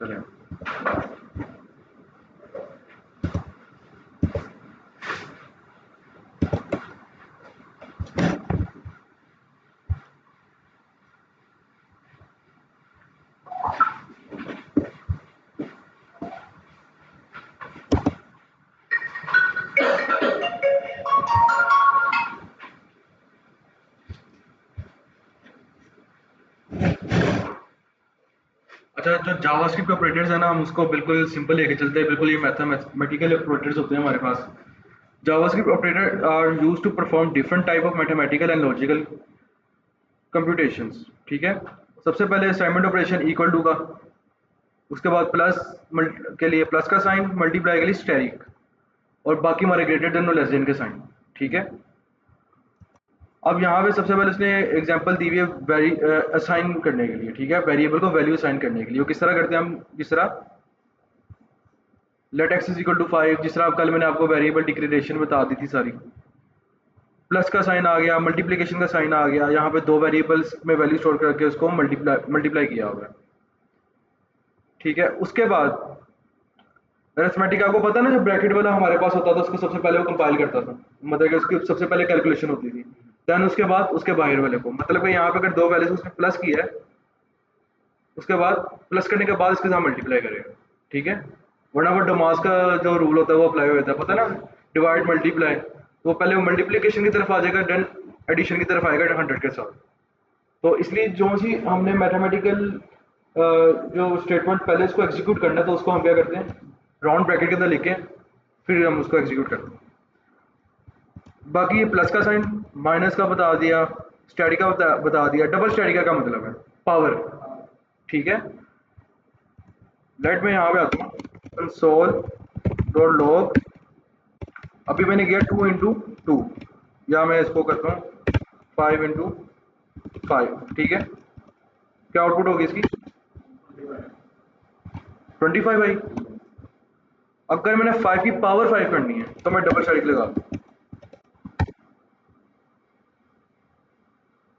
चलें। अच्छा, जो जावास्क्रिप्ट ऑपरेटर्स है ना, हम उसको बिल्कुल सिंपल लेके चलते हैं। बिल्कुल ये मैथमेटिकल ऑपरेटर्स होते हैं हमारे पास। JavaScript operator are use to perform different type of mathematical and logical computations. ठीक है। सबसे पहले असाइनमेंट ऑपरेशन इक्वल टू का, उसके बाद प्लस के लिए प्लस का साइन, मल्टीप्लाई के लिए स्टेरिक, और बाकी हमारे ग्रेटर देन और लेस देन के साइन। ठीक है। अब यहाँ पे सबसे पहले उसने एग्जांपल दी हुई है वेरी असाइन करने के लिए। ठीक है। वेरिएबल को वैल्यू असाइन करने के लिए वो किस तरह करते हैं हम, जिस तरह let x is equal to 5, जिस तरह कल मैंने आपको वेरिएबल डिक्लेरेशन बता दी थी सारी। प्लस का साइन आ गया, मल्टीप्लिकेशन का साइन आ गया, यहाँ पे दो वेरिएबल्स में वैल्यू स्टोर करके उसको मल्टीप्लाई किया हुआ है। ठीक है। उसके बाद अरिथमेटिक, आपको पता है ना, जब ब्रैकेट वाला हमारे पास होता था उसको सबसे पहले वो कंपाइल करता था, मतलब कि उसकी सबसे पहले कैलकुलेशन होती थी, देन उसके बाद उसके बाहर वाले को, मतलब कि यहाँ पे अगर दो वैल्यूज उसने प्लस किया है, उसके बाद प्लस करने के बाद इसके साथ मल्टीप्लाई करेगा। ठीक है। वरना वो डमास का जो रूल होता है वो अप्लाई होता है, पता है ना, डिवाइड मल्टीप्लाई। तो पहले वो मल्टीप्लिकेशन की तरफ आ जाएगा, देन एडिशन की तरफ आएगा 100 के साथ। तो इसलिए जो सी हमने मैथमेटिकल जो स्टेटमेंट पहले इसको एग्जीक्यूट करना है, तो उसको हम क्या करते हैं, राउंड ब्रैकेट के अंदर लिख के फिर हम उसको एग्जीक्यूट करते हैं। बाकी ये प्लस का साइन, माइनस का बता दिया, स्टैटिक का बता दिया। डबल स्टैटिक का क्या मतलब है, पावर। ठीक है। लेट में यहाँ पे आता हूँ, कंसोल डॉट लॉग। अभी मैंने किया 2 इंटू 2, या मैं इसको करता हूँ 5 इंटू 5। ठीक है। क्या आउटपुट होगी इसकी, 25 आई। अगर मैंने 5 की पावर 5 करनी है तो मैं डबल स्टैटिक लगा दूँ।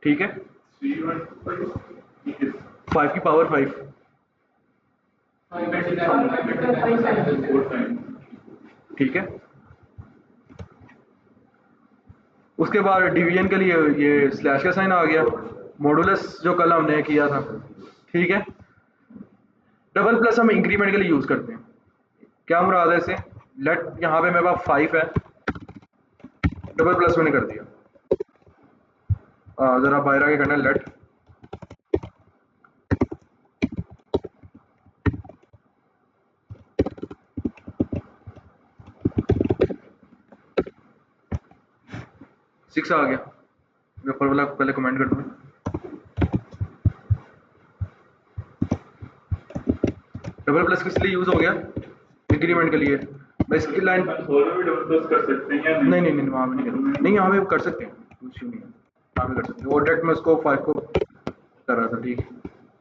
ठीक है। 5 की पावर 5। ठीक है। उसके बाद डिवीजन के लिए ये स्लैश का साइन आ गया, मॉडुलस जो कल हमने किया था। ठीक है। डबल प्लस हम इंक्रीमेंट के लिए यूज करते हैं। क्या मुराद है इसे, लेट यहाँ पे मेरे पास 5 है, डबल प्लस मैंने कर दिया। जरा बाहर आके करना, लेट 6 आ गया। मैं ऊपर वाला पहले कमेंट कर दूँ। डबल प्लस किस लिए यूज हो गया, इंक्रीमेंट के लिए। मैं इसकी लाइन कर सकते हैं, नहीं नहीं नहीं, वहाँ पे नहीं करूँगा, नहीं यहाँ पे कर सकते हैं, कुछ इशू नहीं है, यहाँ पे कर सकते हैं। और डायरेक्ट मैं उसको 5 को कर रहा था। ठीक है।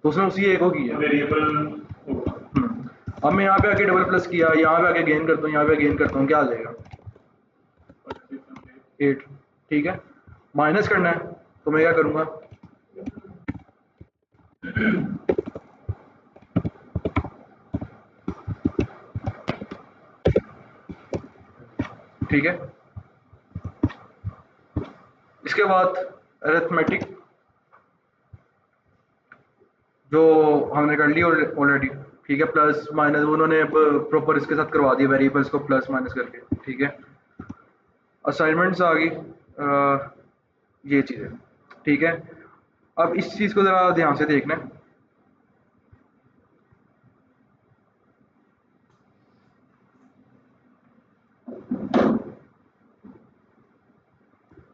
तो उसने उसी एक को किया वेरिएबल। अब मैं यहाँ पे आके डबल प्लस किया, यहाँ पे आके गेन करता हूँ, यहाँ पे गेन करता हूँ, क्या आ जाएगा 8। ठीक है। माइनस करना है तो मैं क्या करूँगा, ठीक है। इसके बाद अरिथमेटिक जो हमने कर ली ऑलरेडी। ठीक है। प्लस माइनस उन्होंने प्रॉपर इसके साथ करवा दिया, वेरिएबल्स को प्लस माइनस करके। ठीक है। असाइनमेंट्स आ गई, ये चीज़ें। ठीक है। अब इस चीज़ को ज़रा ध्यान से देखना है।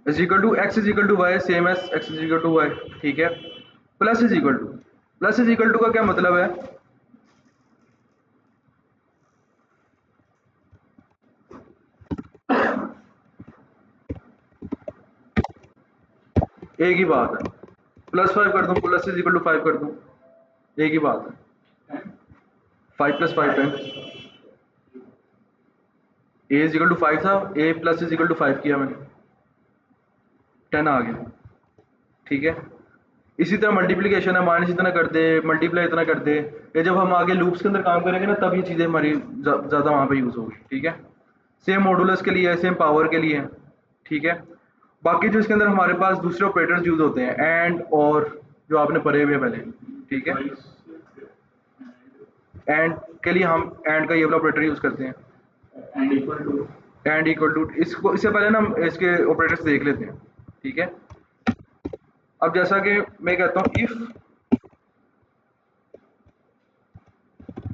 Is equal to x is equal to y, same as x is equal to y. ठीक है। Plus is equal to, plus is equal to का क्या मतलब है, एक ही बात है। +5 कर दूं, प्लस इज इक्वल टू 5 कर दूं, एक ही बात है। 5 + 5 10। ए इज इक्वल टू 5 था, ए प्लस इज इक्वल टू 5 किया मैंने, 10 आ गया। ठीक है। इसी तरह मल्टीप्लिकेशन है, माइनस इतना कर दे, मल्टीप्लाई इतना कर दे, ये जब हम आगे लूप्स के अंदर काम करेंगे ना तब ये चीज़ें हमारी ज़्यादा वहाँ पे यूज़ होगी, ठीक है। सेम मॉडुलस के लिए है, सेम पावर के लिए है, ठीक है। बाकी जो इसके अंदर हमारे पास दूसरे ऑपरेटर्स यूज़ होते हैं, एंड और जो आपने पढ़े हुए हैं पहले, ठीक है। एंड के लिए हम एंड का ये वाला ऑपरेटर यूज़ करते हैं, एंड इक्वल टू। इसको इससे पहले ना हम इसके ऑपरेटर्स देख लेते हैं, ठीक है। अब जैसा कि मैं कहता हूँ इफ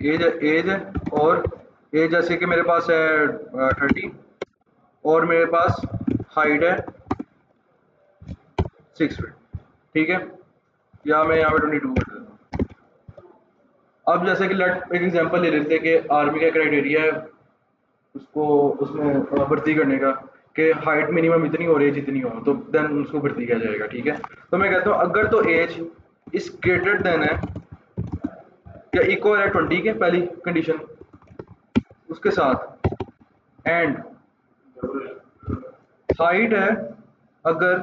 एज एज है, और एज जैसे कि मेरे पास है 30, और मेरे पास हाइट है 6 फीट, ठीक है, या मैं यहाँ पे 22 कर देता हूँ। अब जैसे कि लेट एक एग्जांपल ले लेते हैं कि आर्मी का क्राइटेरिया है उसको उसमें भर्ती करने का, कि हाइट मिनिमम इतनी हो रही है जितनी हो, तो देन उसको भर्ती किया जाएगा, ठीक है। तो मैं कहता हूँ अगर तो एज इज ग्रेटर देन है या इक्वल है 20 के, पहली कंडीशन, उसके साथ एंड हाइट है अगर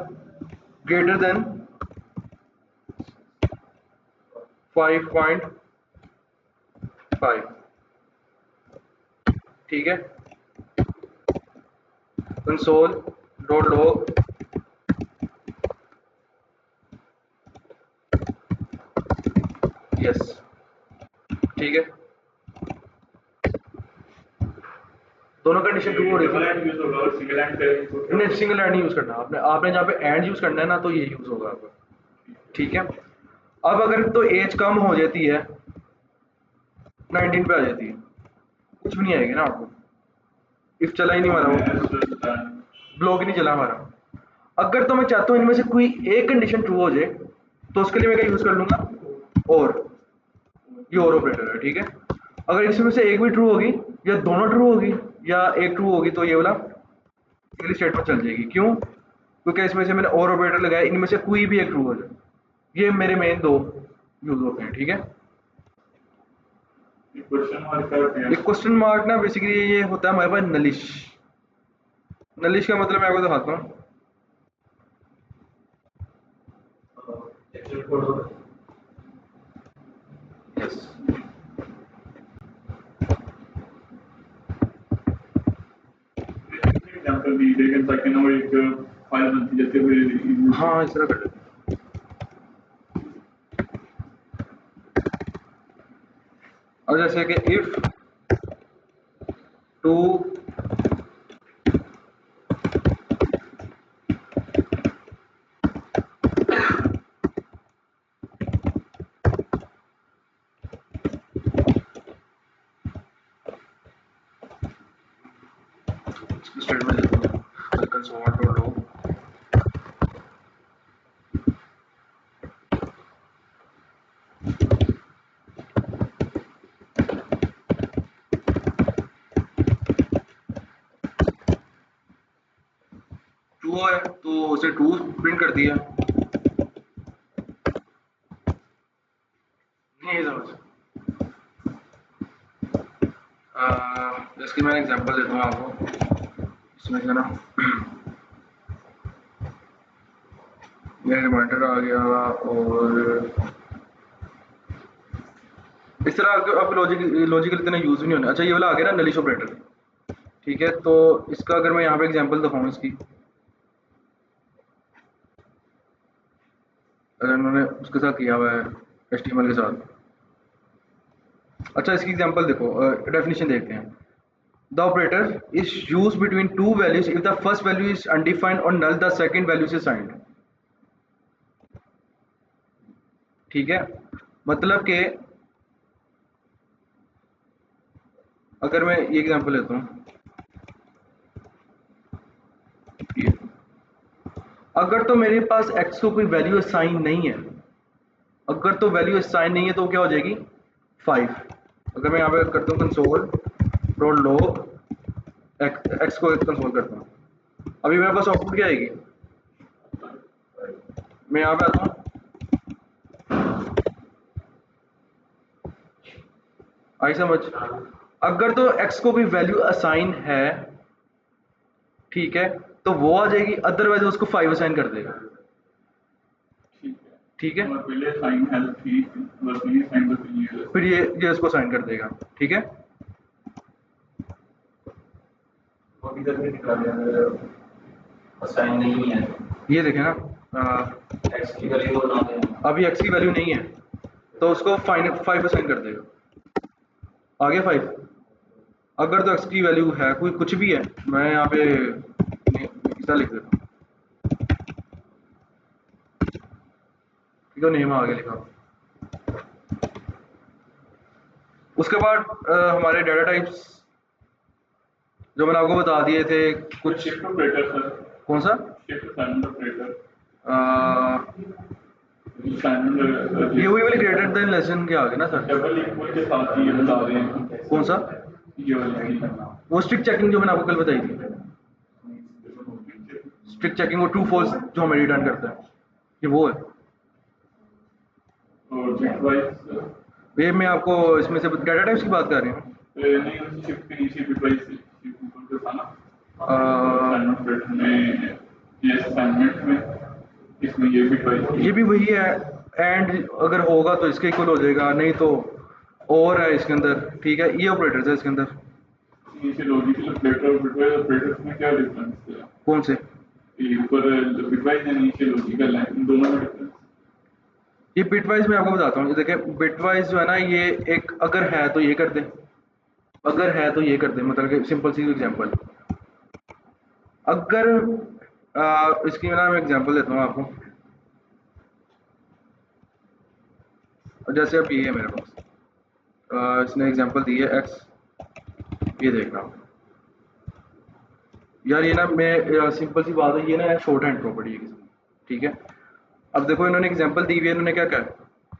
ग्रेटर देन 5.5, ठीक है। कंसोल डॉट लॉग यस, ठीक है। दोनों कंडीशन ट्रू हो रही थी, नहीं सिंगल एंड नहीं यूज करना आपने, आपने जहाँ पे एंड यूज करना है ना तो ये यूज होगा आपका, ठीक है। अब अगर तो एज कम हो जाती है, 19 पे आ जाती है, कुछ भी नहीं आएगी ना आपको, इफ चला ही नहीं हमारा, वो ब्लॉक ही नहीं चला हमारा। अगर तो मैं चाहता हूँ इनमें से कोई एक कंडीशन ट्रू हो जाए, तो उसके लिए मैं क्या यूज कर लूंगा, और ये और ऑपरेटर है, ठीक है। अगर इसमें से एक भी ट्रू होगी, या दोनों ट्रू होगी, या एक ट्रू होगी, तो ये वाला अगली स्टेटमेंट चल जाएगी। क्यों? क्योंकि इसमें से मैंने और ऑपरेटर लगाया, इनमें से कोई भी एक ट्रू हो जाए। ये मेरे मेन दो यूज होते हैं, ठीक है। एक क्वेश्चन मार्क ना बेसिकली ये होता है हमारे पास नलिश। नलिश का मतलब मैं आपको दिखाता हूँ। यस, एग्जांपल दी लेकिन ताकि ना वो एक फाइल बनती जैसे हुए हाँ इस तरह कर लेते हैं। और जैसे कि इफ टू स्टेटमेंट देता हूँ, कंसोल डॉट लॉग ट्रू है तो उसे ट्रू प्रिंट कर दिया, नहीं समझ। इसकी मैं एग्जांपल देता हूँ आपको, इसमें क्या ना ये रिमाइंडर आ गया, और इस तरह आप लॉजिकल इतना यूज भी नहीं होना। अच्छा ये वाला आ गया ना नलिश ऑपरेटर, ठीक है। तो इसका अगर मैं यहाँ पे एग्जांपल दिखाऊँ इसकी, अगर उन्होंने उसके साथ किया हुआ है HTML के साथ। अच्छा इसकी एग्जांपल देखो, डेफिनेशन देखते हैं। The operator is use between two values if the first value is undefined और null the second value is assigned, ठीक है। मतलब कि अगर मैं ये एग्जांपल लेता हूँ, ये अगर तो मेरे पास x को कोई वैल्यू असाइन नहीं है, अगर तो वैल्यू असाइन नहीं है तो क्या हो जाएगी 5। अगर मैं यहाँ पे करता हूँ कंसोल डॉट लॉग एक्स को कंसोल करता हूँ, अभी मेरे पास आउटपुट क्या आएगी, मैं यहाँ पे आता हूँ, आई समझ। अगर तो x को कोई वैल्यू असाइन है, ठीक है, तो वो आ जाएगी, अदरवाइज उसको 5 असाइन कर देगा, ठीक है। ठीक है, और पहले साइन हेल्प थी, बस ये साइन तो फिर ये फिर ये इसको साइन कर देगा, ठीक है। और इधर भी निकाल दिया, साइन नहीं है, ये देखें ना, एक्स की वैल्यू बना दें। अभी एक्स की वैल्यू नहीं है तो उसको 5 साइन कर देगा, आ गया 5। अगर तो एक्स की वैल्यू है कोई कुछ भी है, मैं यहाँ पे इसका लिख देता हूँ, ठीक है, नेम आ गया लिखा। उसके बाद हमारे डाटा टाइप्स जो मैंने आपको बता दिए थे कुछ। शिफ्ट ऑपरेटर सर, कौन सा? शिफ्ट साइन ऑपरेटर, अ, साइन ये वही वाली ग्रेटर देन लेस देन के आगे ना सर? डबल इक्वल के साथ ही ये बता रहे हैं। कौन सा? ये वाली वो स्ट्रिक्ट चेकिंग जो मैंने आपको कल बताई थी, स्ट्रिक्ट चेकिंग वो ट्रू फॉल्स जो हमें रिटर्न करता है, ये वो है। और बिटवाइज ये मैं आपको इसमें से डाटा टाइप्स की बात कर रही हूँ। नहीं, शिफ्ट के नीचे बिटवाइज शिफ्ट ऊपर जो था ना, अ, साइन ऑपरेटर में, ये असाइनमेंट में, इसमें ये बिटवाइज ये भी वही है, एंड अगर होगा तो इसके इक्वल हो जाएगा, नहीं तो और है इसके अंदर, ठीक है, ये ऑपरेटर्स है इसके अंदर। नीचे लॉजिकल ऑपरेटर और बिटवाइज ऑपरेटर्स में क्या डिफरेंस है? कौन से? ये ऊपर बिटवाइज है, नीचे लॉजिकल है, इन दोनों में डिफरेंस। ये बिटवाइज मैं आपको बताता हूँ, ये देखें बिटवाइज जो है ना, ये एक अगर है तो ये कर दे, अगर है तो ये कर दे, मतलब कि सिंपल सी एग्जांपल। अगर इसकी मैं एग्जांपल देता हूँ आपको, जैसे अब ये है मेरे पास, इसने एग्जांपल दी है एक्स, ये देखना यार, ये ना मैं सिंपल सी बात है, ये ना शॉर्ट हैंड प्रॉपर्टी है किसी की, ठीक है। अब देखो इन्होंने एग्जांपल दी हुई है, इन्होंने क्या कहा,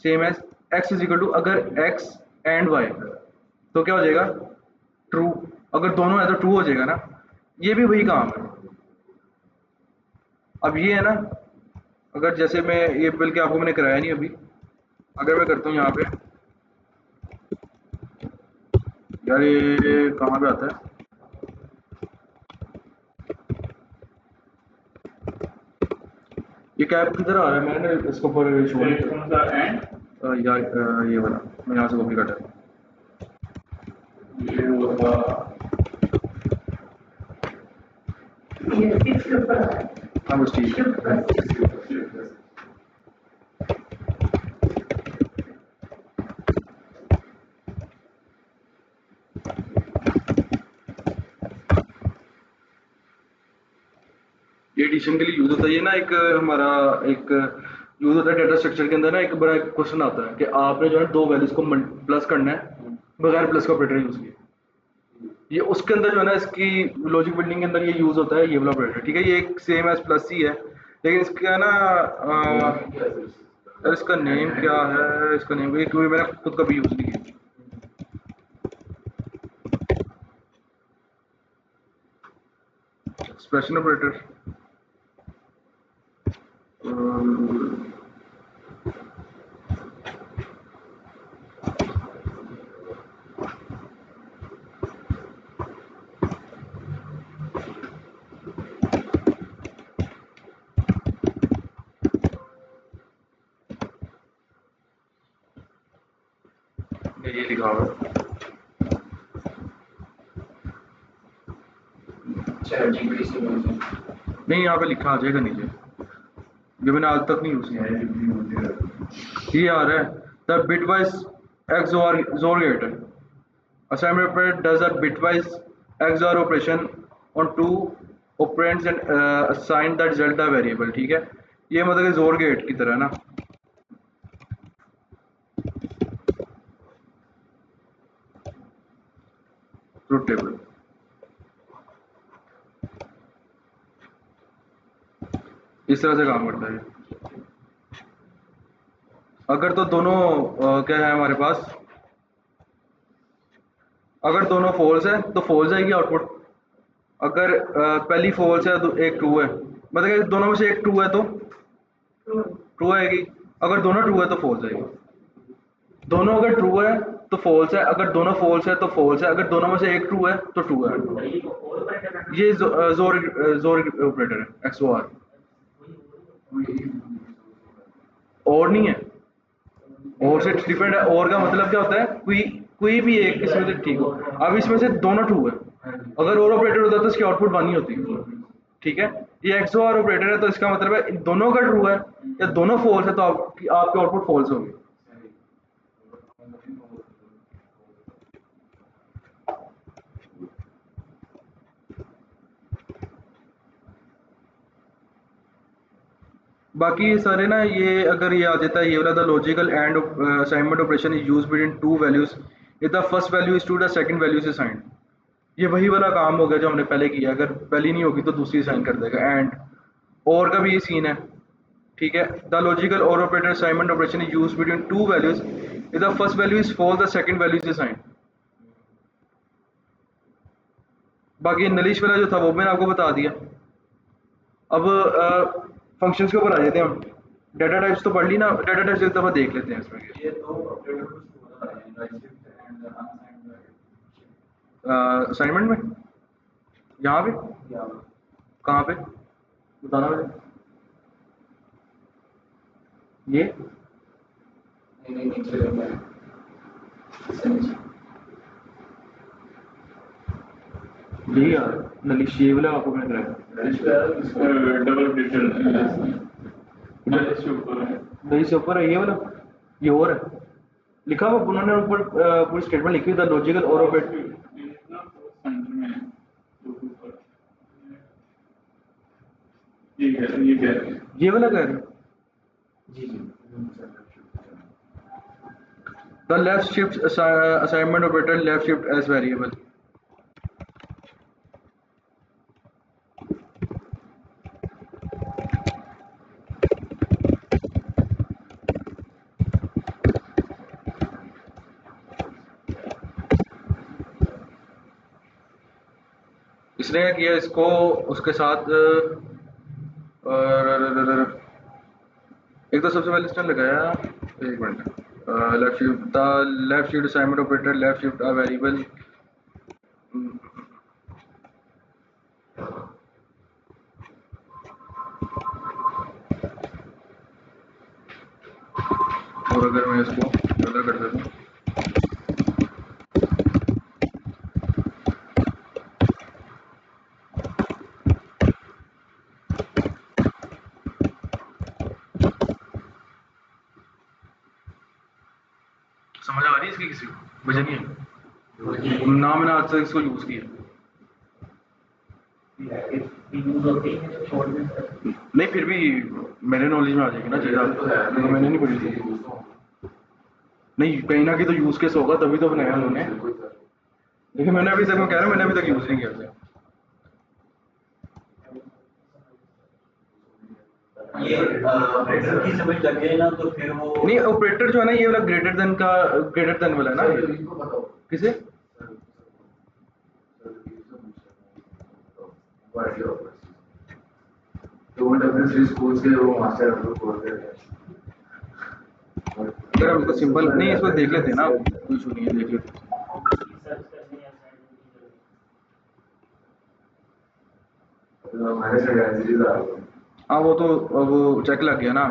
same as x is equal to, अगर एक्स एंड वाई तो क्या हो जाएगा, ट्रू, अगर दोनों है तो ट्रू हो जाएगा ना, ये भी वही काम है। अब ये है ना, अगर जैसे मैं ये बल्कि आपको मैंने कराया नहीं अभी, अगर मैं करता हूँ यहाँ पे, यार ये कहाँ पे आता है, ये कैप किधर आ रहा है, मैंने इसको ऊपर शो नहीं कौन सा एंड? किया। यार ये वाला मैं यहाँ से कॉपी कर रहा ये होगा ये सिक्स के ऊपर है, हूँ। हाँ बस ठीक है। शिफ्ट प्लस ये एडिशन के लिए यूज होता है, ये ना एक हमारा एक यूज होता है डेटा स्ट्रक्चर के अंदर ना, एक बड़ा क्वेश्चन आता है कि आपने जो है दो वैल्यूज को प्लस करना है बगैर प्लस का ऑपरेटर यूज किए, ये उसके अंदर जो है ना, इसकी लॉजिक बिल्डिंग के अंदर ये यूज होता है, ये वाला ऑपरेटर, ठीक है। ये एक सेम एज प्लस ही है, लेकिन इसका ना यार इसका नेम क्या है, इसका नेम क्योंकि मैंने खुद कभी यूज नहीं किया। एक्सप्रेशन ऑपरेटर, ये लिखा हुआ है, चैट जीपीटी में नहीं यहाँ पे लिखा आ जाएगा नीचे, जो मैंने आज तक नहीं यूज किया। ये आ रहा है, the bitwise XOR gate assignment operator does a bitwise XOR operation on two operands and assign the result a variable, ठीक है। ये मतलब कि जोर गेट की तरह ना, ट्रुथ टेबल, इस तरह से काम करता है। अगर तो दोनों क्या है हमारे पास, अगर दोनों फॉल्स है तो फॉल्स आएगी आउटपुट, अगर पहली फॉल्स है तो एक ट्रू है, मतलब कि दोनों में से एक ट्रू है तो ट्रू आएगी, अगर दोनों ट्रू है तो फॉल्स आएगी, दोनों अगर ट्रू है तो फॉल्स है, अगर दोनों फॉल्स है तो फॉल्स है, अगर दोनों में से एक ट्रू है तो ट्रू है। ये जोर जोर ऑपरेटर है, XOR। और नहीं है, और से डिफरेंट है। और का मतलब क्या होता है, कोई कोई भी एक इसमें से ठीक हो। अब इसमें से दोनों ट्रू है, अगर और ऑपरेटर होता तो इसकी आउटपुट 1 ही होती, ठीक है। ये एक्स और ऑपरेटर है तो इसका मतलब है इन दोनों का ट्रू है या दोनों फॉल्स है तो आपकी आउटपुट फॉल्स होगी। बाकी ये सारे ना, ये अगर ये आ जाता है ये वाला, the logical and assignment operation is used between two values if the first value is true the second value is assigned. ये वही वाला काम हो गया जो हमने पहले किया, अगर पहली नहीं होगी तो दूसरी असाइन कर देगा। एंड और का भी ये सीन है, ठीक है। The logical or operator assignment operation is used between two values if the first value is false the second value is assigned. बाकी नलिश वाला जो था वो मैंने आपको बता दिया। अब फंक्शंस के ऊपर आ जाते हैं हम। डाटा टाइप्स तो पढ़ ली ना, डाटा टाइप्स एक दफ़ा देख लेते हैं इसमें। ये दो ऑपरेटर कुछ बोला है, right shift and unsigned assignment में यहाँ पे या कहाँ पे बताना मुझे। ये नहीं नीचे रहता है, इससे नीचे। यही यार नलिश ये वाला आपको मैंने कराया। डबल डिजिटल इसके ऊपर है। नहीं से ऊपर है ये वाला, ये और है लिखा हुआ उन्होंने ऊपर पूरी स्टेटमेंट लिखी हुई, the logical or operator. Centre में है, तो ऊपर ये कह रहे हैं। ये वाला कह रहे हो। जी the left shift assignment operator left shift as variable. इसने क्या किया, इसको उसके साथ एक तो सबसे पहले इसने लगाया, एक minute, left shift the left shift assignment operator left shift a variable. और अगर मैं इसको ज़्यादा कर देता हूँ, समझ आ रही है इसकी किसी को? मुझे नहीं है ना, मैंने आज तक इसको यूज़ किया नहीं, फिर भी मेरे नॉलेज में आ जाएगी ना चीज़, आपको तो मैंने नहीं पढ़ी थी। नहीं, कहीं ना कहीं तो यूज़ केस होगा तभी तो बनाया उन्होंने, लेकिन मैंने अभी तक, मैं कह रहा हूँ मैंने अभी तक यूज़ नहीं किया उसे। ये ऑपरेटर की समझ लग गई ना तो फिर वो नहीं, ऑपरेटर जो है ना ये वाला ग्रेटर देन का, ग्रेटर देन वाला है ना ये। इसको बताओ किसे? तो वो डब्ल्यू स्कूल्स के वो मास्टर अपलोड करते हैं। अगर हम इसको सिंपल नहीं, इसको देख लेते हैं ना, कोई इशू नहीं है, देख लेते हैं। हमारे से एज आ रहा हाँ वो तो वो चेक लग गया ना,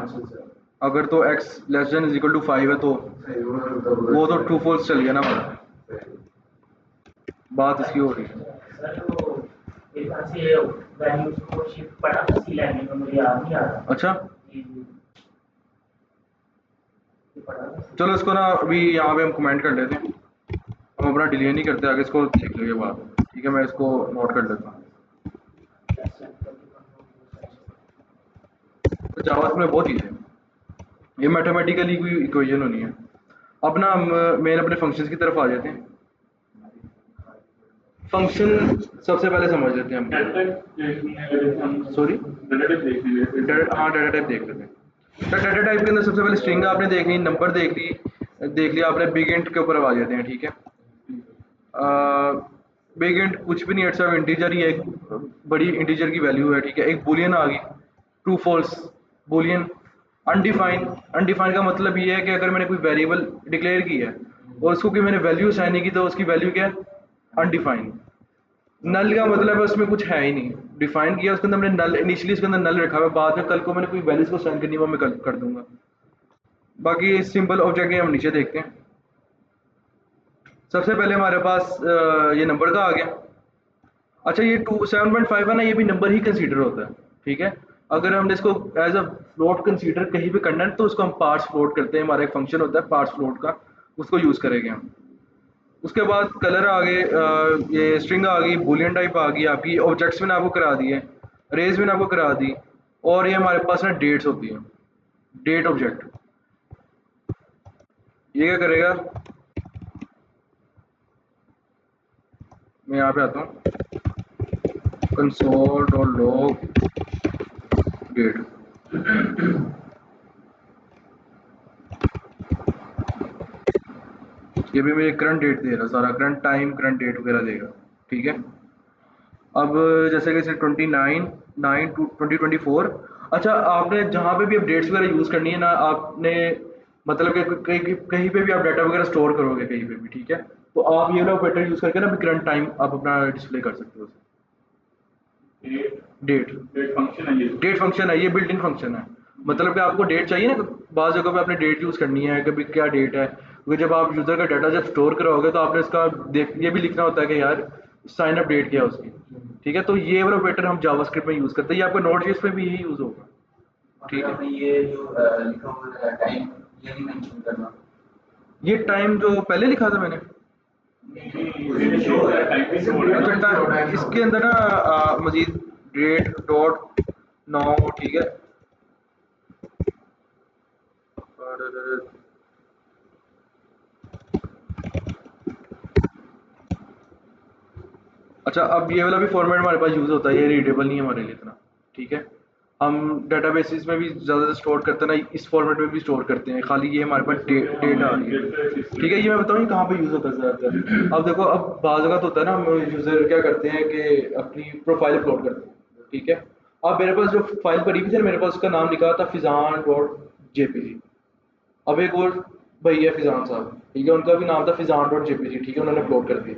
अगर तो x less than is equal to 5 है तो वो तो ट्रू फॉल्स चल गया ना हमारा, बात इसकी हो रही है। सर वो मेरे पास ये वैल्यूज को शिफ्ट पढ़ा था सी लैंग्वेज में, मुझे याद नहीं आ रहा। अच्छा ये पढ़ा था। चलो इसको ना अभी यहाँ पे हम कमेंट कर लेते हैं, हम अपना डिले नहीं करते, आगे इसको देख लेंगे बात, ठीक है। मैं इसको नोट कर लेता हूँ। तो जावा में बहुत चीज़ें, ये मैथमेटिकली कोई इक्वेशन होनी है। अब ना हम मेन अपने फंक्शंस की तरफ आ जाते हैं। फंक्शन सबसे पहले समझ लेते हैं हम, सॉरी हाँ डाटा टाइप देख लेते हैं। तो डाटा टाइप के अंदर सबसे पहले स्ट्रिंग आपने देख ली, नंबर देख लिया आपने, बिग इंट के ऊपर आ जाते हैं, ठीक है। बिग इंट कुछ भी नहीं है, सब इंटीजर ही है, एक बड़ी इंटीजर की वैल्यू है, ठीक है। एक बुलियन आ गई, true false boolean. Undefined, undefined का मतलब ये है कि अगर मैंने कोई वेरिएबल डिक्लेयर की है और उसको कि मैंने वैल्यू असाइन नहीं की तो उसकी वैल्यू क्या है, अनडिफाइंड। नल का मतलब है उसमें कुछ है ही नहीं, डिफाइन किया उसके अंदर मैंने नल, इनिशियली उसके अंदर नल रखा हुआ है, बाद में कल को मैंने कोई वैल्यूज को असाइन करनी है वो मैं कर दूंगा। बाकी सिंपल ऑब्जेक्ट हम नीचे देखते हैं। सबसे पहले हमारे पास ये नंबर का आ गया। अच्छा ये 7.5 है ना, ये भी नंबर ही कंसीडर होता है, ठीक है। अगर हमने इसको एज अ फ्लोट कंसीडर कहीं भी करना है तो उसको हम पार्ट्स फ्लोट करते हैं, हमारा एक फंक्शन होता है पार्ट्स फ्लोट का, उसको यूज़ करेंगे हम। उसके बाद कलर आ गए, ये स्ट्रिंग आ गई, बूलियन टाइप आ गई आपकी, ऑब्जेक्ट्स मैंने आपको करा दिए, रेज मैंने आपको करा दी, और ये हमारे पास ना डेट्स होती है, डेट ऑब्जेक्ट। ये क्या करेगा, मैं यहाँ पे आता हूँ, कंसोल डॉट लॉग डेट। ये भी मुझे करंट डेट दे रहा, सारा करंट टाइम करंट डेट वगैरह देगा, ठीक है। अब जैसे कि 29/9/2024। अच्छा आपने जहाँ पे भी आप डेट्स वगैरह यूज़ करनी है ना, आपने मतलब कि कहीं कहीं पे भी आप डाटा वगैरह स्टोर करोगे कहीं पे भी, ठीक है, तो आप ये वाला ऑपरेटर यूज़ करके ना करंट टाइम आप अपना डिस्प्ले कर सकते हो। डेट डेट डेट फंक्शन है ये। डेट फंक्शन है, ये बिल्ट इन फंक्शन है। मतलब कि आपको डेट चाहिए ना, बाज़ जगह पे आपने डेट यूज़ करनी है, कभी क्या डेट है, क्योंकि जब आप यूज़र का डाटा जब स्टोर कराओगे तो आपने इसका देख ये भी लिखना होता है कि यार साइन अप डेट क्या है उसकी, ठीक है। तो ये वाला ऑपरेटर हम जावास्क्रिप्ट में यूज़ करते हैं, ये आपका नोड.जेएस में भी यही यूज़ होगा, ठीक फिर है। आपने ये जो लिखा हुआ है टाइम, ये नहीं मेंशन करना। ये टाइम जो पहले लिखा था मैंने, ये शो हो रहा है, टाइम भी शो हो रहा है अच्छा ना। इसके अंदर ना मजीद डेट डॉट नौ, ठीक है। और अच्छा अब ये वाला भी फॉर्मेट हमारे पास यूज़ होता है, ये रीडेबल नहीं है हमारे लिए इतना, ठीक है। हम डाटाबेसेस में भी ज़्यादा स्टोर करते हैं ना, इस फॉर्मेट में भी स्टोर करते हैं, खाली ये हमारे पास डेट आ रही है, ठीक है। ये मैं बताऊँ कहाँ पे यूज़ होता है ज़्यादातर। अब देखो अब बाज़ जगह तो होता है ना, हम यूज़र क्या करते हैं कि अपनी प्रोफाइल अपलोड करते हैं, ठीक है। अब मेरे पास जो फाइल पड़ी हुई थी ना, मेरे पास उसका नाम लिखा था फिजान डॉट जेपीजी। अब एक और भैया फिजान साहब, ठीक है, उनका भी नाम था फिजान डॉट जेपीजी, ठीक है, उन्होंने अपलोड कर दिया।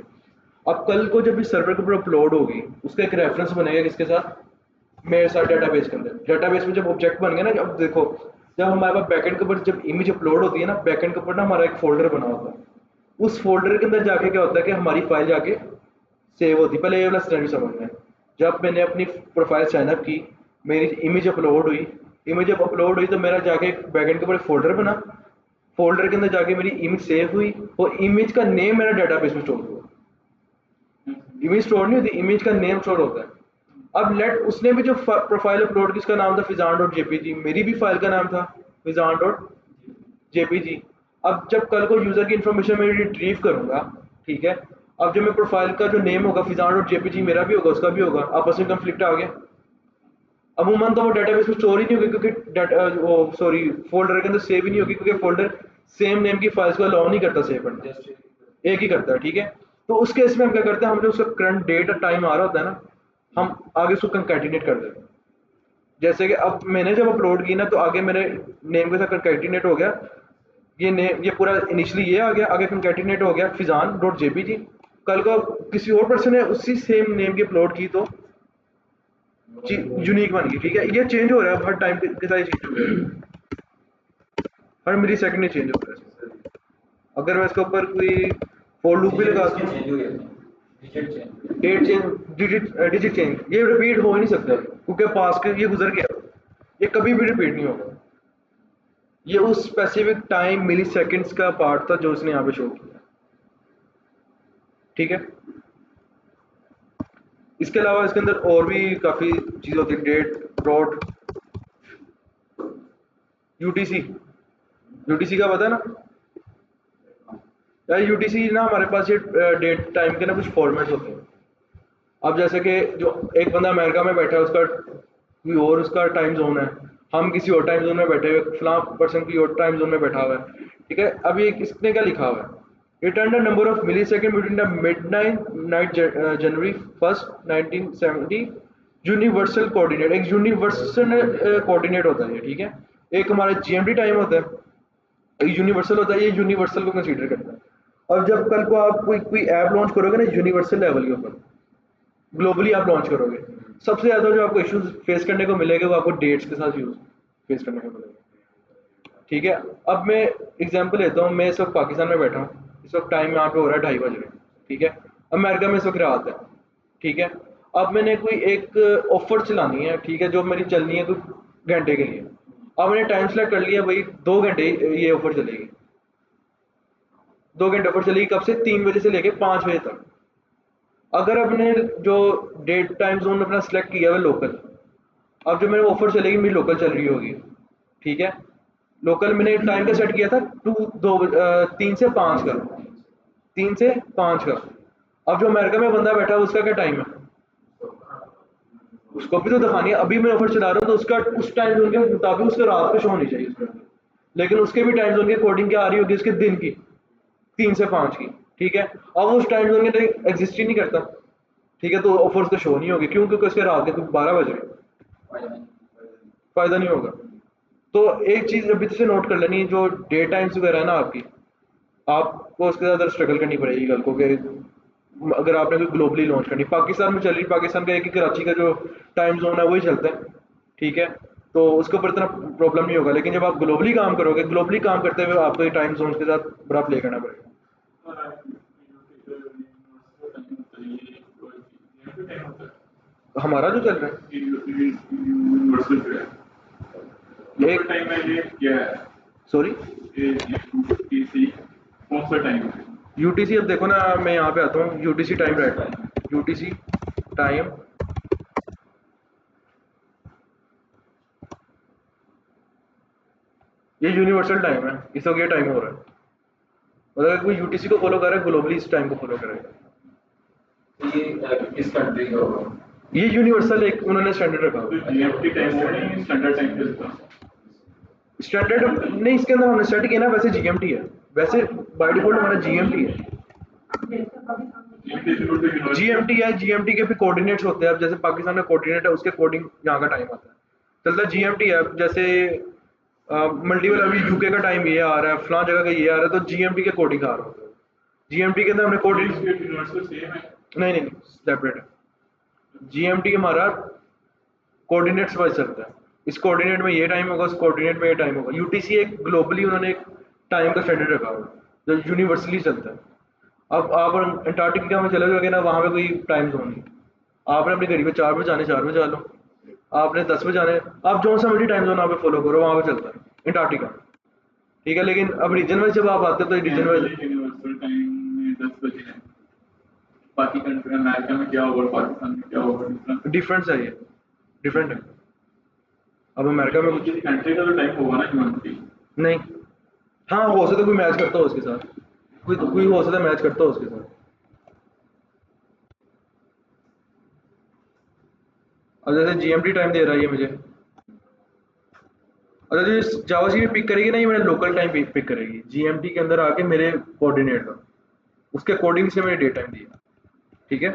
अब कल को जब इस सर्वर के ऊपर अपलोड होगी, उसका एक रेफरेंस बनेगा किसके साथ, मेरे साथ डाटाबेस के अंदर। डाटाबेस में जब ऑब्जेक्ट बन गया ना, अब देखो जब हमारे पास बैकएंड के ऊपर जब इमेज अपलोड होती है ना, बैकएंड के ऊपर ना हमारा एक फोल्डर बना होता है, उस फोल्डर के अंदर जाके क्या होता है कि हमारी फाइल जाके सेव होती है। पहले ये वाला स्टैंड समझना है, जब मैंने अपनी प्रोफाइल साइनअप की, मेरी इमेज अपलोड हुई, इमेज जब अपलोड हुई तो मेरा जाके बैकएंड के ऊपर एक फोल्डर बना, फोल्डर के अंदर जाके मेरी इमेज सेव हुई, और इमेज का नेम मेरा डाटाबेस में स्टोर हुआ। इमेज स्टोर नहीं होती, इमेज का नेम स्टोर होता है। अब लेट उसने भी जो प्रोफाइल अपलोड की, उसका नाम था फिजान डॉट जेपीजी, मेरी भी फाइल का नाम था फिजान डॉट जेपीजी। अब जब कल को यूजर की इंफॉर्मेशन मैं रिट्रीव करूंगा, ठीक है, अब जब मैं प्रोफाइल का जो नेम होगा फिजान डॉट जेपीजी, मेरा भी होगा उसका भी होगा, आपस में कंफ्लिक्ट आ गया। अमूमन तो वो डाटाबेस में स्टोर ही नहीं होगी, क्योंकि डाटा वो सॉरी फोल्डर के अंदर सेव ही नहीं होगी, क्योंकि फोल्डर सेम नेम की फाइल्स को अलाउ नहीं करता सेव करना, एक ही करता है, ठीक है। तो उस केस में हम क्या करते हैं, हम जो उसका करंट डेट और टाइम आ रहा होता है ना, हम आगे उसको कंकैटिनेट कर देते हैं। जैसे कि अब मैंने जब अपलोड की ना, तो आगे मेरे नेम के साथ कंकैटिनेट हो गया, ये नेम ये पूरा इनिशियली ये आ गया, आगे कंकैटिनेट हो गया फिजान डॉट जेपीजी। कल को किसी और पर्सन ने उसी सेम नेम की अपलोड की तो यूनिक बन गई, ठीक है। ये चेंज हो रहा है हर टाइम के साथ, चेंज हो रहा है, हर मिली सेकंड में चेंज हो रहा है। अगर मैं इसके ऊपर कोई फॉर लूप भी लगा दूं, चेंज हो गया, digit change. Date change, digit change, ये रिपीट हो ही नहीं सकता, क्योंकि पास के ये गुजर गया, ये कभी भी रिपीट नहीं होगा। ये उस स्पेसिफिक टाइम मिली सेकेंड्स का पार्ट था जो उसने यहाँ पे शो किया, ठीक है। इसके अलावा इसके अंदर और भी काफ़ी चीज़ होती है, डेट डॉट यूटीसी, यूटीसी का पता है ना यार, यूटीसी ना हमारे पास ये डेट टाइम के ना कुछ फॉर्मेट्स होते हैं। अब जैसे कि जो एक बंदा अमेरिका में बैठा है, उसका कोई और उसका टाइम जोन है, हम किसी और टाइम जोन में बैठे हुए, फलां पर्सन की और टाइम जोन में बैठा हुआ है, ठीक है। अब ये इसने क्या लिखा हुआ है, return the number of millisecond between the midnight January 1 1970 universal coordinate, एक यूनिवर्सल कोऑर्डिनेट होता है ये, ठीक है। एक हमारा जीएमटी टाइम होता है, एक यूनिवर्सल होता है, ये यूनिवर्सल को कंसीडर करता है। और जब कल को आप कोई ऐप लॉन्च करोगे ना यूनिवर्सल लेवल के ऊपर, ग्लोबली आप लॉन्च करोगे, सबसे ज़्यादा जो आपको इश्यूज फेस करने को मिलेगा वो आपको डेट्स के साथ यूज फेस करने को मिलेगा। ठीक है। अब मैं एग्जांपल लेता हूँ, मैं इस वक्त पाकिस्तान में बैठा हूँ, इस वक्त टाइम यहाँ पे हो रहा है 2:30 बज रहे हैं, ठीक है। अमेरिका में इस वक्त रात है, ठीक है। अब मैंने कोई एक ऑफर चलानी है, ठीक है, जो मेरी चलनी है कोई घंटे के लिए। अब मैंने टाइम सेलेक्ट कर लिया भाई 2 घंटे ये ऑफर चलेगी, 2 घंटे ऑफर चलेगी, कब से? 3 बजे से लेके 5 बजे तक। अगर अपने जो डेट टाइम जोन अपना सेलेक्ट किया हुआ लोकल, अब जो मेरे ऑफर चलेगी मेरी लोकल चल रही होगी, ठीक है। लोकल मैंने टाइम का सेट किया था 3 से 5 का, 3 से 5 का। अब जो अमेरिका में बंदा बैठा है उसका क्या टाइम है? उसको भी तो दिखानी है। अभी मैं ऑफर चला रहा हूँ तो उसका उस टाइम जोन के मुताबिक उसका रात को शो होनी चाहिए उसके अंदर। लेकिन उसके भी टाइम जोन के अकॉर्डिंग क्या आ रही होगी उसके दिन की, 3 से 5 की, ठीक है। अब उस टाइम जोन के एग्जिस्ट ही नहीं करता, ठीक है, तो ऑफर उसको शो नहीं होगी। क्यों? क्योंकि उसके रात के 12 बज रहे, फायदा नहीं होगा। तो एक चीज अभी से नोट कर लेनी है, जो डे टाइम्स वगैरह है ना आपकी, आपको उसके साथ स्ट्रगल करनी पड़ेगी कल को, कि अगर आपने कोई ग्लोबली लॉन्च करनी। पाकिस्तान में चल रही, पाकिस्तान का एक ही कराची का जो टाइम जोन है वही चलता है, ठीक है, तो उसके ऊपर इतना प्रॉब्लम नहीं होगा। लेकिन जब आप ग्लोबली काम करोगे, ग्लोबली काम करते हुए आपको ये टाइम जोन के साथ बड़ा प्ले करना पड़ेगा। हमारा जो चल रहा है यूनिवर्सल जो है लोकल टाइम में ये क्या है? सॉरी, ये यूटीसी कौन सा टाइम है? यूटीसी, अब देखो ना, मैं यहाँ पे आता हूँ, यूटीसी टाइम रहता है, यूटीसी टाइम, ये यूनिवर्सल टाइम है, इस वक्त ये टाइम हो रहा है। मतलब अगर कोई यूटीसी को फॉलो कर रहा है, ग्लोबली इस टाइम को फॉलो करेगा। तो ये किस कंट्री का होगा? ये यूनिवर्सल एक उन्होंने स्टैंडर्ड रखा तो हुआ। जीएमटी टाइम वो नहीं स्टैंडर्ड टाइम चलता? स्टैंडर्ड नहीं, इसके अंदर हमने सेट किया ना, वैसे जीएमटी है, वैसे बाय डिफॉल्ट हमारा जीएमटी है। जीएमटी जरूर तो यूनिवर्सल जीएमटी है, जीएमटी के भी कोऑर्डिनेट्स होते हैं। अब जैसे पाकिस्तान में कोऑर्डिनेट है, उसके अकॉर्डिंग यहाँ का टाइम आता है, चलता है जीएमटी है। अब जैसे मल्टीपल अभी यूके का टाइम ये आ रहा है, फलां जगह का ये आ रहा है, तो जीएमटी के अकॉर्डिंग आ रहा होता है। जीएमटी के अंदर हमने कोऑर्डिनेट, यूनिवर्सल सेम है। नहीं नहीं, सेपरेट है। जीएमटी हमारा कोऑर्डिनेट्स वाइज चलता है, इस कोऑर्डिनेट में ये टाइम होगा, उस कोऑर्डिनेट में ये टाइम होगा। यूटीसी एक ग्लोबली उन्होंने एक टाइम का स्टैंडर्ड रखा हुआ है जो यूनिवर्सली चलता है। अब आप अंटार्कटिका में चले जाओगे ना, वहाँ पे कोई टाइम जोन नहीं। आपने अपनी घड़ी पे 4 बजे आने, 4 बजे आ लो। आपने 10 बजे आने, आप जो सा मर्जी टाइम जोन आप फॉलो करो, वहाँ पे चलता है अंटार्कटिका, ठीक है। लेकिन अब रीजन वाइज जब आप आते हो तो रीजन वाइज यूनिवर्सल टाइम में 10 बजे है। बाकी कंट्री अमेरिका में क्या होगा, पाकिस्तान में क्या होगा, डिफरेंस? डिफरेंस है, ये डिफरेंट है। अब अमेरिका में कुछ किसी कंट्री का तो टाइम होगा ना यूनिवर्सल? नहीं, हाँ हो सकता है कोई मैच करता हो उसके साथ, कोई हो सकता है मैच करता हो उसके साथ। अब जैसे जीएमटी टाइम दे रहा है ये मुझे, अगर जो जावा स्क्रिप्ट पिक करेगी ना, ये मेरा लोकल टाइम पिक करेगी जीएमटी के अंदर आके मेरे कोऑर्डिनेट का, उसके अकॉर्डिंग से मैंने डे टाइम दिया, ठीक है।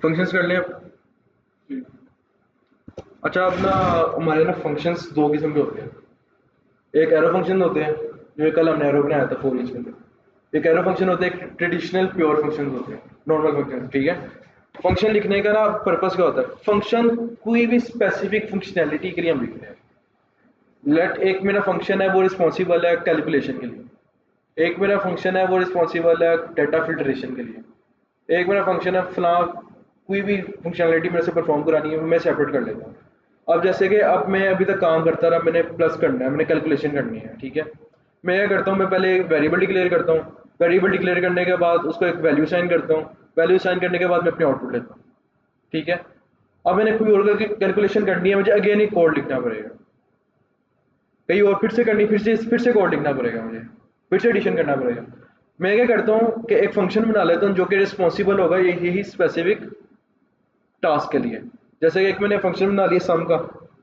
फंक्शंस कर लें अब। अच्छा, अब ना हमारे ना फंक्शंस दो किस्म के होते हैं। एक एरो फंक्शन होते हैं, जो कल हमने एरो बनाया था 4 इंच के अंदर। एक एरो फंक्शन होते हैं, एक ट्रेडिशनल प्योर फंक्शन होते हैं, नॉर्मल फंक्शन, ठीक है। फंक्शन लिखने का ना पर्पस क्या होता है? फंक्शन कोई भी स्पेसिफिक फंक्शनैलिटी के लिए हम लिखते हैं। लेट एक मेरा फंक्शन है वो रिस्पॉन्सिबल है कैलकुलेशन के लिए, एक मेरा फंक्शन है वो रिस्पॉन्सिबल है डाटा फिल्ट्रेशन के लिए, एक मेरा फंक्शन है फला कोई भी फंक्शनैलिटी मेरे से परफॉर्म करानी है, मैं सेपरेट कर लेता हूँ। अब जैसे कि अब मैं अभी तक काम करता रहा, मैंने प्लस करना है, मैंने कैलकुलेशन करनी है, ठीक है। मैं क्या करता हूँ, मैं पहले एक वेरिएबल डिक्लेयर करता हूँ, वेरिएबल डिक्लेयर करने के बाद उसको एक वैल्यू साइन करता हूँ, वैल्यू साइन करने के बाद मैं अपनी आउटपुट लेता हूँ, ठीक है। अब मैंने कोई और कैलकुलेशन करनी है, मुझे अगेन एक कोड लिखना पड़ेगा, कहीं और फिर से करनी, फिर से कोड लिखना पड़ेगा मुझे, फिर से एडिशन करना पड़ेगा। मैं क्या करता हूँ कि एक फंक्शन बना लेता हूँ जो कि रिस्पॉन्सिबल होगा यही स्पेसिफिक टास्क के लिए। जैसे कि एक मैंने फंक्शन बना लिया सम का,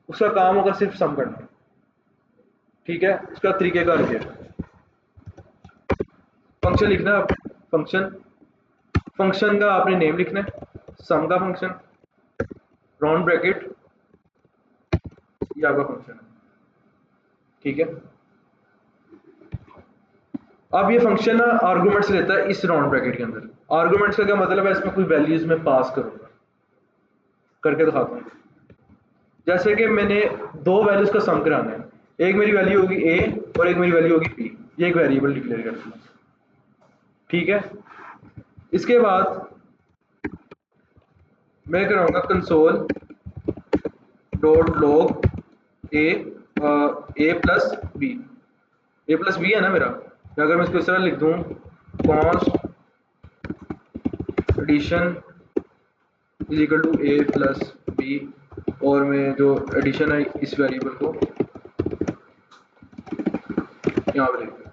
उसका काम होगा सिर्फ सम करना, ठीक है। उसका तरीकेकार क्या है? फंक्शन लिखना है, फंक्शन फंक्शन का आपने नेम लिखना है, सम का फंक्शन, राउंड ब्रैकेट, ये आपका फंक्शन है, ठीक है। अब ये फंक्शन ना आर्गुमेंट्स लेता है इस राउंड ब्रैकेट के अंदर। आर्गुमेंट्स का क्या मतलब है, इसमें कोई वैल्यूज में पास करूंगा, करके दिखाता हूँ। जैसे कि मैंने दो वैल्यूज का सम कराना है, एक मेरी वैल्यू होगी ए और एक मेरी वैल्यू होगी बी, ये एक वेरिएबल डिक्लेयर करता हूँ, ठीक है। इसके बाद मैं कराऊंगा कंसोल डॉट लॉग ए प्लस बी है ना मेरा। या अगर मैं इसको इस तरह लिख दूं, const addition is equal to a plus b, और मैं जो एडिशन है इस वेरिएबल को यहाँ पे लिख दूँ,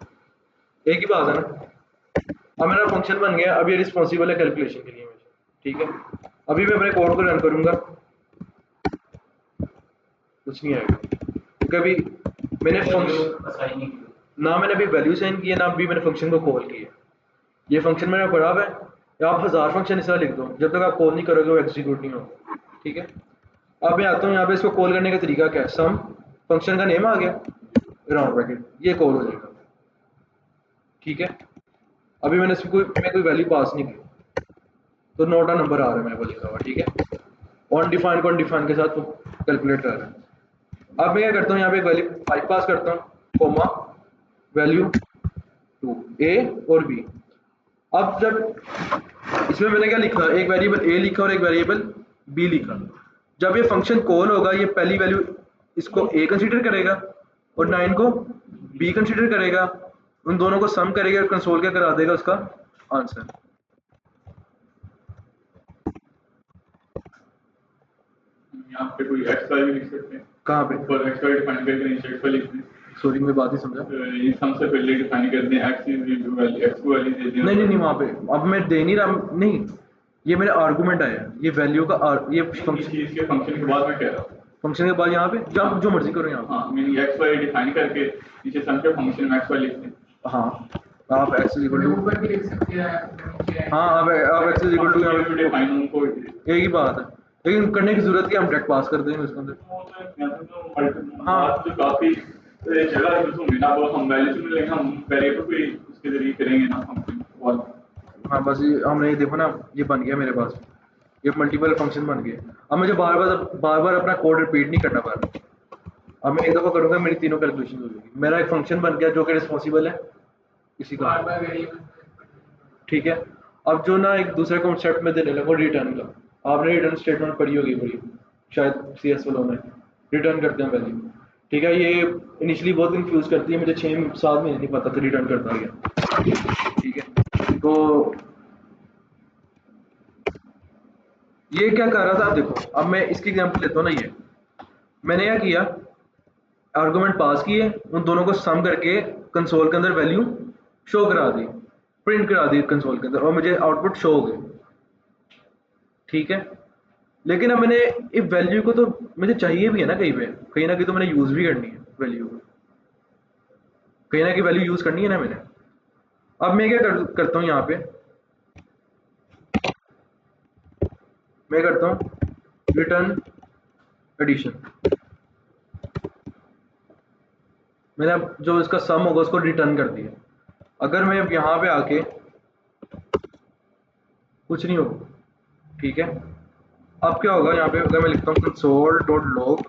एक ही बात है ना। अब मेरा फंक्शन बन गया, अब ये रिस्पॉन्सिबल है कैलकुलेशन के लिए मुझे, ठीक है। अभी मैं अपने कोड को रन करूंगा, कुछ नहीं आएगा, क्योंकि अभी मैंने फंक्शन असाइन नहीं की। ना मैंने अभी वैल्यू साइन की है, ना अभी मैंने फंक्शन को कॉल किया। ये फंक्शन मैंने पढ़ा हुआ है, या आप 1000 फंक्शन इस तरह लिख दो, जब तक आप कॉल नहीं करोगे वो एग्जीक्यूट नहीं होगा, ठीक है। अब मैं आता हूँ यहाँ पे, इसको कॉल करने का तरीका क्या है, सम फंक्शन का नेम आ गया राउंड ब्रैकेट, ये कॉल हो जाएगा, ठीक है। अभी मैंने इसमें कोई वैल्यू पास नहीं की, तो नोट अ नंबर आ रहा है मेरे को लिखा हुआ, ठीक है। ऑन डिफाइन को अनडिफाइन के साथ वो कैलकुलेट कर रहा है। अब मैं क्या करता हूँ, यहाँ पे एक वैल्यू 5 पास करता हूँ, कोमा वैल्यू 2 ए और बी। अब जब इसमें मैंने क्या लिखा, एक वेरिएबल ए लिखा और एक वेरिएबल बी लिखा। जब ये फंक्शन कॉल होगा, ये पहली वैल्यू इसको ए कंसीडर करेगा और 9 को बी कंसीडर करेगा, उन दोनों को सम करेगा और कंसोल क्या करा देगा उसका आंसर। यहाँ पे कोई एक्स वाई भी लिख सकते हैं, कहाँ पे, ऊपर एक्स वाई डिफाइन करके नीचे एक्स वाई लिख दें। सॉरी मैं बात ही समझा। ये सबसे पहले डिफाइन कर दें एक्स वैल्यू, एक्स को वैल्यू दे दें। नहीं वहाँ पे अब मैं दे नहीं रहा, नहीं ये मेरा आर्गुमेंट आया, ये वैल्यू का ये इस फंक्शन, चीज के फंक्शन के बाद मैं कह रहा हूँ, फंक्शन के बाद यहाँ पे जब जो मर्जी करो यहाँ पे। हाँ मीनिंग एक्स वाई डिफाइन करके नीचे सम के फंक्शन में एक्स वाई लिख दें। हाँ आप एक्स इज इक्वल टू, ऊपर भी लिख सकते हैं। हाँ आप एक्स इज इक्वल टू यहाँ पे डिफाइन उनको एक ही बात है, लेकिन करने की जरूरत है, हम डायरेक्ट पास कर देंगे उसके अंदर। हाँ तो काफी जगह यूज होंगे ना, वो हम वैल्यू में लेंगे, हम वेरिएबल पे उसके जरिए करेंगे ना फंक्शन। हाँ बस ये हमने ये देखो ना, ये बन गया मेरे पास, ये मल्टीपल फंक्शन बन गए। अब मुझे बार बार अपना कोड रिपीट नहीं करना पड़ रहा। अब मैं एक दफ़ा करूँगा, मेरी तीनों कैलकुलेशन हो जाएगी, मेरा एक फंक्शन बन गया जो कि रिस्पॉन्सिबल है इसी का, बार वेरिएबल। ठीक है। अब जो ना एक दूसरे कॉन्सेप्ट में देने लगा रिटर्न का, आपने रिटर्न स्टेटमेंट पढ़ी होगी बड़ी शायद CS वालों में, रिटर्न करते हैं वैल्यू, ठीक है। ये इनिशियली बहुत कंफ्यूज करती है, मुझे 6-7 महीने नहीं पता था रिटर्न करता क्या, ठीक है। तो ये क्या कर रहा था, आप देखो, अब मैं इसकी एग्जांपल लेता हूँ ना, ये मैंने क्या किया, आर्गुमेंट पास किए, उन दोनों को सम करके कंसोल के अंदर वैल्यू शो करा दी, प्रिंट करा दी कंसोल के अंदर, और मुझे आउटपुट शो हो गई, ठीक है। लेकिन अब मैंने इस वैल्यू को तो मुझे चाहिए भी है ना, कहीं ना कहीं तो मैंने यूज भी करनी है वैल्यू को, कहीं ना कहीं वैल्यू यूज करनी है ना मैंने। अब मैं क्या करता हूँ, यहाँ पे मैं करता हूँ रिटर्न एडिशन, मैंने अब जो इसका सम होगा उसको रिटर्न कर दिया। अगर मैं अब यहाँ पे आके कुछ नहीं होगा, ठीक है। अब क्या होगा, यहाँ पे अगर मैं लिखता हूँ console dot log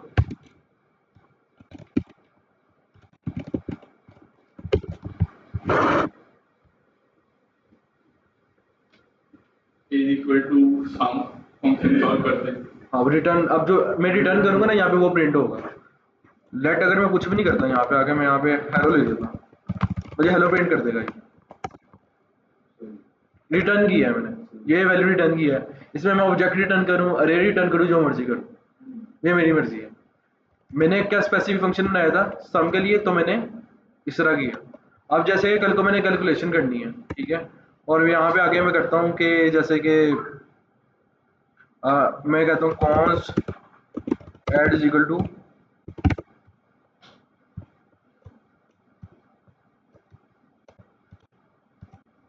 is equal to sum function call करते हैं। अब रिटर्न, अब जो मैं रिटर्न करूंगा ना यहाँ पे वो प्रिंट होगा। लेट अगर मैं कुछ भी नहीं करता, यहाँ पे आके मैं यहाँ पे हेलो ले लेता, मुझे हेलो प्रिंट कर देगा। रिटर्न किया है मैंने, ये वैल्यू रिटर्न किया है, इसमें मैं ऑब्जेक्ट रिटर्न करूँ, अरे रिटर्न करूँ, जो मर्जी करूँ, ये मेरी मर्जी है। मैंने क्या स्पेसिफिक फंक्शन बनाया था सम के लिए, तो मैंने इस तरह किया। अब जैसे कल को मैंने कैलकुलेशन करनी है, ठीक है, और यहाँ पे आगे मैं करता हूँ कि जैसे कि मैं कहता हूँ const add is equal to,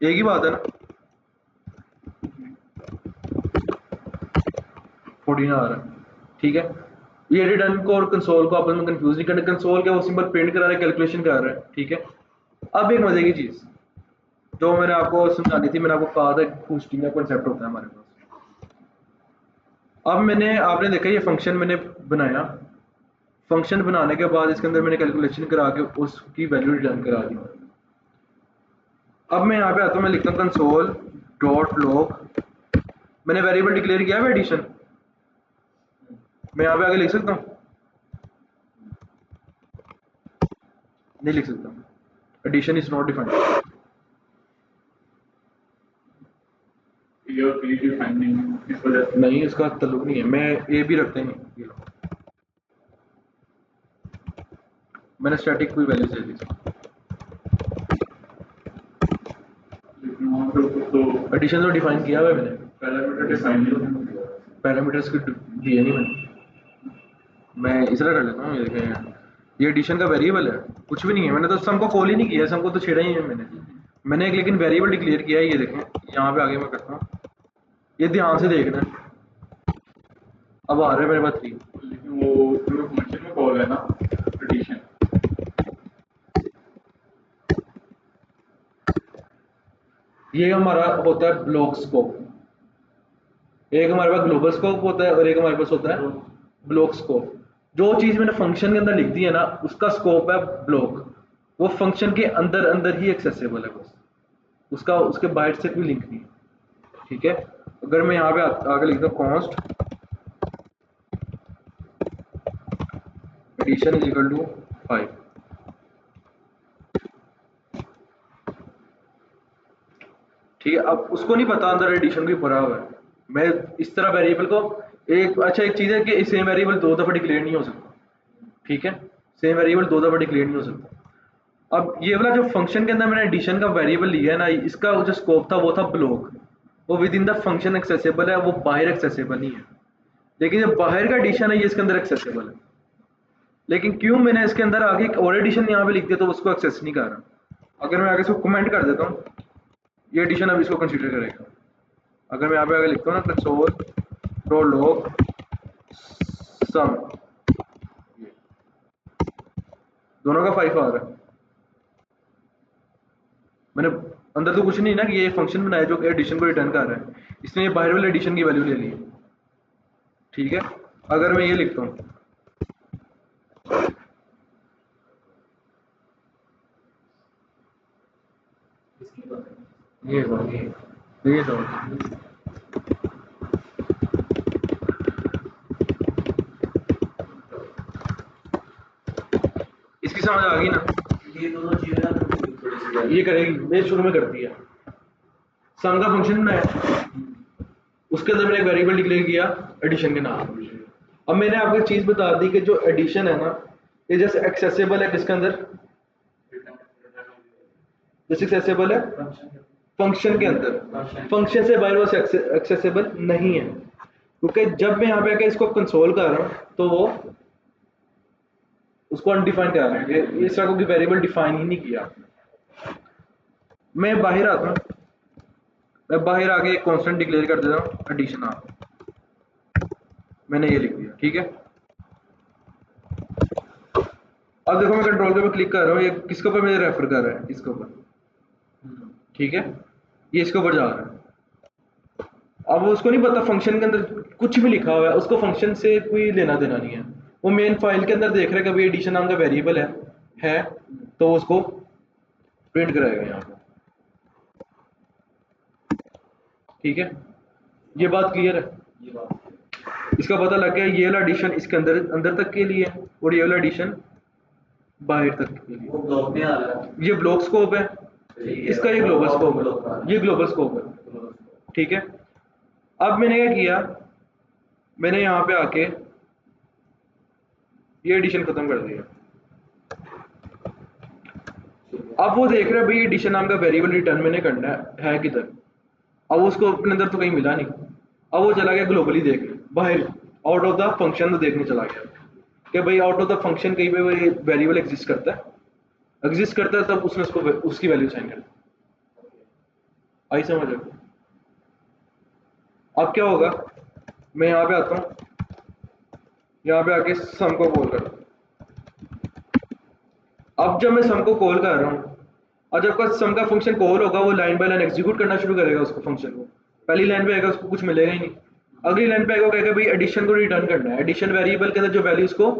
एक ही बात है ना, 14 आ रहा है, ठीक है। ये रिटर्न को और कंसोल को आपस में कंफ्यूज नहीं करना, कंसोल क्या वो सिंपल प्रिंट करा रहा है, कैलकुलेशन कर रहा है, ठीक है। अब एक मजे की चीज, जो मैंने आपको समझानी थी, मैंने आपको कहा था बूस्टिंग का कॉन्सेप्ट होता है हमारे पास। अब आपने देखा ये फंक्शन मैंने बनाया, फंक्शन बनाने के बाद इसके अंदर मैंने कैलकुलेशन करा के उसकी वैल्यू रिटर्न करा दी। अब मैं यहाँ पे आता हूँ, मैं लिखता हूँ कंसोल डॉट लॉग, मैंने वेरिएबल डिक्लेयर किया है एडिशन, मैं यहाँ पे आगे लिख सकता हूँ? नहीं लिख सकता, एडिशन इज नॉट डिफाइंड। ये और डिफाइन नहीं है, इस वजह से नहीं, इसका ताल्लुक नहीं है, मैं ए भी रखता ही नहीं। ये लो, मैंने स्टैटिक कोई वैल्यू दे दी। लेकिन वहाँ पे तो एडिशन तो डिफाइन किया हुआ है मैंने, पैरामीटर डिफाइन नहीं होता। पैरामीटर्स को दिए नहीं मैंने। मैं इस तरह कर लेता हूँ, ये देखें, ये एडिशन का वेरिएबल है, कुछ भी नहीं है, मैंने तो सम को कॉल ही नहीं किया, सम को तो छेड़ा ही है मैंने एक लेकिन वेरिएबल डिक्लेयर किया है। ये देखें, यहाँ पे आगे मैं करता हूँ, ये ध्यान से देखना। अब आ रहा है मेरे पास 3। लेकिन वो जो फंक्शन में कॉल है ना एडिशन, ये हमारा होता है ब्लॉक स्कोप। एक हमारे पास ग्लोबल स्कोप होता है और एक हमारे पास होता है ब्लॉक स्कोप। जो चीज मैंने फंक्शन के अंदर लिख दी है ना, उसका स्कोप है ब्लॉक, वो फंक्शन के अंदर अंदर ही एक्सेसिबल है बस, उसका उसके बाहर से कोई लिंक नहीं है। ठीक है, अगर मैं यहाँ पे आगे लिखता हूँ const addition is equal to 5, ठीक है, अब उसको नहीं पता अंदर एडिशन भी भरा हुआ है। मैं इस तरह वेरिएबल को एक चीज है कि सेम वेरिएबल 2 दफा डिक्लेयर नहीं हो सकता। ठीक है, सेम वेरिएबल 2 दफा डिक्लेयर नहीं हो सकता। अब ये वाला जो फंक्शन के अंदर मैंने एडिशन का वेरिएबल लिया है ना, इसका जो स्कोप था वो था ब्लॉक, वो with in the function accessible है, वो बाहर एक्सेसिबल नहीं है। लेकिन जो बाहर का एडिशन है ये इसके अंदर एक्सेसिबल है, लेकिन क्यों मैंने इसके अंदर आगे एक और एडिशन यहाँ पे लिख दिया तो उसको एक्सेस नहीं कर रहा। अगर मैं आगे इसको कमेंट कर देता हूँ, ये एडिशन अब इसको कंसीडर करेगा। अगर मैं यहाँ पे आगे लिखता हूँ ना कंसोल डॉट लॉग सम, दोनों का 5 आ रहा है। मैंने अंदर तो कुछ नहीं ना कि ये फंक्शन बनाया जो एडिशन को रिटर्न कर रहा है, इसने ये बाहर वाले एडिशन की वैल्यू ले ली है। ठीक है, अगर मैं ये लिखता हूँ ये तो इसकी समझ आ गई ना? ये दोनों चीजें ना थोड़ी सी ये करेगी, मैं शुरू में करती है। सम का फंक्शन बनाया, उसके अंदर मैंने एक वेरिएबल डिक्लेयर किया एडिशन के नाम। अब मैंने आपको एक चीज बता दी कि जो एडिशन है ना, ये जैसे एक्सेसिबल है किसके अंदर, जैसे एक्सेसिबल है फंक्शन के अंदर, फंक्शन से बाहर वो एक्सेसिबल नहीं है, क्योंकि जब मैं यहाँ पे आके इसको कंसोल कर रहा हूँ तो वो उसको अनडिफाइन कर रहा है, इस तरह को वेरिएबल डिफाइन ही नहीं किया। मैं बाहर आता हूँ, मैं बाहर आके एक कांस्टेंट डिक्लेयर कर देता हूँ एडिशन आप, मैंने ये लिख दिया। ठीक है, अब देखो मैं कंट्रोल के ऊपर क्लिक कर रहा हूँ, ये किसके ऊपर मुझे रेफर कर रहा है, इसके ऊपर। ठीक है, ये इसके ऊपर जा रहा है। अब उसको नहीं पता फंक्शन के अंदर कुछ भी लिखा हुआ है, उसको फंक्शन से कोई लेना देना नहीं है। वो मेन फाइल के अंदर देख रहा है कि अभी एडिशन नाम का वेरिएबल है तो उसको प्रिंट कराएगा यहाँ पे। ठीक है, ये बात क्लियर है? ये बात इसका पता लग गया, ये वाला एडिशन इसके अंदर अंदर तक के लिए और ये वाला एडिशन बाहर तक के लिए। वो ब्लॉक में आ रहा है। ये ब्लॉक स्कोप है, इसका ये ग्लोबल स्कोप है, ये ग्लोबल स्कोप है। ठीक है, अब मैंने क्या किया, मैंने यहाँ पे आके ये एडिशन खत्म कर दिया। अब वो देख रहा है भाई एडिशन नाम का वेरिएबल रिटर्न मैंने करना है किधर। अब उसको अपने अंदर तो कहीं मिला नहीं, अब वो चला गया ग्लोबली देख, बाहर आउट ऑफ द फंक्शन तो देखने चला गया कि भाई आउट ऑफ द फंक्शन कहीं पे वेरिएबल एग्जिस्ट करता है, तब उसने उसको उसकी वैल्यू साइन कर दी। आई समझ? अब क्या होगा, मैं यहाँ पे आता हूँ, यहाँ पे आके सम को कॉल कर, अब जब मैं सम को कॉल कर रहा हूँ और जब का सम का फंक्शन कॉल होगा वो लाइन बाय लाइन एग्जीक्यूट करना शुरू करेगा उसको फंक्शन को। पहली लाइन पे आएगा उसको कुछ मिलेगा ही नहीं, अगली लाइन पे आएगा वो कहेगा भाई एडिशन को रिटर्न करना है, एडिशन वेरिएबल के अंदर जो वैल्यू उसको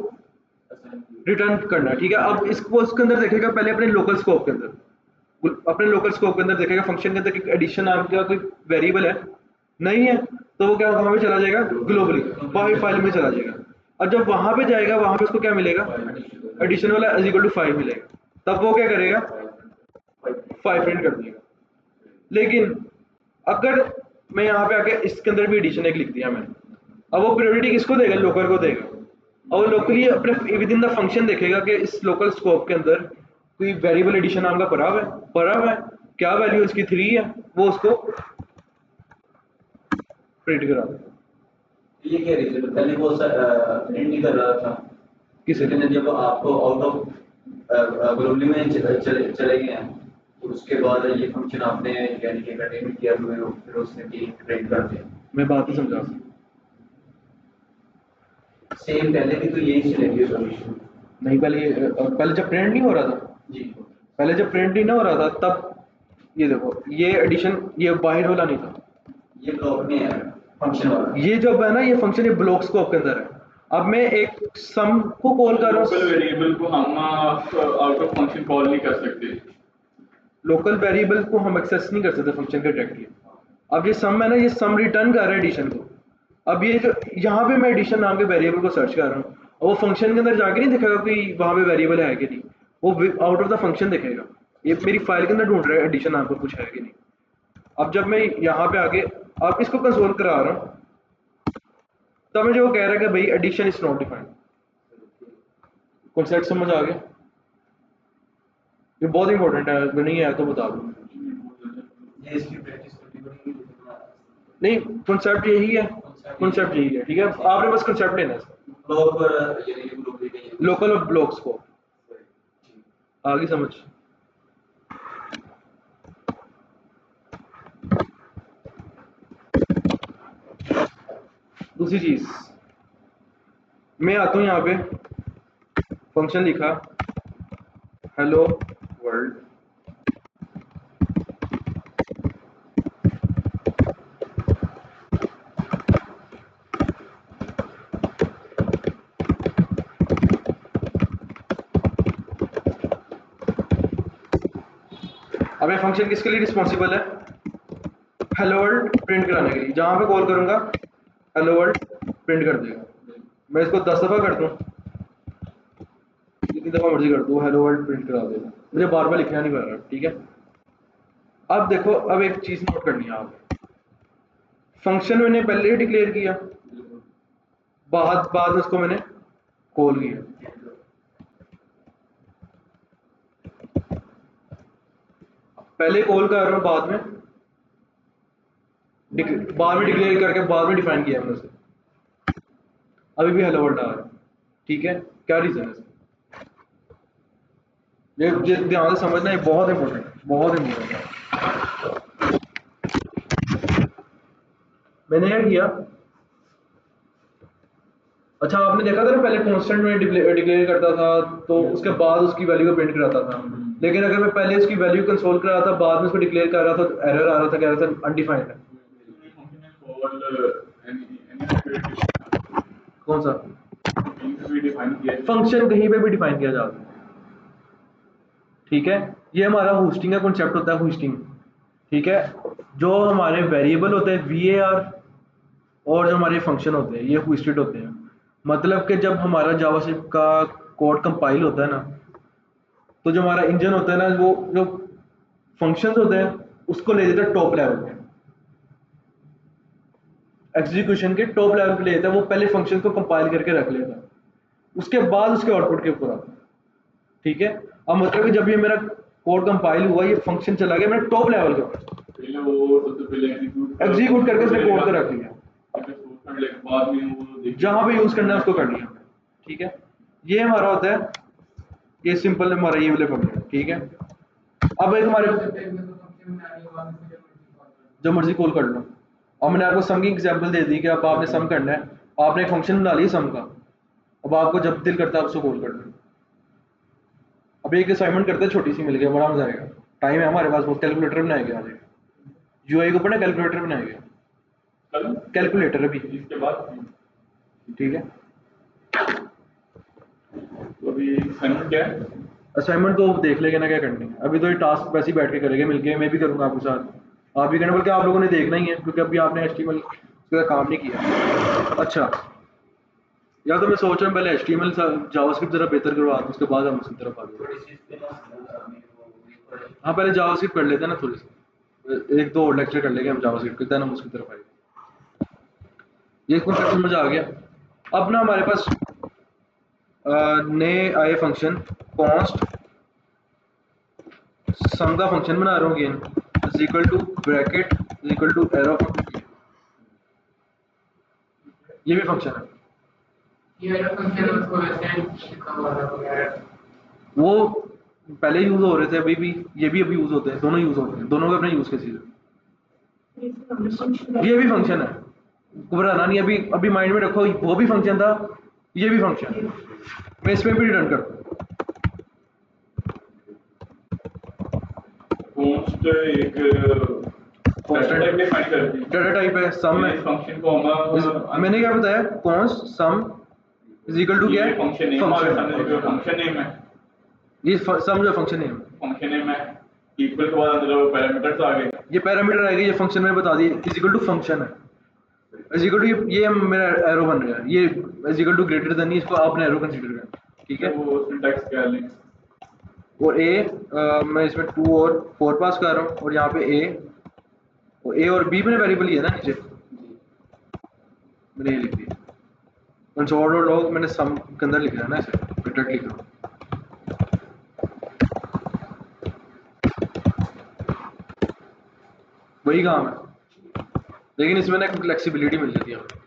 रिटर्न करना है, ठीक है। अब इसको उसके अंदर देखेगा पहले अपने लोकल स्कोप के अंदर, अपने लोकल स्कोप के अंदर देखेगा फंक्शन के अंदर कि एडिशन नाम का कोई वेरिएबल है, नहीं है तो वो क्या वहां पे चला जाएगा ग्लोबली बाहर फाइल में चला जाएगा। और जब वहां पे जाएगा वहां पे उसको क्या मिलेगा, एडिशन वाला इज इक्वल टू 5 मिलेगा, तब वो क्या करेगा 5 प्रिंट कर देगा। लेकिन अगर मैं यहाँ पे आके इसके अंदर भी एडिशन एक लिख दिया मैंने, अब वो प्रायोरिटी किसको देगा, लोकल को देगा, और लोकली अपने विद इन द फंक्शन देखेगा कि इस लोकल स्कोप के अंदर कोई वेरिएबल एडिशन नाम का पड़ा हुआ है, क्या वैल्यू उसकी 3 है, वो उसको प्रिंट करा देगा। ये क्या रीजन है? पहले वो प्रिंट नहीं कर रहा था किसी लेकिन जब आपको आउट ऑफ ग्लोबली में चले गए हैं तो उसके बाद ये फंक्शन आपने यानी कि कंटिन्यू किया फिर उसने प्रिंट कर दिया। मैं बात ही समझा, सेम पहले भी तो यही चलेगी सॉल्यूशन। नहीं पहले जब प्रिंट नहीं हो रहा था, जी पहले जब प्रिंट नहीं ना हो रहा था तब ये देखो ये एडिशन ये बाहर वाला नहीं था, ये ब्लॉक में है फंक्शन वाला। ये जब है ना ये फंक्शन ये ब्लॉक स्कोप के अंदर है। अब मैं एक सम को कॉल कर रहा लोकल हूँ, वेरिएबल को हम आउट ऑफ फंक्शन कॉल नहीं कर सकते। लोकल वेरिएबल को हम एक्सेस नहीं कर सकते फंक्शन के डायरेक्टली। अब ये सम है ना, ये सम रिटर्न कर रहा है एडिशन को। अब ये जो यहाँ पे मैं एडिशन नाम के वेरिएबल को सर्च कर रहा हूँ और वो फंक्शन के अंदर जाके नहीं दिखेगा कि वहाँ पे वेरिएबल है कि नहीं, वो आउट ऑफ द फंक्शन दिखेगा, ये मेरी फाइल के अंदर ढूंढ रहा है एडिशन नाम का कुछ है कि नहीं। अब जब मैं यहाँ पे आके आप इसको कंसोल करा रहा हूँ तब मुझे वो कह रहा है कि भाई addition is not defined. Concept समझ आ गया? ये बहुत इंपॉर्टेंट है, अगर नहीं आया तो बता दो। ये इसकी प्रैक्टिस करनी पड़ेगी। नहीं कॉन्सेप्ट यही है, कॉन्सेप्ट यही है, ठीक है। आपने बस कॉन्सेप्ट लेना है इसका, ब्लॉक पर यानी कि ग्लोबली नहीं है। लोकल और ब्लॉक्स को आगे समझ। दूसरी चीज मैं आता हूं यहाँ पे फंक्शन लिखा हेलो वर्ल्ड, अब ये फंक्शन किसके लिए रिस्पॉन्सिबल है, हेलो वर्ल्ड प्रिंट कराने के लिए। जहां पे कॉल करूंगा हेलो वर्ल्ड प्रिंट कर देगा। मैं इसको 10 दफा कर दूं, जितनी दफा मर्जी कर दूं, हेलो वर्ल्ड प्रिंट करा देगा, मुझे बार बार लिखना नहीं पड़ रहा, ठीक है। अब देखो, अब एक चीज नोट करनी है आप, फंक्शन मैंने पहले ही डिक्लेयर किया, बाद में उसको मैंने कॉल किया। पहले कॉल कर रहा हूँ, बाद में डिक्लेयर करके बाद में डिफाइन किया मैंने उसे। अभी भी हेलो वर्ल्ड आ रहा है, ठीक है। क्या रीजन है इसका, ये ध्यान से समझना, ये बहुत इंपॉर्टेंट है, बहुत इंपॉर्टेंट है। मैंने क्या किया, अच्छा आपने देखा था ना पहले कांस्टेंट में डिक्लेयर करता था तो उसके बाद उसकी वैल्यू को प्रिंट कराता था। लेकिन अगर मैं पहले उसकी वैल्यू कंसोल कर रहा था बाद में उसको डिक्लेयर कर रहा था तो एरर आ रहा था, कह रहा था अनडिफाइंड है। कौन सा फंक्शन कहीं पे भी डिफाइन किया जा सकता है, ठीक है। ये हमारा होस्टिंग का कॉन्सेप्ट होता है, होस्टिंग, ठीक है। जो हमारे वेरिएबल होते हैं VAR और जो हमारे फंक्शन होते हैं ये होस्टेड होते हैं। मतलब कि जब हमारा जावास्क्रिप्ट का कोड कंपाइल होता है ना, तो जो हमारा इंजन होता है ना, वो जो फंक्शंस होते हैं उसको ले जाता है टॉप लेवल पे, एग्जीक्यूशन के टॉप लेवल पे ले जाता है। वो पहले फंक्शन को कंपाइल करके रख लेता है, उसके बाद उसके आउटपुट के ऊपर आता है, ठीक है। अब मतलब कि जब ये मेरा कोड कंपाइल हुआ, ये फंक्शन चला गया मेरा टॉप लेवल के ऊपर, एग्जीक्यूट करके उसने कोड को रख लिया, जहां पे यूज करना है उसको कर लिया, ठीक है। ये हमारा होता है, ये सिंपल हमारा ये वाले फंक्शन, ठीक है। अब एक हमारे जो मर्जी कॉल कर लो, और मैंने आपको सम की एग्जांपल दे दी कि अब आपने सम करना है, आपने एक फंक्शन बना लिया सम का, अब आपको जब दिल करता है आपसे कॉल कर लो। अब एक असाइनमेंट करते हैं, छोटी सी मिल गया, बड़ा मजा आएगा। टाइम है हमारे पास, वो कैलकुलेटर बनाएंगे आज। यूआई के ऊपर ना कैलकुलेटर बनाएंगे, कल कैलकुलेटर अभी, इसके बाद ठीक है। तो अभी असाइनमेंट क्या है? असाइनमेंट तो देख लेंगे ना क्या करनी है, अभी तो ये टास्क वैसे ही बैठ के करेंगे मिलके, मैं भी करूंगा आपके साथ, आप भी करना, बल्कि आप लोगों ने देखना ही है क्योंकि अभी आपने HTML का काम नहीं किया। अच्छा या तो मैं सोच रहा हूँ पहले HTML जावास्क्रिप्ट जरा बेहतर करवा दूँ, उसके बाद हम उसकी तरफ आ जाएंगे। थोड़ी सी इस पे ना थोड़ा हाँ पहले जावास्क्रिप्ट कर लेते हैं ना थोड़ी सी, एक दो और लेक्चर कर लेंगे हम जावास्क्रिप्ट के, देन हम उसकी तरफ आएंगे। ये कॉन्सेप्ट समझ आ गया। अब ना हमारे पास नए आए फंक्शन कॉन्स्ट सम का फंक्शन बना रहा हूँ again, is equal to bracket is equal to arrow, ये भी फंक्शन है। ये वाला फंक्शन उसको वैसे लिखा हुआ है। वो पहले यूज हो रहे थे, अभी भी ये भी अभी यूज होते हैं, दोनों यूज होते हैं, दोनों के अपने यूज केसेस हैं। ये भी फंक्शन है, घबराना नहीं, अभी अभी माइंड में रखो, वो भी फंक्शन था, ये भी फंक्शन है। मैं इसमें भी रिटर्न करता हूँ। कॉन्स्ट एक Constant टाइप डिफाइन करती है। डाटा टाइप है, सम है। इस फंक्शन को हम मैंने क्या बताया, const sum is equal to क्या है, फंक्शन नेम हमारे सामने जो फंक्शन नेम है, ये सम जो फंक्शन नेम, फंक्शन नेम है, इक्वल के बाद अंदर पैरामीटर्स आ गए। ये पैरामीटर आएगा, ये फंक्शन में बता दिए, इज इक्वल टू फंक्शन है, इज इक्वल टू ये मेरा एरो बन रहा है, ये is equal to greater than, इसको आपने एरो कंसीडर करना, ठीक है। वो सिंटैक्स क्या है? और मैं इसमें 2 और 4 पास कर रहा हूँ, और यहाँ पे ए और बी मैंने वेरिएबल लिया ना नीचे, मैंने ये लिख दिया कंसोल डॉट लॉग, मैंने सम के अंदर लिख रहा है ना, इसे मेथड लिख रहा हूँ। वही काम है, लेकिन इसमें ना फ्लेक्सिबिलिटी मिल जाती है हमें।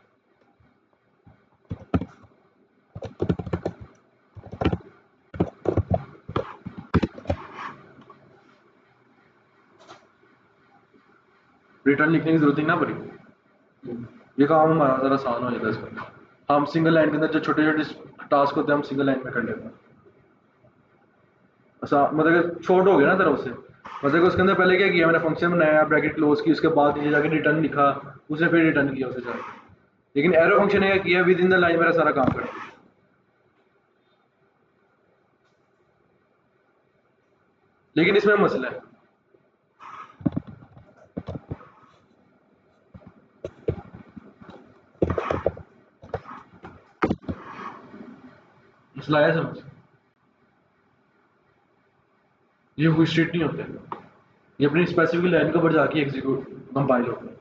रिटर्न लिखने की जरूरत ही ना पड़ी, ये काम हमारा ज़रा आसान हो जाता है इसमें। हम सिंगल लाइन के अंदर जो छोटे छोटे टास्क होते हैं हम सिंगल लाइन में कर लेते हैं। अच्छा मतलब शॉर्ट हो गया ना तरह से, मतलब कि उसके अंदर पहले क्या किया मैंने, फंक्शन बनाया, ब्रैकेट क्लोज की, उसके बाद नीचे जाके रिटर्न लिखा, उसे फिर रिटर्न किया उसे जाके, लेकिन एरो फंक्शन ने क्या किया, विद इन द लाइन मेरा सारा काम कर दिया। लेकिन इसमें मसला है, मसला आया समझ, ये हुई स्ट्रीट नहीं होते, ये अपनी स्पेसिफिक लाइन के ऊपर जाके एग्जीक्यूट कंपाइल होते हैं।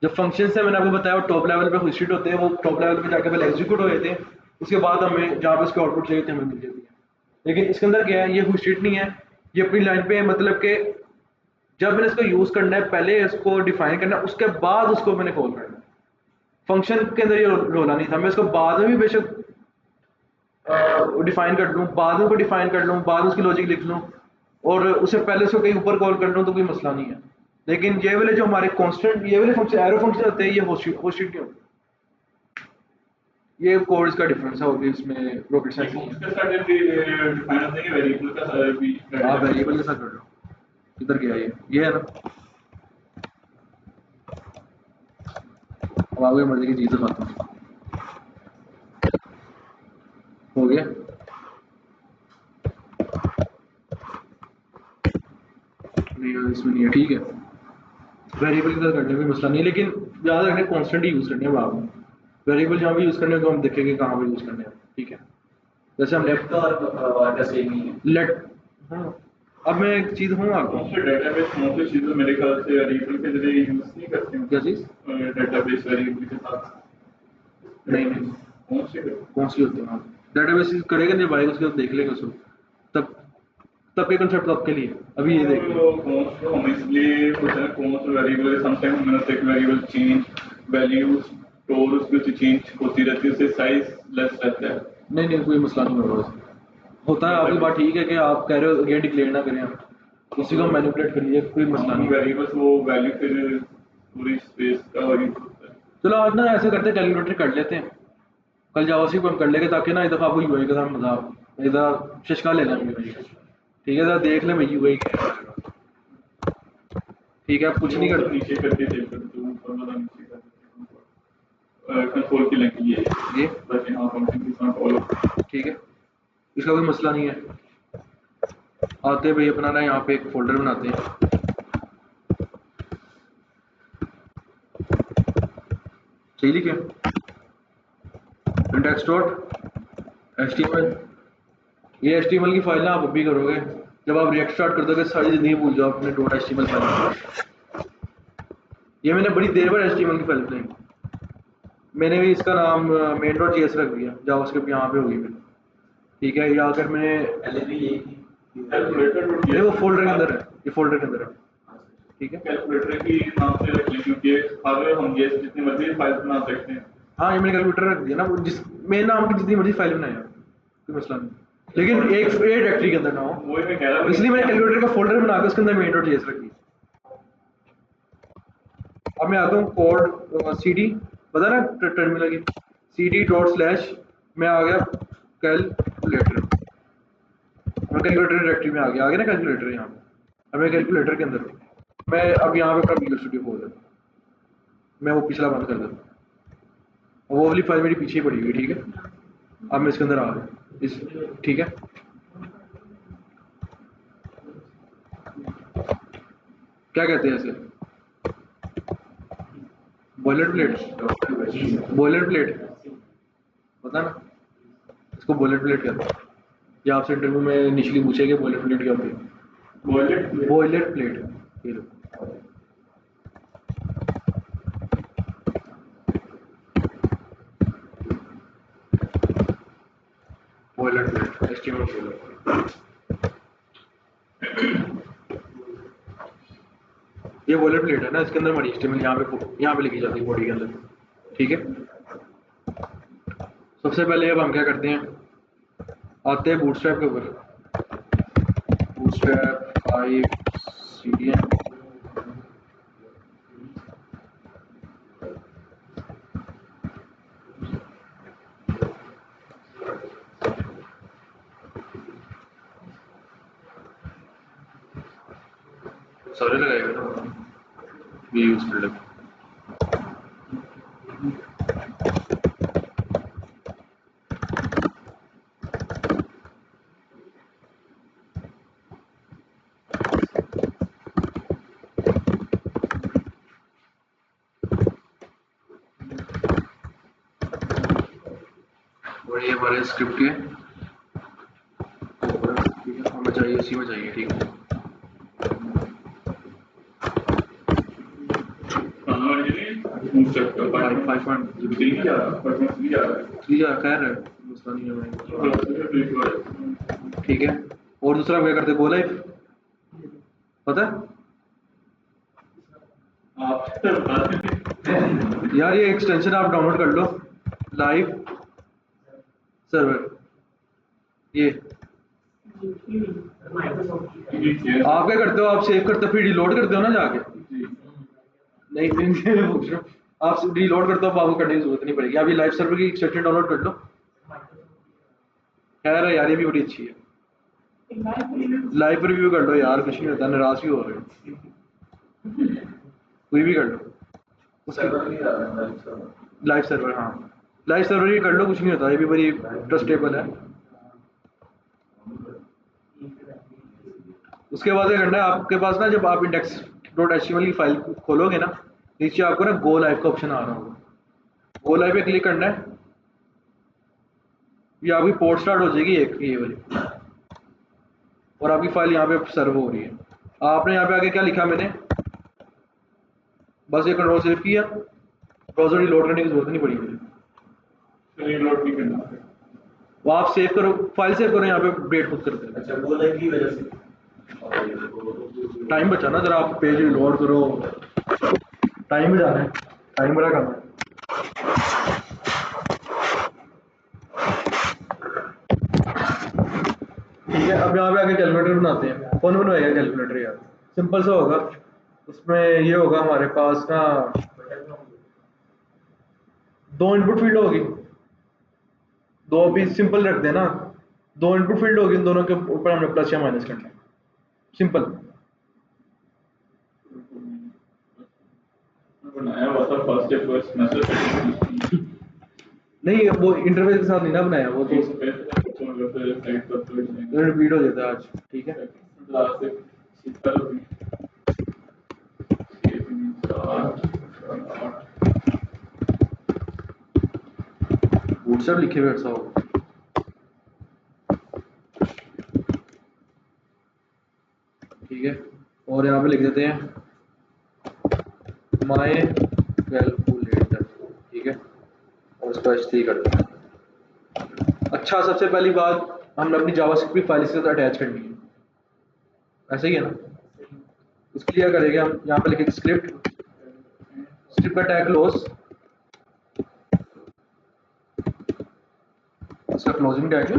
जब फंक्शन से मैंने आपको बताया वो टॉप लेवल पे हुई स्ट्रीट होते हैं, वो टॉप लेवल पे जाके पहले एग्जीक्यूट हो जाते हैं, उसके बाद हमें जहाँ पे उसकी आउटपुट चाहिए थी हमें मिल जाती है। लेकिन इसके अंदर क्या है, ये हुई स्ट्रीट नहीं है, ये अपनी लाइन पे है, मतलब कि जब मैंने इसको यूज करना है पहले इसको डिफाइन करना है, उसके बाद उसको मैंने कॉल करना है। फंक्शन के अंदर ये रोला नहीं था, मैं इसको बाद में भी बेशक डिफाइन कर लूँ, बाद में को डिफाइन कर लूँ, बाद में उसकी लॉजिक लिख लूँ, और उससे पहले उसको कहीं ऊपर कॉल कर लूँ तो कोई मसला नहीं है। लेकिन ये वाले जो हमारे कांस्टेंट, ये वाले फंक्शन एरो फंक्शन होते हैं, ये होस्टेड क्यों, ये कोड्स का डिफरेंस है, और इसमें रॉकेट साइंस नहीं है। उसके साथ डिफाइन होते हैं वेरिएबल का सारा भी आप वेरिएबल के साथ कर लो, इधर गया ये है ना, अब आपकी मर्जी की चीज़ दिखाता हूँ, हो गया। नहीं इसमें नहीं है, ठीक है, वेरिएबल के साथ करने में मसला नहीं है, लेकिन याद रखना कांस्टेंट ही यूज करने हैं बाद में, वेरिएबल जहाँ भी यूज करने हैं तो हम देखेंगे कहाँ पे यूज करने हैं, ठीक है। जैसे हम लेफ्ट और का सेम ही है। लेट, हाँ अब मैं एक चीज हूँ आपको, उसके डेटाबेस मोस्ट ऑफ चीजें मेरे ख्याल से वेरिएबल के जरिए यूज नहीं करते हैं। क्या चीज, डेटाबेस वेरिएबल के साथ नहीं कौन से कौन सी होती है, डेटाबेस करेगा नहीं भाई, उसके बाद देख लेंगे उसको, तब तब के कंसेप्ट आपके लिए, अभी ये देख तो कौन से हम इसलिए होता है कौन से वेरिएबल समटाइम हम एक वेरिएबल चेंज वैल्यूज स्टोर उसकी चेंज होती रहती है, उससे साइज लेस रहता है। नहीं कोई मसला नहीं होगा उसमें। होता है, आपकी बात ठीक है कि आप कह रहे हो ये डिक्लेयर ना करें, आप उसी को मैनिपुलेट करिए, कोई मसला नहीं। वेरिएबल्स वो वैल्यू फिर पूरी स्पेस का यूज होता है। चलो आज ना ऐसे करते हैं, कैलकुलेटर कर लेते हैं, कल जावास्क्रिप्ट हम कर लेंगे, ताकि ना एक दफ़ा आपको यूआई के साथ मजा, एक दफ़ा शशका ले लेंगे भाई। ठीक है, जरा देख ले मैं यूआई क्या है। ठीक है, आप कुछ नहीं वो करते। नीचे करके सेव कर दो, ऊपर वाला नीचे कर दो। कंट्रोल की लिंक ये ये बस यहाँ फंक्शन की साथ ऑल ठीक है, इसका कोई मसला नहीं है। आते हैं भाई अपना ना यहाँ पे एक फोल्डर बनाते हैं, सही लिखे इंडेक्स डॉट एचटीएमएल। ये एचटीएमएल की फाइल ना आप अभी करोगे, जब आप रिएक्ट स्टार्ट कर दोगे सारी जिंदगी भूल जाओ अपने डॉट एचटीएमएल फाइल। ये मैंने बड़ी देर बाद एचटीएमएल की फाइल बनाई, मैंने भी इसका नाम मेन डॉट जेएस रख दिया, जावास्क्रिप्ट यहाँ पे होगी फिर। ठीक है, या अगर मैंने पहले भी यही थी कैलकुलेटर नहीं, वो फोल्डर के अंदर है, ये फोल्डर के अंदर है। ठीक है, कैलकुलेटर की नाम से रख लें, क्योंकि अगर हम ये जितनी मर्जी फाइल बना सकते हैं। हाँ ये मैंने कैलकुलेटर रख दिया ना, वो जिस मेरे नाम की जितनी मर्जी फाइल बनाया कोई मसला नहीं, लेकिन एक डायरेक्टरी के अंदर ना हो, वही मैं कह रहा हूँ, इसलिए मैंने कैलकुलेटर का फोल्डर बना के उसके अंदर मेन डॉट जेएस रख दिया। अब मैं आता हूँ कोड सीडी, पता ना टर्मिनल की सीडी डॉट स्लैश, मैं आ गया कैलकुलेटर, मैं कैलकुलेटर डायरेक्टरी में आ गया ना कैलकुलेटर यहाँ पे। अब मैं कैलकुलेटर के अंदर हूँ, मैं अब यहाँ पे अपना विजुअल स्टूडियो खोल देता हूँ, मैं वो पिछला बंद कर देता हूँ, वो वाली फाइल मेरी पीछे ही पड़ी हुई है। ठीक है, अब मैं इसके अंदर आ गया इस, ठीक है, क्या कहते हैं इसे, बॉयलर प्लेट, बॉयलर प्लेट पता ना, इसको बॉयलर प्लेट कहते हैं। या आपसे इंटरव्यू में निचली पूछेंगे बॉयलर प्लेट क्या होती है, बॉयलर प्लेट, ये लो। बॉयलर प्लेट एचटीएमएल बॉयलर, ये बॉयलर प्लेट है ना, इसके अंदर हमारी एचटीएमएल यहाँ पे लिखी जाती है बॉडी के अंदर। ठीक है, सबसे पहले अब हम क्या करते हैं, आते हैं बूटस्ट्रैप के ऊपर, बूटस्ट्रैप 5 सीडीएन। सारे लगाएगा ना, ये यूज कर लेते, और ये हमारे स्क्रिप्ट के ठीक है, हमें चाहिए इसी में चाहिए। ठीक है, थ्री खैर है, मसला नहीं है भाई। ठीक है, और दूसरा क्या करते गो लाइव, पता है यार, ये एक्सटेंशन आप डाउनलोड कर लो, लाइव सर्वर, ये आप क्या करते हो, आप सेव करते हो फिर रिलोड करते हो ना जाके, नहीं मैं पूछ रहा हूँ, आप रिलोड करते हो, आपको करने की जरूरत नहीं पड़ेगी, अभी लाइव सर्वर की एक्सटेंशन डाउनलोड कर लो। खैर है यार, ये भी बड़ी अच्छी है, लाइव रिव्यू कर लो यार, कुछ नहीं होता, नाराज भी हो रहे हो, कोई भी कर लो, सर्वर नहीं आ रहा है लाइव सर्वर, हाँ लाइव सर्वर ही कर लो, कुछ नहीं होता, ये भी बड़ी ट्रस्टेबल है। उसके बाद क्या करना है आपके पास ना, जब आप इंडेक्स डॉट एचटीएमएल की फाइल खोलोगे ना, नीचे आपको ना गो लाइव का ऑप्शन आ रहा होगा, गो लाइव पे क्लिक करना है, ये आपकी पोर्ट स्टार्ट हो जाएगी एक ये वाली, और आपकी फाइल यहाँ पे सर्व हो रही है। आपने यहाँ पे आगे क्या लिखा, मैंने बस ये कंट्रोल सेव किया, ब्राउजर रिलोड करने की जरूरत नहीं पड़ी मुझे, रिलोड नहीं करना। वो आप सेव करो, फाइल सेव करो, यहाँ पे अपडेट खुद करते हैं। अच्छा वो लाइव की वजह से टाइम बचा ना, जरा आप पेज रिलोड करो, टाइम बचाना है, टाइम बड़ा करना है। ठीक है, अब यहाँ पे आगे कैलकुलेटर बनाते हैं, कौन बनवाएगा कैलकुलेटर यार, सिंपल सा होगा, उसमें ये होगा हमारे पास ना, 2 इनपुट फील्ड होगी, 2 भी सिंपल रख देना, दो इनपुट फील्ड होगी, इन दोनों के ऊपर हमने प्लस या माइनस करना है, सिंपल। बनाया हुआ था फर्स्ट डे फर्स्ट मैसेज नहीं वो इंटरफेस के साथ नहीं ना बनाया, वो तो रिपीट हो जाता है आज, ठीक है। बूटस्ट्रैप लिखे हुए ऐसा हो, ठीक है। और यहाँ पे लिख देते हैं माय कैलकुलेटर, ठीक है, और इसको H3 कर देते हैं। अच्छा, सबसे पहली बात हमने अपनी जावास्क्रिप्ट की फाइल इसके साथ अटैच करनी है, ऐसे ही है ना। उसके लिए क्या करेंगे हम, यहाँ पे लिखेंगे स्क्रिप्ट, स्क्रिप्ट का टैग क्लोज, इसका क्लोजिंग टैग जो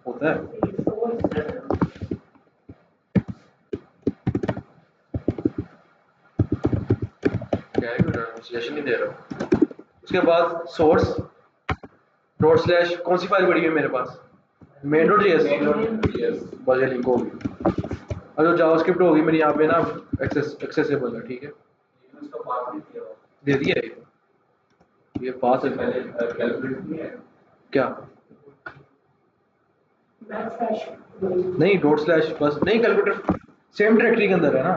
होता है, क्या है प्रोनाउंसिएशन नहीं दे रहा। उसके बाद सोर्स डॉट स्लैश, कौन सी फाइल पड़ी है मेरे पास, मेन डॉट जेएस, बस ये लिंक होगी। और जो जावास्क्रिप्ट होगी मेरी यहाँ पे ना एक्सेसिबल है, ठीक है, उसका पास भी किया हुआ दे दिया है ये पास है पहले कैलकुलेट नहीं है क्या, नहीं डॉट स्लैश बस नहीं, कैलकुलेटर सेम डायरेक्टरी के अंदर है ना,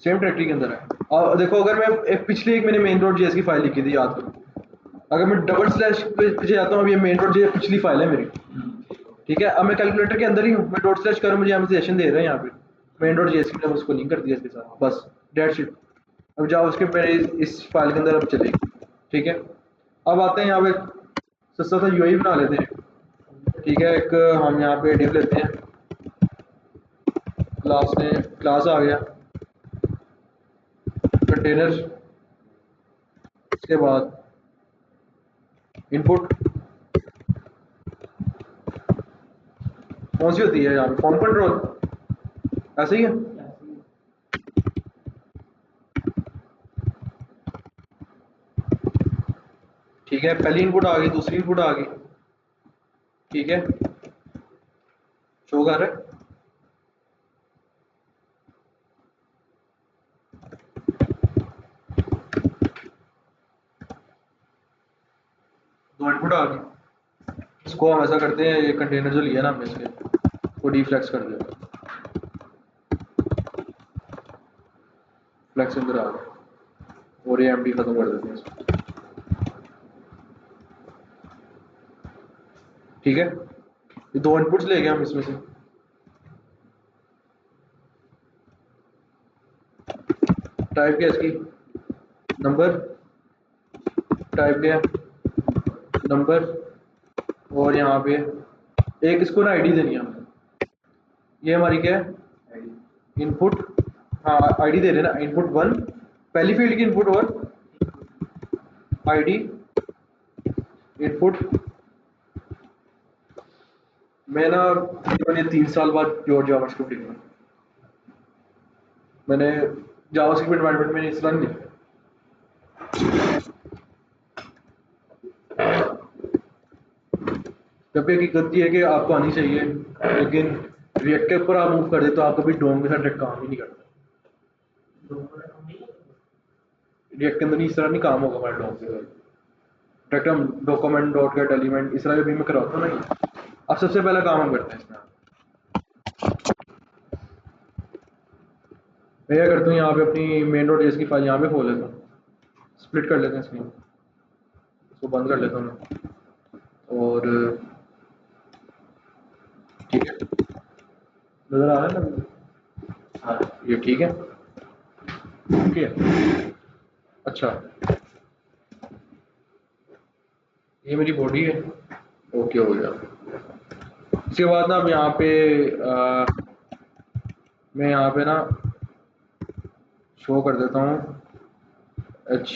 सेम डायरेक्टरी के अंदर है। और देखो अगर मैं एक मैंने मेन डॉट जेएस की फाइल लिखी थी, याद करो, अगर मैं डबल स्लैश पे पीछे जाता हूँ, अब ये मेन डॉट जेएस पिछली फाइल है मेरी, ठीक है। अब मैं कैलकुलेटर के अंदर ही हूँ, मैं डॉट स्लैश करूँ, मुझे यहाँ पे सेशन दे रहा है, यहाँ पे मेन डॉट जेएस की उसको लिंक कर दिया इसके साथ, बस डेट शीट। अब जाओ उसके मेरे इस फाइल के अंदर अब चलेगी, ठीक है। अब आते हैं यहाँ पे सस्ता सा यूआई बना लेते हैं, ठीक है। एक हम यहाँ पे डिव लेते हैं, क्लास आ गया, कंटेनर, इसके बाद इनपुट, कौन सी होती है यहाँ पे, फॉर्म कंट्रोल, ऐसे ही है, ठीक है। पहली इनपुट आ गई, दूसरी इनपुट आ गई, ठीक है, शो कर रहा है। दो इनपुट आ गई, इसको हम ऐसा करते हैं, ये कंटेनर जो लिया ना हमने इसके, वो डीफ्लेक्स कर देगा, फ्लेक्स अंदर आ गया, और ये एमडी खत्म कर देते हैं इसको, ठीक है। ये दो इनपुट्स ले गए हम इसमें से, टाइप क्या इसकी, नंबर, टाइप क्या नंबर, और यहाँ पे एक इसको ना आईडी देनी है हमें, ये हमारी क्या है इनपुट, हाँ आईडी दे रहे ना, इनपुट 1 पहली फील्ड की इनपुट, और आईडी इनपुट। मैं ना मैंने 3 साल बाद प्योर जावास्क्रिप्ट लिखा, मैंने जावास्क्रिप्ट एनवायरनमेंट में इस तरह नहीं लिखा, जब भी हकीकत ये है कि आपको आनी चाहिए, लेकिन रिएक्ट के ऊपर आप मूव कर दे तो आप कभी डोम के साथ डायरेक्ट काम ही नहीं करता, रिएक्ट के अंदर नहीं, इस तरह नहीं काम होगा हमारे डोम के साथ, डायरेक्ट हम डॉक्यूमेंट डॉट गेट एलिमेंट इस तरह भी मैं कराता हूँ ना। अब सबसे पहला काम हम करते हैं इसमें, मैं क्या करता हूँ, यहाँ पे अपनी मेन डॉट जेएस की फाइल यहाँ पे खोल लेता हूँ, स्प्लिट कर लेते हैं स्क्रीन, इसको बंद कर लेता हूँ मैं, और ठीक है, नजर आ रहा है ना, हाँ ये ठीक है, ओके, अच्छा ये मेरी बॉडी है, ओके हो गया। इसके बाद ना अब यहाँ पे मैं यहाँ पे ना शो कर देता हूँ एच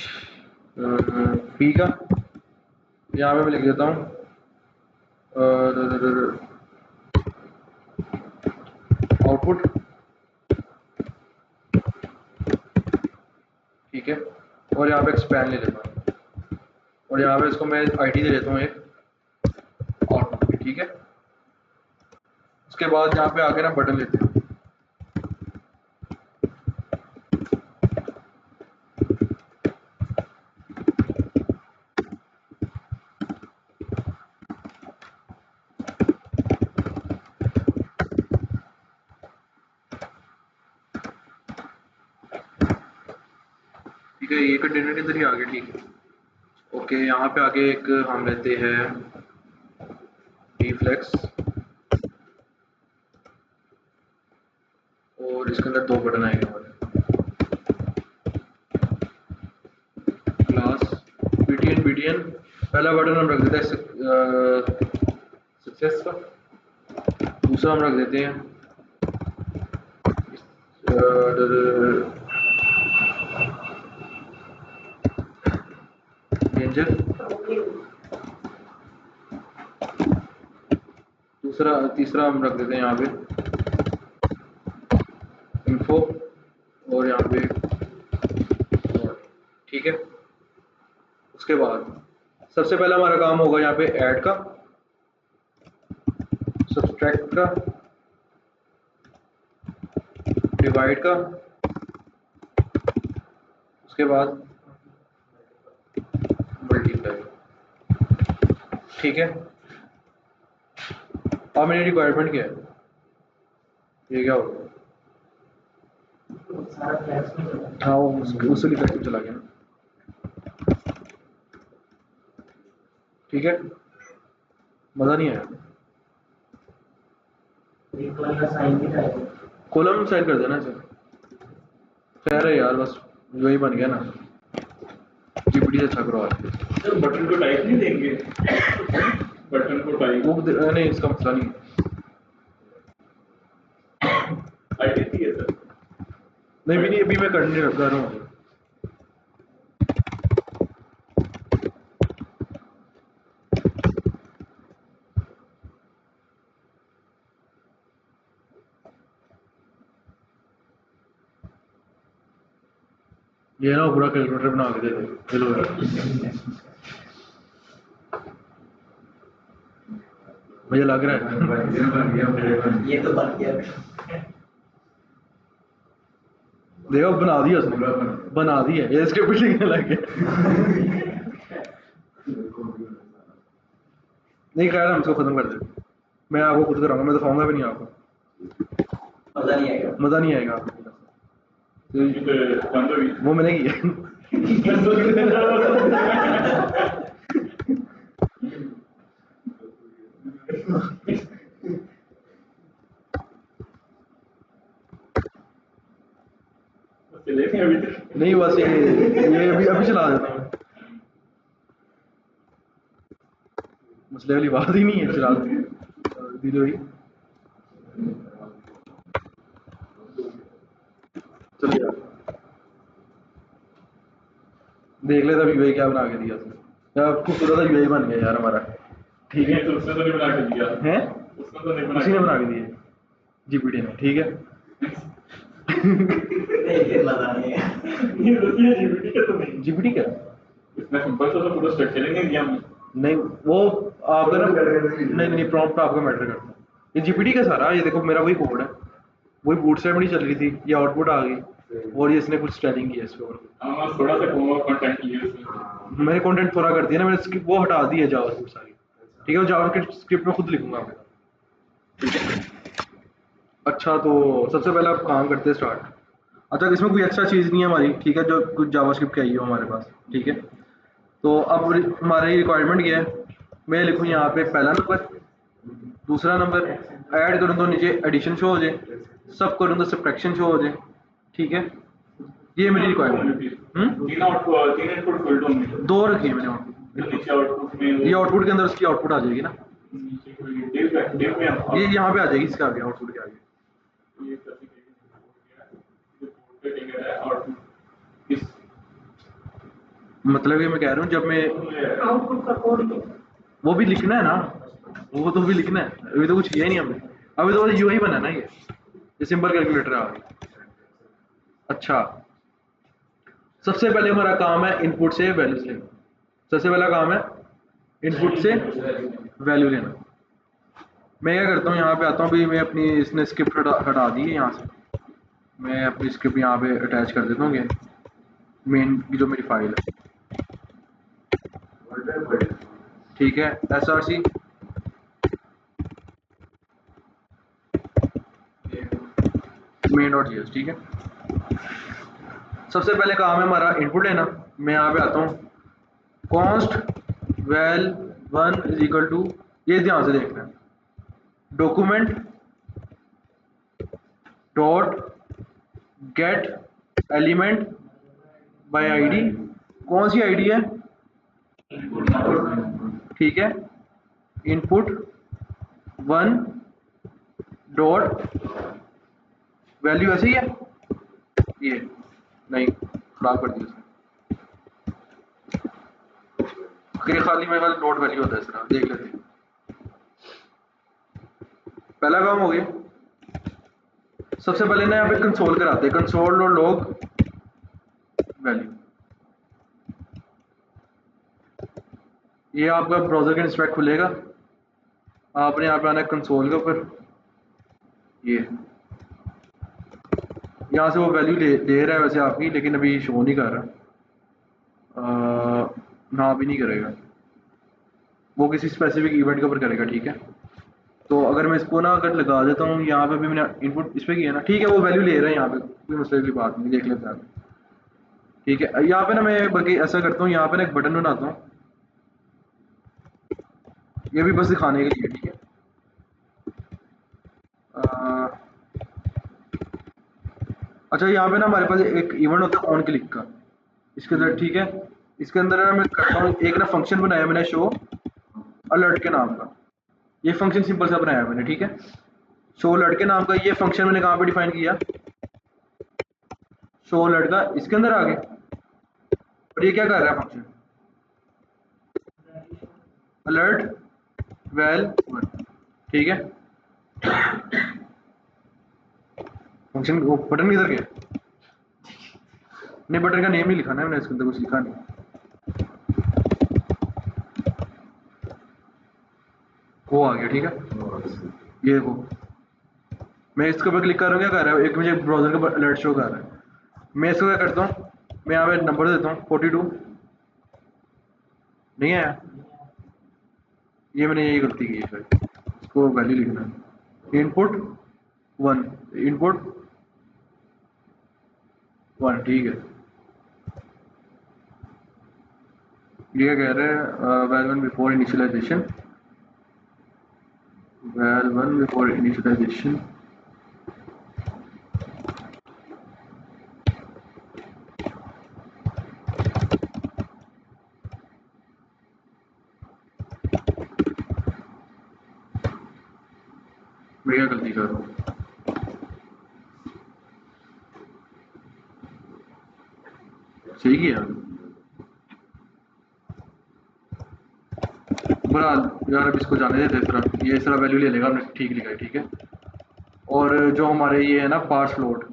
पी का, यहाँ पे मैं लिख देता हूँ आउटपुट, ठीक है, और यहाँ पे एक्सपैंड ले लेता हूँ, और यहाँ पे इसको मैं आईडी दे देता हूँ एक आउटपुट की, ठीक है। उसके बाद यहाँ पे आके ना बटन लेते हैं। ठीक है, ये कंटेनर के अंदर ही आ गया। ठीक है, ओके। यहाँ पे आगे एक हम लेते हैं रिफ्लेक्स, और इसके अंदर दो बटन आएंगे हमारे, क्लास बीटीएन। बीटीएन पहला बटन हम रख देते हैं सक्सेस का, दूसरा हम रख देते हैं डेंजर, तीसरा हम रख देते हैं यहाँ पे इन्फो, और यहाँ पे। ठीक है, उसके बाद सबसे पहला हमारा काम होगा यहाँ पे ऐड का, सब्सट्रैक्ट का, डिवाइड का, उसके बाद मल्टीप्लाई। ठीक है, अब मेरी रिक्वायरमेंट क्या है, ये क्या होगा? सारा क्लास में चला। हाँ, वो उसी लिखा के चला गया ना। ठीक है, मज़ा नहीं आया। एक वाला साइन भी था। कॉलम साइड कर देना सर। खैर है यार, बस वही बन गया ना, जीपीटी से अच्छा करो आज। सर बटन को टाइप नहीं देंगे? बटन को टाइप वो नहीं, इसका मसला नहीं है। आईडी है सर। नहीं भी नहीं, अभी मैं करने लगा रहा हूँ। ये ना पूरा कैलकुलेटर बना के दे दो, चलो यार। मुझे लग रहा है ये तो बन गया। देखो बना दिया उसने, बना दिया। ये स्क्रिप्ट लिखने लग गया। नहीं, खैर हम इसको खत्म कर देते। मैं आपको खुद कराऊंगा, मैं दिखाऊंगा भी नहीं आपको, मजा नहीं आएगा। मज़ा नहीं आएगा आपको। बंद हो गई। वो मैंने किया। चलेंगे अभी तक। नहीं बस ये अभी अभी चला देता हूँ। मसले वाली बात ही नहीं है, चला दीजिए भाई। चलिए यार, देख लेता यूआई क्या बना के दिया उसने। यार खूबसूरत यूआई बन गया यार हमारा। ठीक है, तो उसने तो नहीं बना के दिया हैं? उसने तो नहीं बना उसी ने बना के दिए जीपीटी ने। ठीक है, नहीं, मजा नहीं है। ये तो जीपीटी का तो नहीं। जीपीटी क्या? इसमें सिंपल सा तो पूरा स्ट्रक्चर ही नहीं दिया हमने। नहीं, वो आपका ना, नहीं नहीं, प्रॉम्प्ट आपका मैटर करता है। ये जीपीटी का सारा, ये देखो मेरा वही कोड है, वही बूटस्ट्रैप नहीं चल रही थी, ये आउटपुट आ गई, और ये इसने कुछ स्टाइलिंग किया इस पे। और हाँ थोड़ा सा कंटेंट लिया उसमें। मैंने कंटेंट थोड़ा कर दिया ना, मैंने स्क्रिप्ट वो हटा दी है जावास्क्रिप्ट सारी। ठीक है, वो जावास्क्रिप्ट स्क्रिप्ट में खुद लिखूंगा मैं। ठीक है, अच्छा तो सबसे पहले आप काम करते हैं स्टार्ट। अच्छा, इसमें कोई एक्स्ट्रा चीज़ नहीं है हमारी, ठीक है, जो कुछ जावास्क्रिप्ट की आई हो हमारे पास। ठीक है, तो अब हमारी रिक्वायरमेंट क्या है, मैं लिखूँ यहाँ पे पहला नंबर, दूसरा नंबर, ऐड करूँ तो नीचे एडिशन शो हो जाए, सब करूँ तो सब्ट्रैक्शन शो हो जाए। ठीक है, ये मेरी रिक्वायरमेंट। तीन आउटपुट, तीन इनपुट फील्ड होंगे। दो रखी है मैंने आउटपुट। नीचे आउटपुट में ये आउटपुट के अंदर उसकी आउटपुट आ जाएगी ना, नीचे कोई डिव में ये यहाँ पे आ जाएगी, इसका आगे आउटपुट के आगे। ये टिकट है आउटपुट इस मतलब ये मैं कह रहा हूँ, जब मैं आउटपुट का कोड वो भी लिखना है ना, वो तो भी लिखना है, अभी तो कुछ किया ही नहीं हमने, अभी तो यूआई बना ना ये सिंपल कैलकुलेटर आ गई। अच्छा, सबसे पहले हमारा काम है इनपुट से वैल्यूज लेना। सबसे पहला काम है इनपुट से वैल्यू लेना। मैं क्या करता हूँ, यहाँ पे आता हूँ, अभी मैं अपनी इसने स्क्रिप्ट हटा दी है यहाँ से, मैं अपनी स्क्रिप्ट यहाँ पे अटैच कर देता हूँ मेन की जो मेरी फाइल है, ठीक है। SRC main.js, ठीक है। सबसे पहले काम है हमारा इनपुट लेना। मैं यहाँ पे आता हूँ, const val 1 is equal to, ये ध्यान से देखना है, document dot get element by ID. कौन सी आईडी है? ठीक है। इनपुट 1 डॉट वैल्यू ऐसे ही है, ये नहीं खराब कर दिया उसने, खाली मेरे पास डॉट वैल्यू होता है इस तरह, देख लेते हैं। पहला काम हो गया। सबसे पहले ना यहाँ पे कंसोल कराते हैं, कंसोल और लॉग वैल्यू। ये आपका ब्राउजर का इंस्पेक्ट खुलेगा, आपने यहाँ पे आना है कंसोल के ऊपर, ये यहाँ से वो वैल्यू ले रहा है वैसे आपकी, लेकिन अभी शो नहीं कर रहा, ना भी नहीं करेगा, वो किसी स्पेसिफिक इवेंट के ऊपर करेगा, ठीक है। तो अगर मैं इसको ना अगर लगा देता हूँ, यहाँ पे भी मैंने इनपुट इस पर किया ना, ठीक है, वो वैल्यू ले रहा है यहाँ पे, कोई मसले की बात नहीं, देख लेते हैं, ठीक है। यहाँ पे ना मैं बल्कि ऐसा करता हूँ, यहाँ पे ना एक बटन बनाता हूँ, ये भी बस दिखाने के लिए, ठीक है। अच्छा, यहाँ पे ना हमारे पास एक इवेंट होता है ऑन क्लिक का, इसके अंदर, ठीक है। इसके अंदर ना मैं करता हूँ, एक ना फंक्शन बनाया मैंने शो अलर्ट के नाम का, ये फंक्शन सिंपल सा बनाया मैंने, ठीक है। शो अलर्ट के नाम का ये फंक्शन मैंने कहाँ पे डिफाइन किया, शो अलर्ट का इसके अंदर आ गए, और ये क्या कर रहा है फंक्शन, अलर्ट वैल 1, ठीक है। फंक्शन वो बटन किधर गया? नहीं, बटन का नेम नहीं लिखा ना मैंने इसके अंदर, कुछ लिखा नहीं, वो आ गया, ठीक है। ये वो मैं इसके ऊपर क्लिक कर रहा हूँ, क्या कर रहा है, एक मुझे ब्राउजर का अलर्ट शो कर रहा है। मैं इसको क्या करता हूँ, मैं यहाँ पे नंबर देता हूँ 42, नहीं आया, ये मैंने यही गलती की है शायद, इसको वैल्यू लिखना है, इनपुट 1, इनपुट 1, ठीक है। ये कह रहे हैं val 1 before initialization, val 1 before initialization, मैं क्या गलती कर रहा हूँ, सही किया बहरहाल यार, अब इसको जाने देते इस तरह, ये इस तरह वैल्यू ले लेगा, हमने ठीक लिखा है, ठीक है। और जो हमारे ये है ना पार्स फ्लोट,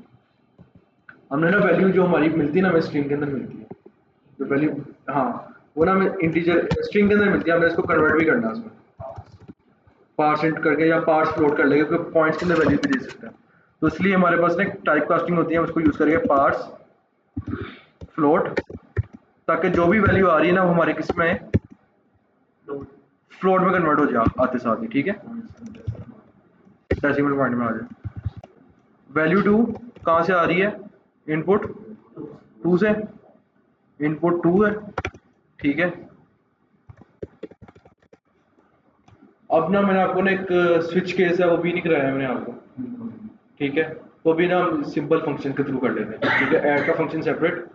हमने ना वैल्यू जो हमारी मिलती है ना, हमें स्ट्रिंग के अंदर मिलती है जो वैल्यू, हाँ, वो ना हमें इंटीजर स्ट्रिंग के अंदर मिलती है, हमने इसको कन्वर्ट भी करना है उसमें, पार्स इंट करके या पार्स फ्लोट कर लेंगे, क्योंकि पॉइंट्स के अंदर वैल्यू भी दे सकते हैं। तो इसलिए हमारे पास ना एक टाइप कास्टिंग होती है, हम उसको यूज़ करेंगे पार्स फ्लोट, ताकि जो भी वैल्यू आ रही है ना, वो हमारे किस में फ्लोट में कन्वर्ट हो जाए आते साथ ही, ठीक है, डेसिमल पॉइंट में आ जाए। वैल्यू 2 कहाँ से आ रही है, इनपुट 2 से, इनपुट 2 है, ठीक है। अब ना मैंने आपको ना एक स्विच केस है, वो भी नहीं कराया मैंने आपको, ठीक है। वो भी ना हम सिंपल फंक्शन के थ्रू कर लेते हैं, ठीक है। ऐड का फंक्शन सेपरेट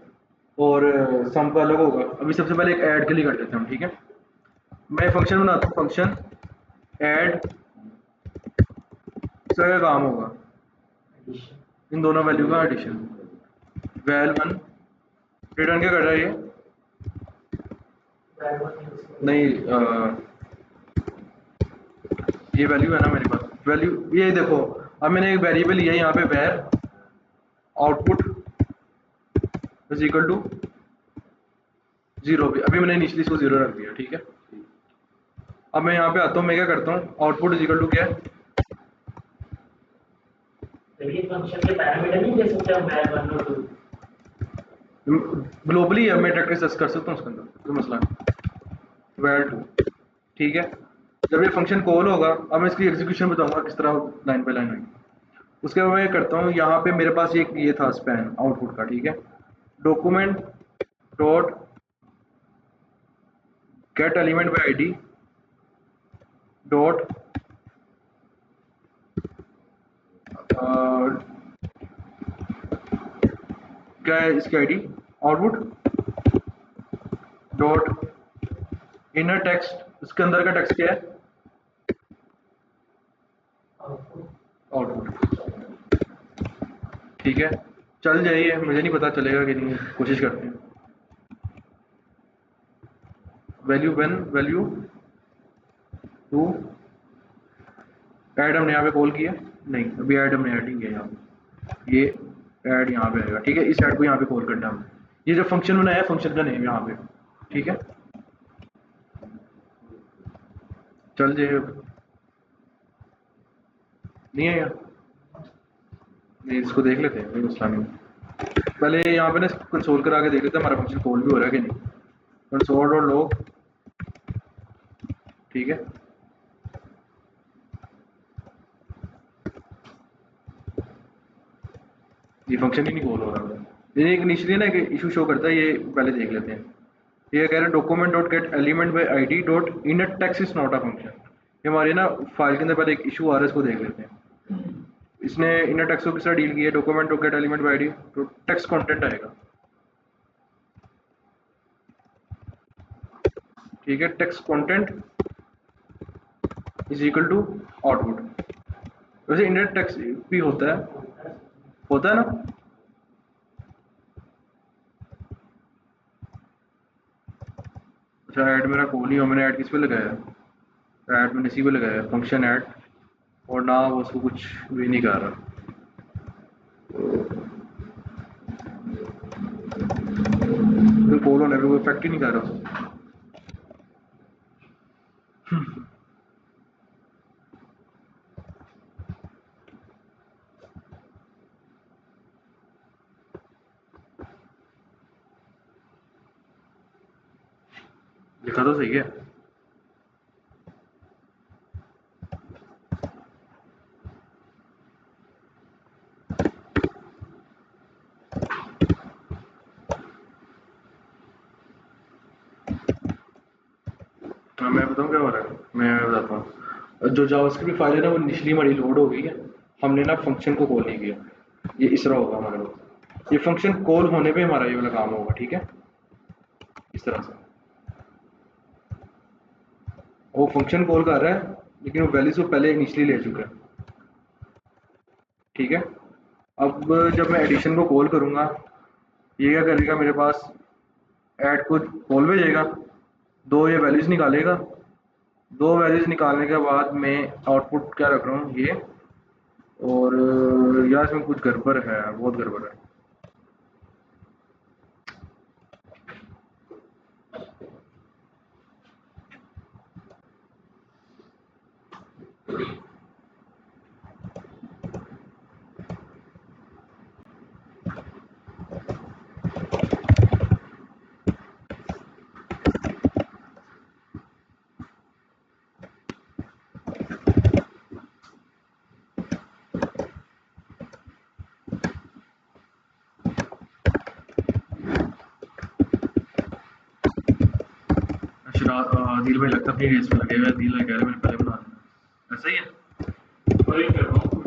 और सम का अलग होगा। अभी सबसे पहले एक ऐड के लिए कर लेते हैं हम, ठीक है। मैं फंक्शन बनाता हूँ, फंक्शन ऐड, इसका क्या काम होगा, इन दोनों वैल्यू का एडिशन, वैल 1 रिटर्न क्या कर रहा है ये, नहीं ये वैल्यू है ना मेरे पास, वैल्यू ये देखो, अब मैंने एक वेरिएबल लिया है यहाँ पे, var output is equal to 0 भी, अभी मैंने इनिशियली इसको 0 रख दिया, ठीक है। अब मैं यहाँ पे आता हूँ, मैं क्या करता हूँ, आउटपुट इज इक्वल टू क्या है, तो ये फंक्शन के पैरामीटर नहीं दे सकते हम वैर 1 और 2। ग्लोबली है, मैं डायरेक्टली सर्च कर सकता हूँ उसके अंदर, कोई मसला नहीं, वैर 2, ठीक है। जब ये फंक्शन कॉल होगा, अब मैं इसकी एग्जीक्यूशन बताऊंगा किस तरह लाइन बाय लाइन होगी। उसके बाद मैं करता हूँ, यहाँ पे मेरे पास एक ये था स्पैन आउटपुट का, ठीक है, document dot get element by ID dot क्या है इसकी ID, output dot inner text, उसके अंदर का टेक्स्ट क्या है, आउटपुट, ठीक है। चल जाइए, मुझे नहीं पता चलेगा कि नहीं, कोशिश करते हैं। वैल्यू 1 वैल्यू 2, ऐड हमने यहाँ पे कॉल किया नहीं, अभी ऐड हमने ऐड नहीं किया यहाँ पे, ये ऐड यहाँ पे आएगा, ठीक है। इस ऐड को यहाँ पे कॉल करना है, ये जो फंक्शन बनाया है फंक्शन का नेम यहाँ पे, ठीक है। चल जाइए, नहीं है यार, नहीं, इसको देख लेते हैं, कोई मसला नहीं। पहले यहाँ पे ना कंसोल करा के देख लेते हैं हमारा फंक्शन कॉल भी हो रहा है कि नहीं। कंसोल डॉट लॉग, ठीक है, ये फंक्शन ही नहीं कॉल हो रहा है। ये एक इनिशियली ना एक इशू शो करता है, ये पहले देख लेते हैं। ये कह रहे हैं document dot get element by ID dot inner text is not a function. ये हमारे ना फाइल के अंदर पहले एक इशू आ रहा है, इसको देख लेते हैं। इसने इनर टेक्स्ट को किस तरह डील किया है, document dot get element by ID तो टेक्स्ट कंटेंट आएगा, ठीक है। Text content is equal to output. वैसे इनर टेक्स्ट भी होता है ना, अच्छा ऐड मेरा कॉल नहीं हो, मैंने ऐड किस पे लगाया है, ऐड मैंने इसी पे लगाया है, फंक्शन ऐड, और ना वो उसको कुछ भी नहीं कर रहा, तो कॉल होने पे कोई इफेक्ट ही नहीं कर रहा उसको। लिखा तो सही है, हाँ मैं बताऊँ क्या हो रहा है, मैं बताता हूँ। जो जावास्क्रिप्ट फाइल है ना वो इनिशियली हमारी लोड हो गई है, हमने ना फंक्शन को कॉल नहीं किया, ये इस तरह होगा हमारे पास। ये फंक्शन कॉल होने पे हमारा ये वाला काम होगा, ठीक है, इस तरह से। वो फंक्शन कॉल कर रहा है लेकिन वो वैल्यूज को पहले इनिशियली ले चुका है, ठीक है। अब जब मैं एडिशन को कॉल करूँगा, ये क्या करेगा, मेरे पास ऐड को कॉल भेजेगा, दो ये वैल्यूज निकालेगा, दो वैल्यूज निकालने के बाद मैं आउटपुट क्या रख रहा हूँ ये, और यार इसमें कुछ गड़बड़ है, बहुत गड़बड़ है। दिल भाई लगता अपनी रेस में लगे हुए, दिल लगे मैंने पहले बना दिया, ऐसा ही है। वही कर रहा हूँ,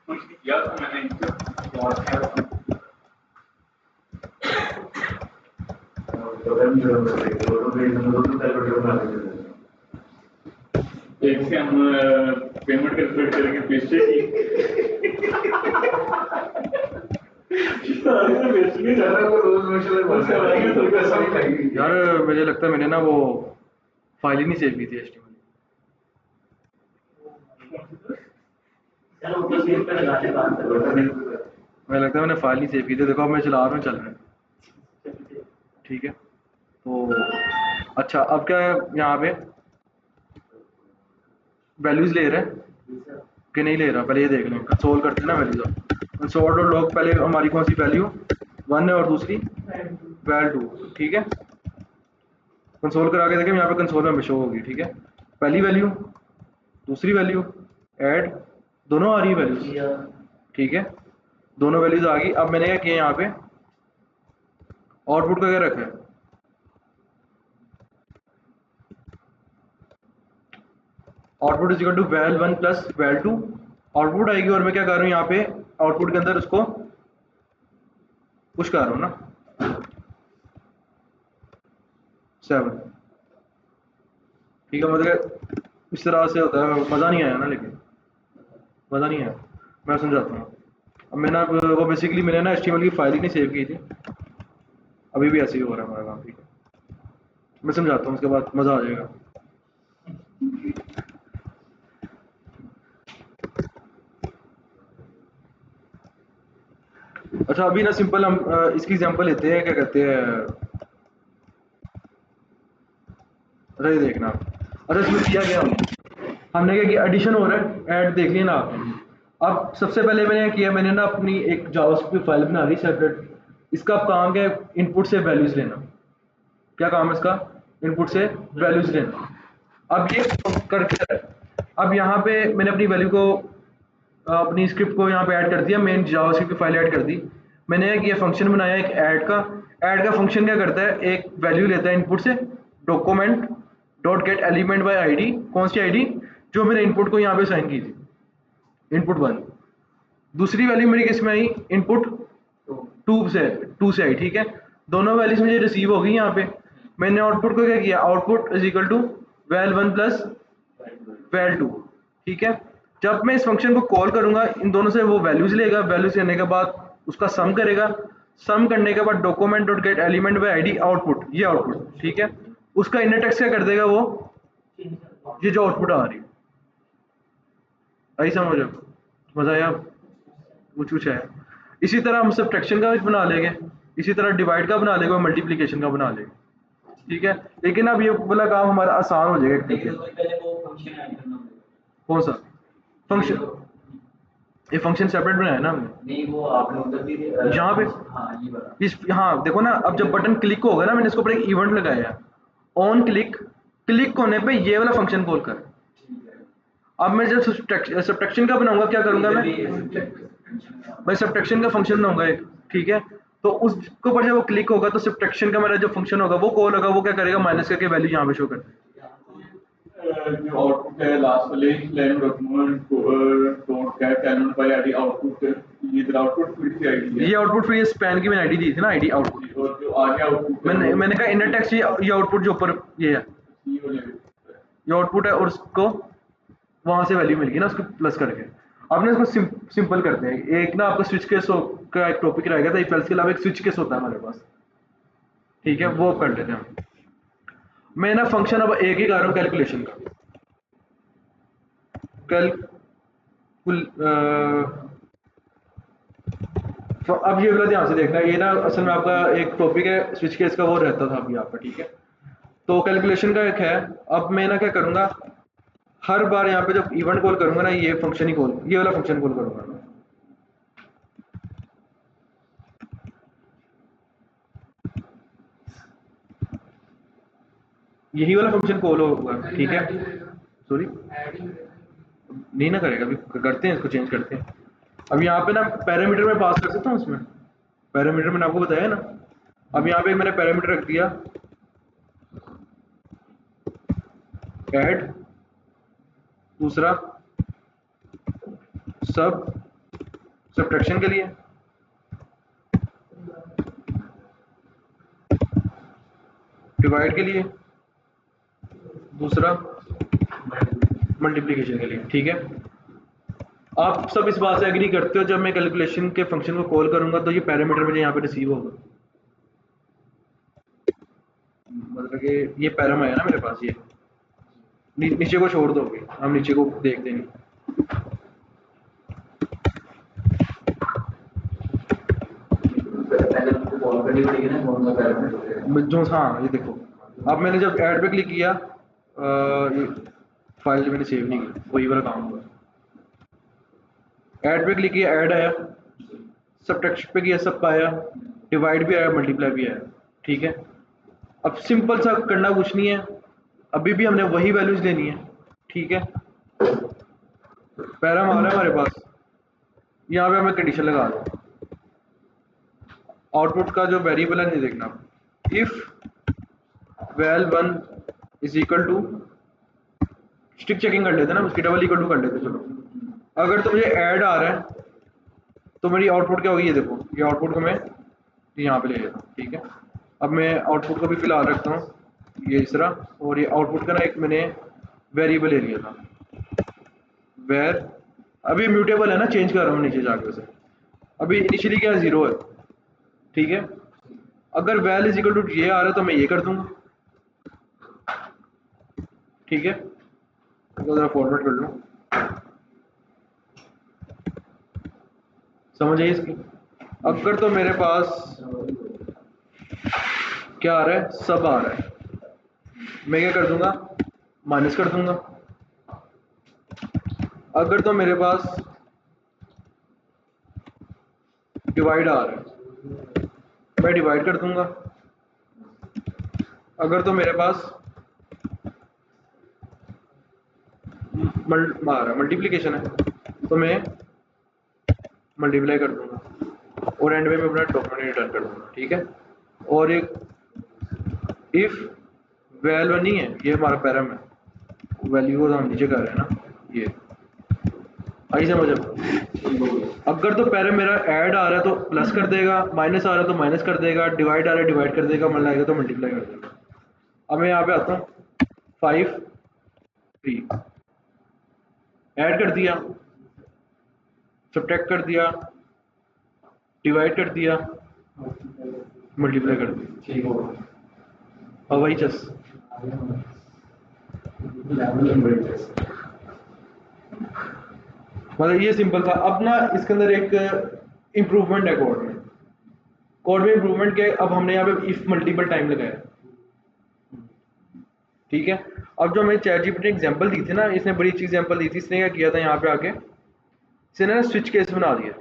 कुछ किया था मैंने इनको और किया था। एक से हम पेमेंट कैलकुलेट करेंगे पीछे यार मुझे लगता है मैंने ना वो फाइल ही नहीं सेव की थी HTML। चलो ऊपर स्क्रीन पे लगा ले बात करो। मुझे लगता है मैंने फाइल नहीं सेव की थी, देखो अब मैं चला रहा हूँ, चल रहा है, ठीक है। तो अच्छा अब क्या है यहाँ पे, वैल्यूज ले रहा है कि नहीं ले रहा, पहले ये देख लें। कंसोल करते हैं ना वैल्यूज, कंसोल डॉट लॉग, पहले हमारी कौन सी वैल्यू 1 है और दूसरी वैल 2, ठीक है। कंसोल करा के देखें, यहाँ पे कंसोल में शो होगी, ठीक है। पहली वैल्यू दूसरी वैल्यू ऐड, दोनों आ रही है वैल्यूज, ठीक है, दोनों वैल्यूज आ गई। अब मैंने क्या किया, यहाँ पे आउटपुट का क्या रखा है, output is equal to val 1 plus val 2, output आएगी। और मैं क्या कर रहा हूँ यहाँ पे आउटपुट के अंदर उसको पुश कर रहा हूँ ना 7, ठीक है। मतलब इस तरह से होता है, मज़ा नहीं आया ना, लेकिन मज़ा नहीं आया। मैं समझाता हूँ। अब मैंने वो बेसिकली मैंने ना HTML की फाइल ही नहीं सेव की थी, अभी भी ऐसे ही हो रहा है हमारा काम, ठीक है। मैं समझाता हूँ, उसके बाद मज़ा आ जाएगा। अच्छा, अभी ना सिंपल हम इसकी एग्जांपल लेते हैं, क्या कहते हैं, अच्छा ये देखना आप। अच्छा, इसमें किया गया हमने क्या किया, एडिशन हो रहा है, ऐड देख लिया ना आपने। अब सबसे पहले मैंने क्या किया, मैंने ना अपनी एक जावास्क्रिप्ट फाइल बना ली सेपरेट। इसका काम क्या है, इनपुट से वैल्यूज लेना। क्या काम है इसका, इनपुट से वैल्यूज लेना। अब ये करके, अब यहाँ पे मैंने अपनी वैल्यू को, अपनी स्क्रिप्ट को यहाँ पे ऐड कर दिया, मेन जावास्क्रिप्ट की फाइल ऐड कर दी। मैंने एक फंक्शन बनाया एक ऐड का फंक्शन क्या करता है, एक वैल्यू लेता है इनपुट से, document dot get element by ID, कौन सी आईडी, जो मैंने इनपुट को यहाँ पे साइन की थी, इनपुट 1। दूसरी वैल्यू मेरी किस में आई, इनपुट 2 से आई, ठीक है। दोनों वैल्यूज मुझे रिसीव हो गई। यहाँ पे मैंने आउटपुट को क्या किया, output is equal to val 1 plus val 2, ठीक है। जब मैं इस फंक्शन को कॉल करूंगा, इन दोनों से वो वैल्यूज लेगा, वैल्यूज लेने के बाद उसका सम करेगा, सम करने के बाद document dot get element by ID, output, ये आउटपुट, ठीक है। उसका इनर टेक्स्ट क्या कर देगा, वो ये जो आउटपुट आ रही है, आई समझ, मजा आया, कुछ है। इसी तरह हम सब्ट्रैक्शन का भी बना लेंगे, इसी तरह डिवाइड का बना लेंगे और मल्टीप्लिकेशन का बना लेंगे, ठीक है। लेकिन अब ये वाला काम हमारा आसान हो जाएगा, ठीक है। पहले वो फंक्शन ऐड करना होगा। कौन सा फंक्शन, ये फंक्शन सेपरेट बनाया ना हमने, नहीं वो आपने उधर भी यहाँ पे, हाँ ये वाला, हाँ देखो ना, अब जब बटन क्लिक होगा ना, मैंने इसको ऊपर एक इवेंट लगाया, ऑन क्लिक, क्लिक होने पे ये वाला फंक्शन कॉल कर। अब मैं जब सब्ट्रैक्शन का बनाऊंगा, क्या करूंगा मैं सब्ट्रैक्शन का फंक्शन बनाऊंगा एक, ठीक है। तो उसके ऊपर जब वो क्लिक होगा तो सब्ट्रैक्शन का मेरा जो फंक्शन होगा वो कॉल होगा, वो क्या करेगा, माइनस करके वैल्यू यहाँ पे शो कर देगा। जो आउटपुट है लास्ट वाले line document dot get element by ID, output ये इधर आउटपुट फिर से आईडी है, ये आउटपुट फिर ये स्पैन की मैंने आईडी दी थी ना, आईडी आउटपुट, और जो आगे आउटपुट मैंने कहा इनर टेक्स्ट, ये आउटपुट जो ऊपर ये है, ये हो जाएगा। ये आउटपुट है, और उसको वहां से वैल्यू मिल गई ना, उसको प्लस करके। अब ना इसको सिंपल करते हैं। एक ना आपका स्विच केस का एक टॉपिक रहेगा था, इफ एल्स के अलावा एक स्विच केस होता है हमारे पास, ठीक है, वो कर लेते हैं हम। मैं ना फंक्शन अब एक ही कर रहा हूँ कैलकुलेशन का, तो अब ये वाला ध्यान से देखना, ये ना असल में आपका एक टॉपिक है स्विच केस का, वो रहता था अभी आपका, ठीक है। तो कैलकुलेशन का एक है। अब मैं ना क्या करूंगा, हर बार यहाँ पे जब इवेंट कॉल करूंगा ना, ये फंक्शन ही कॉल, ये वाला फंक्शन कॉल करूंगा मैं, यही वाला फंक्शन कॉल होगा, ठीक है। सॉरी, नहीं ना करेगा, अभी करते हैं, इसको चेंज करते हैं। अब यहाँ पे ना पैरामीटर में पास कर सकता हूँ, इसमें पैरामीटर मैंने आपको बताया ना। अब यहाँ पे मैंने पैरामीटर रख दिया ऐड, दूसरा सब्ट्रैक्शन के लिए, डिवाइड के लिए, दूसरा मल्टीप्लिकेशन के लिए, ठीक है। आप सब इस बात से एग्री करते हो, जब मैं कैलकुलेशन के फंक्शन को कॉल करूंगा तो ये पैरामीटर मुझे यहाँ पे रिसीव होगा, मतलब कि ये पैराम आया ना मेरे पास, ये नीचे को छोड़ दोगे, हम नीचे को देखते नहीं। पहले उनको कॉल करनी पड़ेगी ना, कौन सा पैरामीटर जो हाँ, ये देखो, अब मैंने जब ऐड पे क्लिक किया, फाइल मैंने सेव नहीं की, वही वाला काम हुआ। ऐड पे क्लिक किया, ऐड आया, सब्ट्रैक्शन पे किया, सब आया, डिवाइड भी आया, मल्टीप्लाई भी आया। ठीक है, अब सिंपल सा करना कुछ नहीं है, अभी भी हमने वही वैल्यूज लेनी है। ठीक है, पैराम आ रहा है हमारे पास, यहाँ पे हमें कंडीशन लगा दो, आउटपुट का जो वेरिएबल है नहीं देखना, if val1 is equal to, strict checking कर लेते हैं ना, उसकी डबल इक्वल टू कर लेते हैं। चलो अगर तो मुझे ऐड आ रहा है तो मेरी आउटपुट क्या होगी, ये देखो, ये आउटपुट को मैं यहाँ पे ले लेता हूँ। ठीक है, अब मैं आउटपुट को भी फिलहाल रखता हूँ ये इस तरह, और ये आउटपुट का ना एक मैंने वेरिएबल ले लिया था, वेर, अभी म्यूटेबल है ना, चेंज कर रहा हूँ नीचे जाके उसे, अभी इनिशियली क्या 0 है। ठीक है, अगर वैल इज इक्वल टू ये आ रहा है तो मैं ये कर दूंगा। ठीक है, तो जरा फॉर्मेट कर लूँ, समझ आई इसकी। अगर तो मेरे पास क्या आ रहा है, सब आ रहा है, मैं क्या कर दूंगा, माइनस कर दूंगा। अगर तो मेरे पास डिवाइड आ रहा है, मैं डिवाइड कर दूंगा। अगर तो मेरे पास मल्टीप्लिकेशन है तो मैं मल्टीप्लाई कर दूंगा, और एंड में मैं अपना डॉक्यूमेंट रिटर्न कर दूंगा। ठीक है, और एक इफ वैल नहीं है, ये हमारा पैराम है, वैल्यू को हम नीचे कर रहे हैं ना, ये आई समझ। अब अगर तो पैराम मेरा ऐड आ रहा है तो प्लस कर देगा, माइनस आ रहा है तो माइनस कर देगा, डिवाइड आ रहा है डिवाइड कर देगा, मल्टीप्लाई आएगा तो मल्टीप्लाई कर देगा। अब मैं यहाँ पे आता हूँ, 5 3 ऐड कर दिया, सब्ट्रैक्ट कर दिया, डिवाइड कर दिया, मल्टीप्लाई कर दिया, हवाई चस। मतलब ये सिंपल था। अब ना इसके अंदर एक इम्प्रूवमेंट है कोड में, कोड में इम्प्रूवमेंट क्या है, अब हमने यहाँ पे इफ मल्टीपल टाइम लगाया। ठीक है, अब जो मैं चैट जीपीटी ने एग्जांपल दी थी ना, इसने बड़ी अच्छी एग्जांपल दी थी। इसने क्या किया था, यहाँ पे आके इसने ना स्विच केस बना दिया।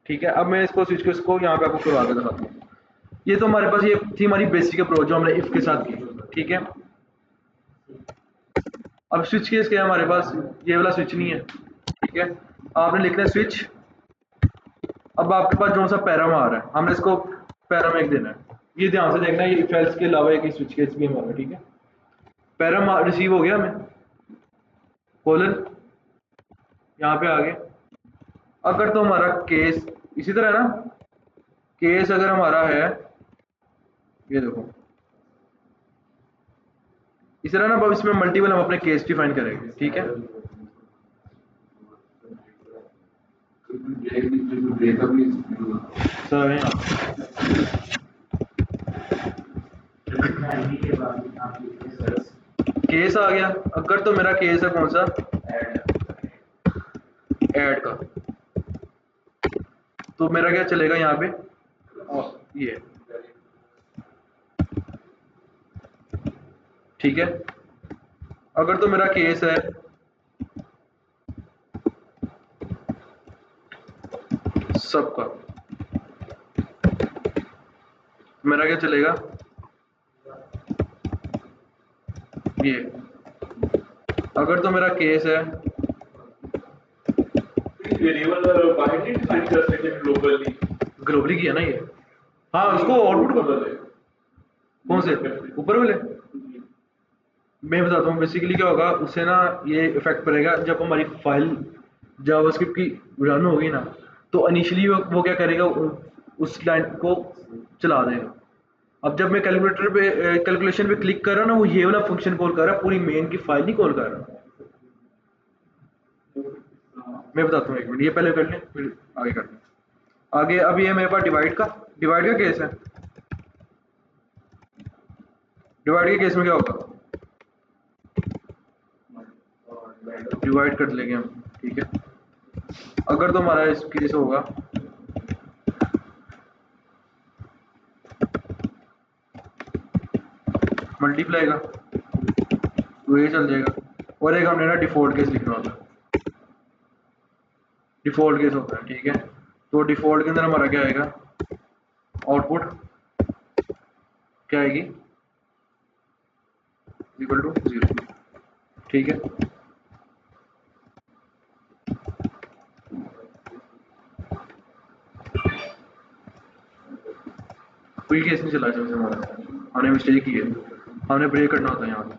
ठीक है, अब मैं इसको स्विच केस को यहाँ पे आपको करवा के दिखाता हूँ। ये तो हमारे पास ये थी हमारी बेसिक अप्रोच जो हमने इफ के साथ की। ठीक है, अब स्विच केस क्या है हमारे पास, ये वाला स्विच नहीं है। ठीक है, आपने लिखना है स्विच, अब आपके पास जो सा पैराम आ रहा है हमने इसको पैराम एक देना है, ये ध्यान से देखना है, ये इफ एल्स के अलावा एक स्विच केस भी हमारा। ठीक है, पैराम रिसीव हो गया हमें, कोलन यहाँ पे आ गए। अगर तो हमारा केस इसी तरह ना, केस अगर हमारा है, ये देखो इस तरह ना, अब इसमें मल्टीपल हम अपने केस डिफाइन करेंगे। ठीक है, सर केस आ गया। अगर तो मेरा केस है कौन सा, ऐड का, तो मेरा क्या चलेगा यहाँ पे, ये। ठीक है, अगर तो मेरा केस है सबका, मेरा क्या चलेगा, ये। अगर तो मेरा केस है वेरिएबल बाहर नहीं डिफाइन कर सकते ग्लोबली, ग्लोबली किया ना ये, हाँ उसको आउटपुट को कौन से ऊपर वाले मैं बताता हूँ। बेसिकली क्या होगा उससे ना, ये इफेक्ट पड़ेगा जब हमारी फाइल जावास्क्रिप्ट की रन होगी ना, तो इनिशियली वो क्या करेगा, उस लाइन को चला देगा। अब जब मैं कैलकुलेटर पे कैलकुलेशन पे क्लिक कर रहा हूँ ना, वो ये वाला फंक्शन कॉल कर रहा है, पूरी मेन की फाइल नहीं कॉल कर रहा। मैं बताता हूँ, एक मिनट, ये पहले कर लें फिर आगे करते हैं। आगे अब ये मेरे पास डिवाइड का केस है। डिवाइड के केस में क्या होगा, डिवाइड कर लेंगे हम। ठीक है, अगर तो हमारा इस केस होगा, मल्टीप्लाई का, तो ये चल जाएगा। और एक हमने ना डिफ़ॉल्ट केस लिखना होता है, डिफ़ॉल्ट केस होता है, ठीक है। तो डिफ़ॉल्ट के अंदर हमारा क्या आएगा, आउटपुट क्या आएगी, इक्वल टू 0, ठीक है। कोई केस नहीं चला इसमें हमारा, हमने मिस्टेक की है, हमने ब्रेक करना होता है यहाँ पे।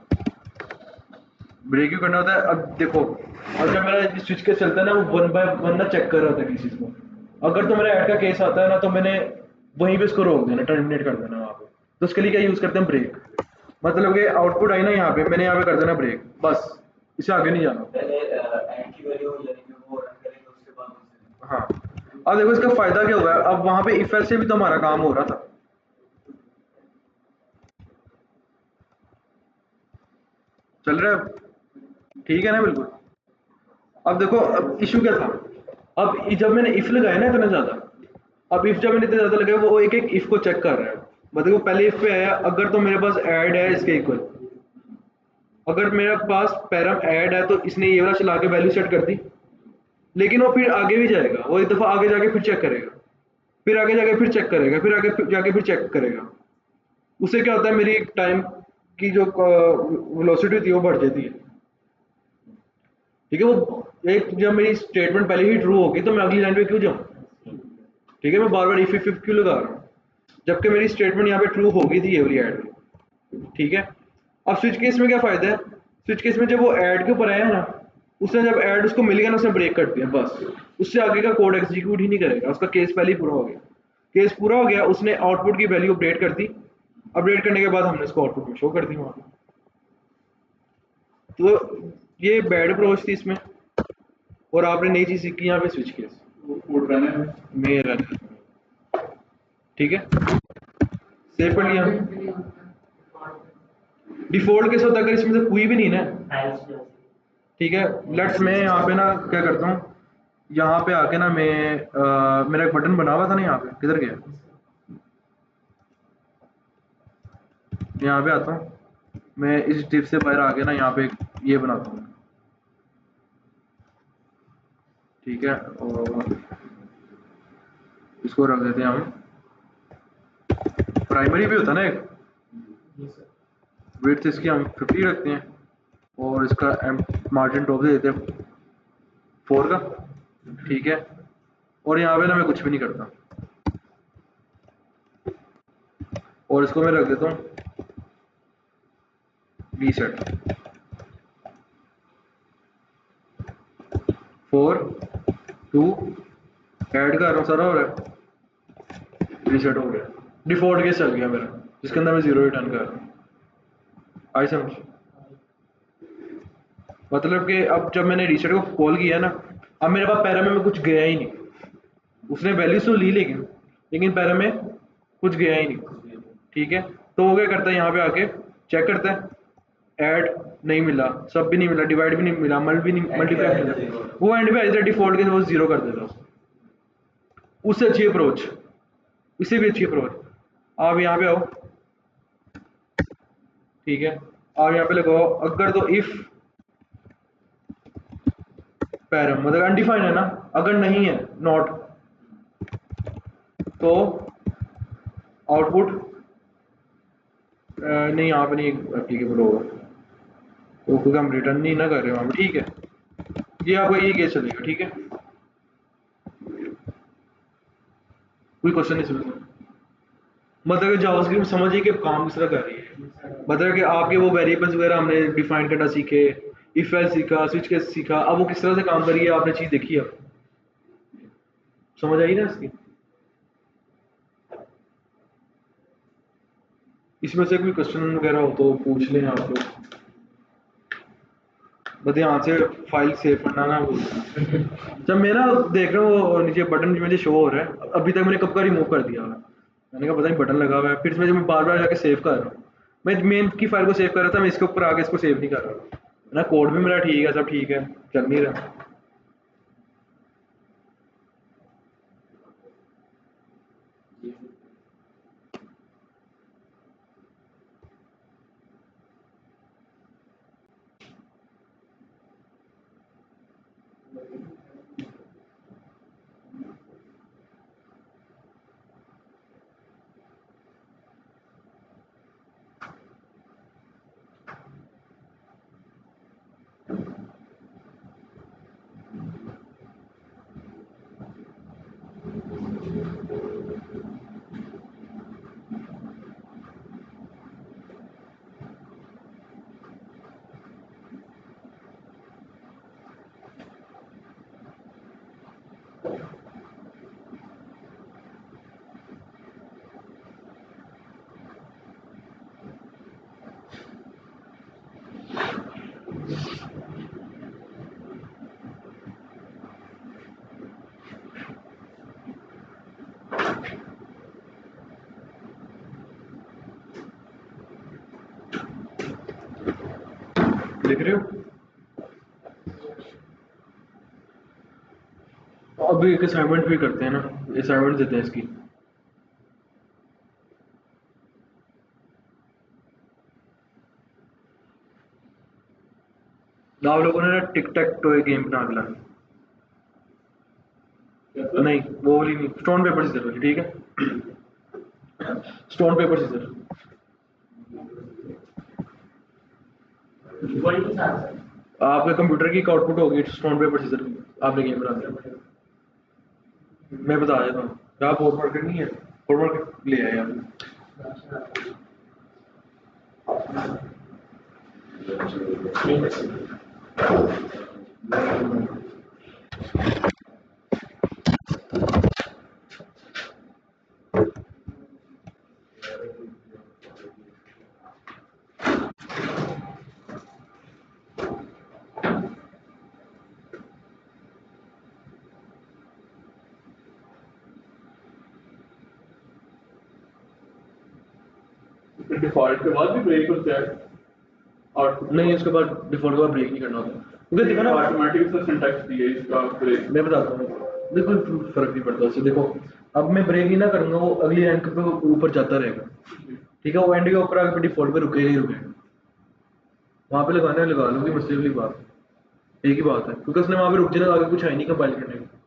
ब्रेक क्यों करना होता है, अब देखो, और जब मेरा स्विच केस चलता है ना, वो 1 बाय 1 ना चेक कर रहा था किसी को। अगर तो मेरा ऐड का केस आता है ना, तो मैंने वहीं पे उसको रोक देना, टर्मिनेट कर देना वहाँ पे। तो उसके लिए क्या यूज़ करते हैं, ब्रेक। मतलब कि आउटपुट आई ना यहाँ पे, मैंने यहाँ पे कर देना ब्रेक, बस इससे आगे नहीं जाना। पहले एंड की वैल्यू यानी कि वो रन करेंगे, उसके बाद उससे हाँ, अब देखो इसका फायदा क्या हुआ है, अब वहाँ पे इफ एल्स से भी तो हमारा काम हो रहा था, चल रहा है अब, ठीक है ना, बिल्कुल। अब देखो, अब इशू क्या था, अब जब मैंने इफ लगाया ना इतना ज्यादा, अब इफ जब मैंने इतना ज्यादा लगाया, वो एक एक इफ को चेक कर रहा है। मतलब वो पहले इफ पे आया, अगर तो मेरे पास ऐड है इसके इक्वल, अगर मेरे पास पैरम ऐड है, तो इसने ये वाला चला के वैल्यू सेट कर दी। लेकिन वो फिर आगे भी जाएगा, वो एक दफा आगे जाके फिर चेक करेगा, फिर आगे जाके फिर चेक करेगा, फिर आगे जाके फिर चेक करेगा। उससे क्या होता है, मेरी टाइम की जो वेलोसिटी थी वो बढ़ जाती है, ठीक है। वो एक, जब मेरी स्टेटमेंट पहले ही ट्रू होगी, तो मैं अगली लाइन पे क्यों जाऊँ, ठीक है। मैं बार बार इफ क्यों लगा रहा हूँ, जबकि मेरी स्टेटमेंट यहाँ पे ट्रू होगी थी एवरी ऐड में, ठीक है। अब स्विच केस में क्या फायदा है, स्विच केस में जब वो ऐड के ऊपर आया है ना, उसने जब ऐड उसको मिल गया ना, उसने ब्रेक कर दिया, बस उससे आगे का कोड एग्जीक्यूट ही नहीं करेगा, उसका केस पहले ही पूरा हो गया। केस पूरा हो गया, उसने आउटपुट की वैल्यू अपडेट कर दी, अपडेट करने के बाद हमने उसको आउटपुट में शो कर दी वहाँ पे। तो ये बैड अप्रोच थी इसमें, और आपने नई चीज सीखी यहाँ पे, स्विच केस वो कोड रन है। मेरा, ठीक है। सेव कर लिया, डिफॉल्ट केस होता है अगर इसमें से कोई भी नहीं ना, फाइल्स जो ठीक है। लेट्स मैं यहाँ पे ना क्या करता हूँ, यहाँ पे आके ना मैं मेरा एक बटन बना हुआ था ना, यहाँ पे किधर गया, यहाँ पे आता हूँ मैं, इस डिप से बाहर आके ना यहाँ पे ये बनाता हूँ, ठीक है। और इसको रख देते हैं हम, प्राइमरी भी होता है ना एक, विड्थ इसकी हम 50 रखते हैं, और इसका मार्जिन टॉप दे देते हैं 4 का, ठीक है। और यहाँ पे ना मैं कुछ भी नहीं करता, और इसको मैं रख देता हूँ रीसेट 4 2, ऐड कर रहा हूँ सारा, और रीसेट हो गया, डिफॉल्ट केस चल गया मेरा, जिसके अंदर मैं 0 रिटर्न कर रहा हूँ। आई समझ, मतलब कि अब जब मैंने रीसेट को कॉल किया ना, अब मेरे पास पैरा में कुछ गया ही नहीं, उसने वैल्यूज तो ली, लेकिन पैरा में कुछ गया ही नहीं, ठीक है। तो वो क्या करता है, यहाँ पे आके चेक करता है, ऐड नहीं मिला, सब भी नहीं मिला, डिवाइड भी नहीं मिला, मल्ट भी नहीं, मल्टीप्लाई नहीं मिला, वो एंड पे आ डिफॉल्ट के वो 0 कर देता उसको। उससे अच्छी अप्रोच, इससे भी अच्छी अप्रोच, आप यहाँ पे आओ, ठीक है। आप यहाँ पे लगाओ, अगर तो इफ पैरम मतलब अनडिफाइंड है ना, अगर नहीं है नॉट, तो आउटपुट नहीं, यहाँ पे नहीं एप्लीकेबल होगा, तो क्योंकि हम रिटर्न नहीं ना कर रहे वहाँ पे, ठीक है। ये आपका ये केस चलेगा, ठीक है। कोई क्वेश्चन नहीं समझ, मतलब कि जावास्क्रिप्ट समझिए कि काम किस तरह कर रही है, मतलब कि आपके वो वेरिएबल्स वगैरह हमने डिफाइन करना सीखे, इफ एल्स सीखा, स्विच केस सीखा, अब वो किस तरह से काम कर रही है आपने चीज़ देखी, अब समझ आई ना इसकी। इसमें से कोई क्वेश्चन वगैरह हो तो पूछ लें आप लोग, बस ध्यान से फाइल सेव करना ना भूल। जब मैं ना देख रहा हूँ वो नीचे बटन मुझे शो हो रहा है, अभी तक मैंने कब का रिमूव कर दिया हुआ है, मैंने कहा पता नहीं बटन लगा हुआ है, फिर मैं बार बार जाके सेव कर रहा हूँ। मैं मेन की फाइल को सेव कर रहा था, मैं इसके ऊपर आके इसको सेव नहीं कर रहा ना, कोड भी मेरा ठीक है, सब ठीक है, चल नहीं रहा। लिख रहे हो? अब एक असाइनमेंट भी करते हैं ना, असाइनमेंट देते हैं इसकी। आप लोगों ने ना टिक टैक टॉय गेम बना के लानी। नहीं वो वाली नहीं, स्टोन पेपर सीजर वाली, ठीक है? Stone paper scissor. वही के साथ सर। आपके कंप्यूटर की आउटपुट होगी स्टोन पेपर सीजर की, आपने गेम बना दिया। मैं बता देता हूँ, क्या फॉरवर्ड करनी है, फॉरवर्ड ले आए आप। ठीक है सर। डिफॉल्ट के बाद भी ब्रेक होता है आउटपुट नहीं, इसके बाद डिफॉल्ट के बाद ब्रेक नहीं करना होता, क्योंकि देखो ना ऑटोमेटिक इसमें सिंटैक्स दिया है इसका ब्रेक। मैं बताता हूँ, बिल्कुल फर्क नहीं पड़ता उससे। देखो अब मैं ब्रेक नहीं ना करूंगा, वो अगली रैंक पे ऊपर जाता रहेगा, ठीक है? वो एंड के ऊपर आके डिफॉल्ट पे रुकेगा ही रुकेगा। वहां पे लगाना है लगा लूंगी, मसले वाली बात, एक ही बात है, क्योंकि उसने वहां पे रुक जाना, आगे कुछ है नहीं कंपाइल करने को।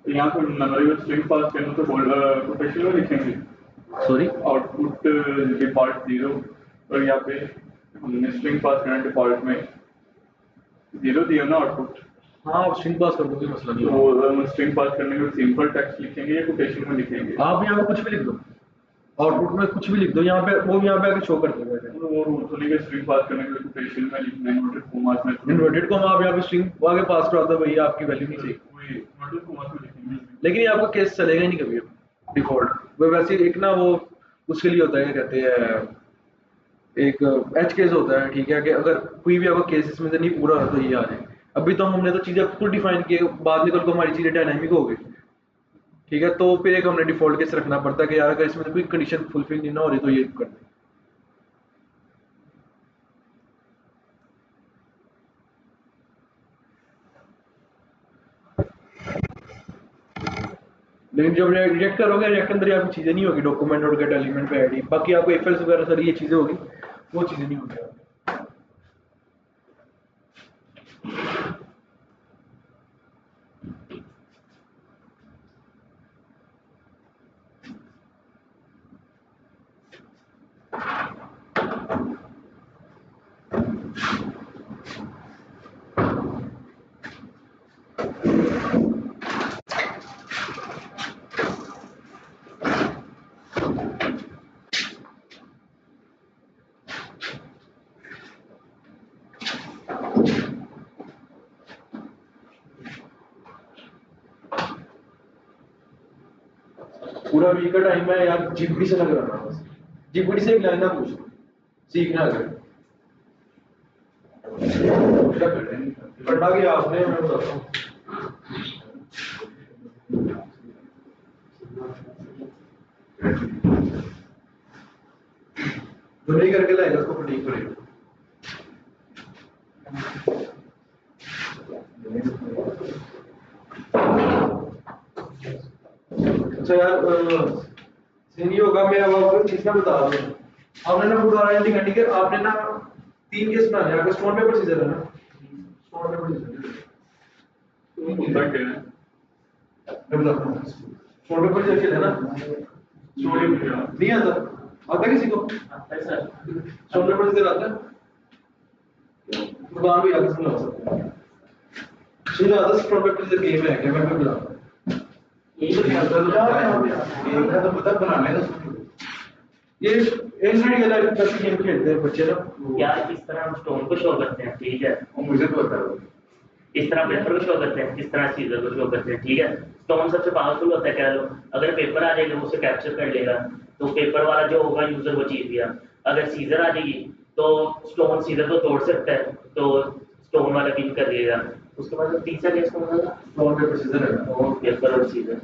यहाँ पर मेमोरी में स्ट्रिंग पास करना तो कोटेशन में लिखेंगे सॉरी, आउटपुट डिफॉल्ट 0, और यहाँ पे हमने स्ट्रिंग पास करना डिफॉल्ट में 0 दिया ना आउटपुट, हाँ आप स्ट्रिंग पास कर दोगे, मसला नहीं तो होगा। हम स्ट्रिंग पास करने के सिंपल टेक्स्ट लिखेंगे या कोटेशन में लिखेंगे? आप यहाँ पे कुछ भी लिख दो, आउटपुट में कुछ भी लिख दो, यहाँ पे वो यहाँ पे आके शो कर देगा। वो रूल तो नहीं कि स्ट्रिंग पास करने के लिए कोटेशन में लिखना है, इन्वर्टेड कॉमास में इन्वर्टेड कॉमा आप यहाँ पे स्ट्रिंग आगे पास करा दो, भैया आपकी वैल्यू नहीं चाहिए। वही इन्वर्टेड कॉमास में लिखेंगे। लेकिन ये आपका केस चलेगा ही नहीं कभी डिफॉल्ट। वो वैसे एक ना वो उसके लिए होता है, क्या कहते हैं, एक एच केस होता है, ठीक है? कि अगर कोई भी आपका केस इसमें से नहीं पूरा हो तो ये आ जाए। अभी तो हमने तो चीज़ें खुद डिफाइन की, बाद में कल को हमारी चीज़ें डायनामिक हो गई, ठीक है? तो फिर एक हमने डिफॉल्ट केस रखना पड़ता है कि यार अगर इसमें कोई कंडीशन फुलफिल नहीं ना हो रही तो ये कर दें। लेकिन जब रिएक्ट करोगे, रिएक्ट के अंदर आपकी चीज़ें नहीं होगी, डॉक्यूमेंट और गेट एलिमेंट पे आईडी, बाकी आपको एफएल्स वगैरह सारी ये चीज़ें होगी, वो चीज़ें नहीं होगी। पूरा वीक का टाइम है यार, जीपीटी से लग रहा है, बस जीपीटी से एक लाइन ना पूछ, सीखना अगर पढ़ा गया आपने, मैं बताता हूँ। जो नहीं करके लाएगा उसको ठीक करेगा। अच्छा यार नहीं होगा, मैं अब आपको चीज ना बता दूं। आपने ना फूड वारंटी करनी है, आपने ना 3 केस बनाने हैं, आपका स्टोन पेपर सीजर है ना, स्टोन पेपर सीजर होता क्या है? मैं बताता हूँ। स्टोन पेपर सीजर है ना, स्टोन पेपर नहीं आता किसी को? आता है सर। स्टोन पेपर सीजर आता है, दुकान भी आके समझा सकते हैं। सीधा आता स्टोन पेपर सीजर गेम है क्या, मैं भी बताता हूँ। गेम का तो पता बनाने का ये एंड्रॉइड वाला काफी गेम खेलते हैं बच्चे ना। यार इस तरह हम स्टोन को शो करते हैं, ठीक है, वो मुझे तो बता दो। इस तरह पेपर को शो करते हैं, इस तरह सीजर को शो करते हैं, ठीक है। स्टोन सबसे पावरफुल होता है, कह लो अगर पेपर आ जाएगा वो उसे कैप्चर कर लेगा, तो पेपर वाला जो होगा यूजर वो जीत गया। अगर सीजर आ जाएगी तो स्टोन सीजर को तोड़ सकता है, तो स्टोन वाला विन कर लेगा। उसके बाद तीसरा केस कौन सा था? स्टोन पेपर सीजर है ना, वो पेपर और सीजर।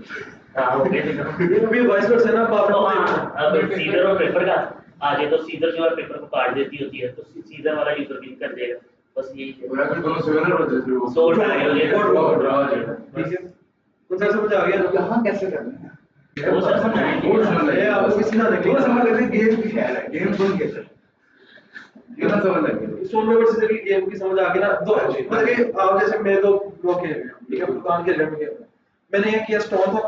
हाँ हो गया देखो। ये भी वाइस वर्सा है ना, तो पावर हाँ, अब सीजर और पेपर का आ जाए तो सीजर जो है पेपर को काट देती होती है, तो सीजर वाला यूजर विन कर देगा। बस यही है। पूरा दोनों सिमिलर होते थे वो। सो टाई हो जाएगा, ड्रॉ हो जाएगा। ठीक है, कुछ ऐसा समझ आ गया? यहाँ कैसे करना है? वो सर समझाएंगे। वो समझ ये आपको किसी ने वो समझ लगे गेम की है, गेम बन गया। ये ना समझ लगे। स्टोन पेपर सीजर की गेम की समझ आ गई ना। तो मतलब कि आप जैसे मैं तो वो खेल रहा हूं, ठीक है, दुकान के लिए मैंने ये किया, स्टोन था,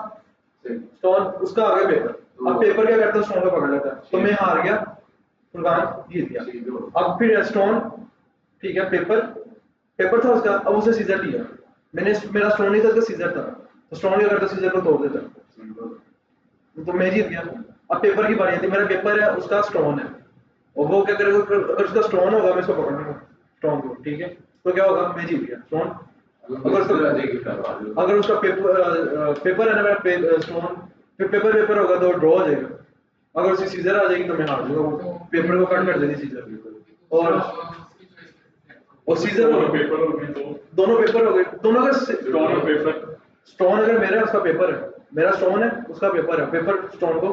स्टोन उसका आ गया पेपर। अब पेपर क्या करता है, स्टोन को पकड़ लेता है, तो मैं हार गया, दुकान जीत गया। अब फिर स्टोन, ठीक है, पेपर था उसका, अब उसे सीजर लिया मैंने, मेरा स्टोन नहीं था, उसका सीजर था, तो स्टोन क्या करता, सीजर को तोड़ देता, तो मैं जीत गया। अब पेपर की बारी आती है, मेरा पेपर है, उसका स्टोन है, और वो क्या करेगा, अगर उसका स्टोन होगा मैं उसको पकड़ लूंगा स्टोन को, ठीक है, तो क्या होगा, मैं जीत गया स्टोन। अगर उसका पेपर है ना, मेरा स्टोन पेपर होगा तो ड्रॉ हो जाएगा। अगर उसकी सीजर आ जाएगी तो मैं हार जाऊंगा, पेपर को कट कर देगी सीजर। और सीजर दोनों पेपर हो गए तो दोनों पेपर हो गए, दोनों का स्टोन और पेपर। स्टोन अगर मेरा है, उसका पेपर है, मेरा स्टोन है, उसका पेपर है, पेपर स्टोन को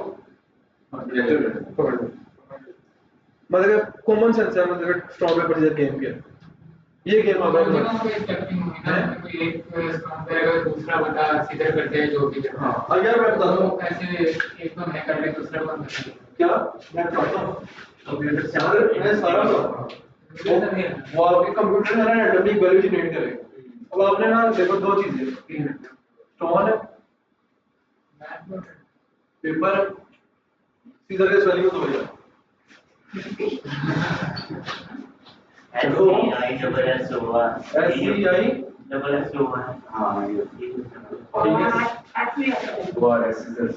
पकड़ लो। मतलब कॉमन सेंस है, मतलब स्टोन पेपर सीजर गेम की है ये गेम। दोनों पे स्टेपिंग होगी ना, कोई एक स्टोन करेगा, दूसरा बंदा सीधर करते हैं जो भी। हाँ यार मैं बता दूं, ऐसे एक तो मैं कर ले, दूसरा बंदा कर ले। क्या मैं बताता हूँ, कंप्यूटर से मैं सारा वो आपके कंप्यूटर में ना रैंडमली वैल्यू जनरेट करेगा। अब आपने ना देखो दो चीजें, स्टोन है, पेपर है, सीजर के वैल्यू तो भैया SCI डबल S होगा, SCI डबल S होगा। हाँ ये ठीक है। वो और एसएसएस।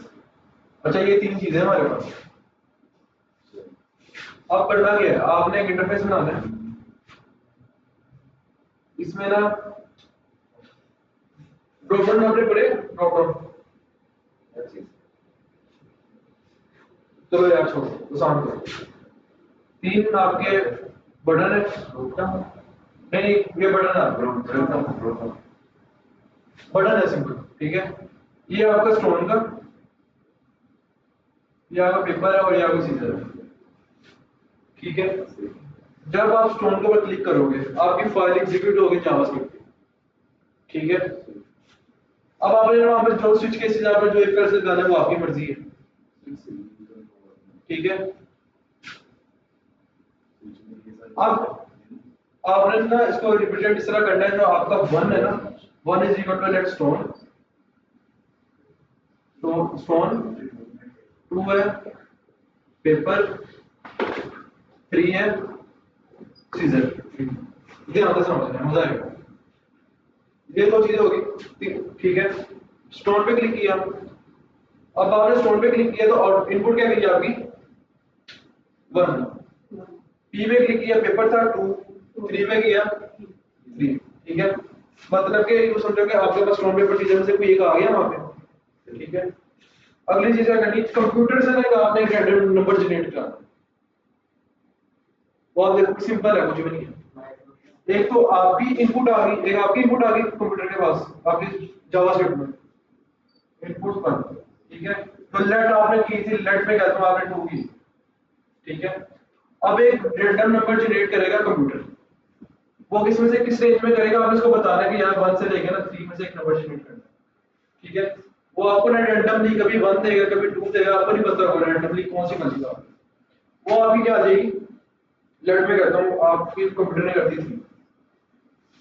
अच्छा ये 3 चीजें हमारे पास। अब करना क्या है, आपने एक इंटरफेस बनाना है, इसमें ना ड्रॉप डाउन आपने पढ़े, ड्रॉप डाउन, चलो यार छोड़ो, आसान करो। 3 आपके बटन है, नहीं ये बटन है, बटन है सिंपल, ठीक है। ये आपका स्टोन का, ये आपका पेपर है, और ये आपका सीजर है, ठीक है। जब आप स्टोन के ऊपर क्लिक करोगे आपकी फाइल एग्जीक्यूट होगी जावास्क्रिप्ट, ठीक है। अब आपने वहां पे जो स्विच केसेस आपने जो इफ एल्स लगाना है वो आपकी मर्जी है, ठीक है। अब आपने ना इसको रिप्रेजेंट इस तरह करना है, जो आपका 1 है ना, 1 is equal to let stone, तो स्टोन 2 है, पेपर 3 है, सीजर। ध्यान से समझना है, मजा आएगा। ये 2 चीजें होगी, ठीक है। स्टोन पे क्लिक किया, अब आपने स्टोन पे क्लिक किया तो इनपुट क्या करी आपकी 1, पी में क्लिक किया पेपर था 2, 3 में किया 3, ठीक है। मतलब कि यूं समझो कि आपके पास स्टोन पेपर सीजर में से कोई एक आ गया वहां पे, ठीक है। अगली चीज क्या करनी, कंप्यूटर से ना आपने एक रैंडम नंबर जनरेट करना, वो आप देखो सिंपल है, कुछ भी नहीं है। एक तो आपकी इनपुट आ गई, एक आपकी इनपुट आ गई कंप्यूटर के पास आपकी जावास्क्रिप्ट में इनपुट पर, ठीक है। तो लेट आपने की थी, लेट में कहता हूं आपने 2 की, ठीक है। अब एक रैंडम नंबर जनरेट करेगा कंप्यूटर, वो किसमें से किस रेंज में करेगा, आप इसको बताना है कि यार 1 से लेकर ना 3 में से एक नंबर जनरेट करना है, ठीक है। वो आपको ना रैंडमली कभी 1 देगा कभी 2 देगा, आपको नहीं पता होगा रैंडमली कौन सी वैल्यू आ रही है। वो आपकी क्या आ जाएगी, लेट में करता हूँ, आपकी कंप्यूटर ने कर दी थी।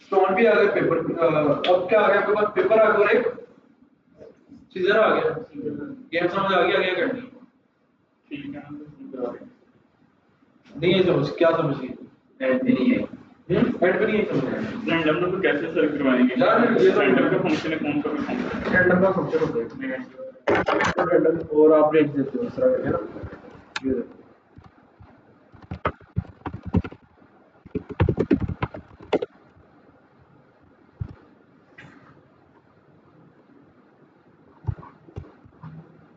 स्टोन भी आ गया, पेपर अब क्या आ गया आपके पास, पेपर आ गया और एक सीजर आ गया। गेम समझ आ गया क्या करनी है? ठीक है नहीं है समझ, क्या समझ गई? ऐड भी नहीं है। ऐड भी नहीं है समझ। रैंडम नंबर कैसे सर्च करवाएंगे यार ये तो रैंडम का फंक्शन है, कौन सा भी फंक्शन रैंडम का फंक्शन होता है रैंडम, और आप रेंज देते हो इस तरह करके ना, ये देखो।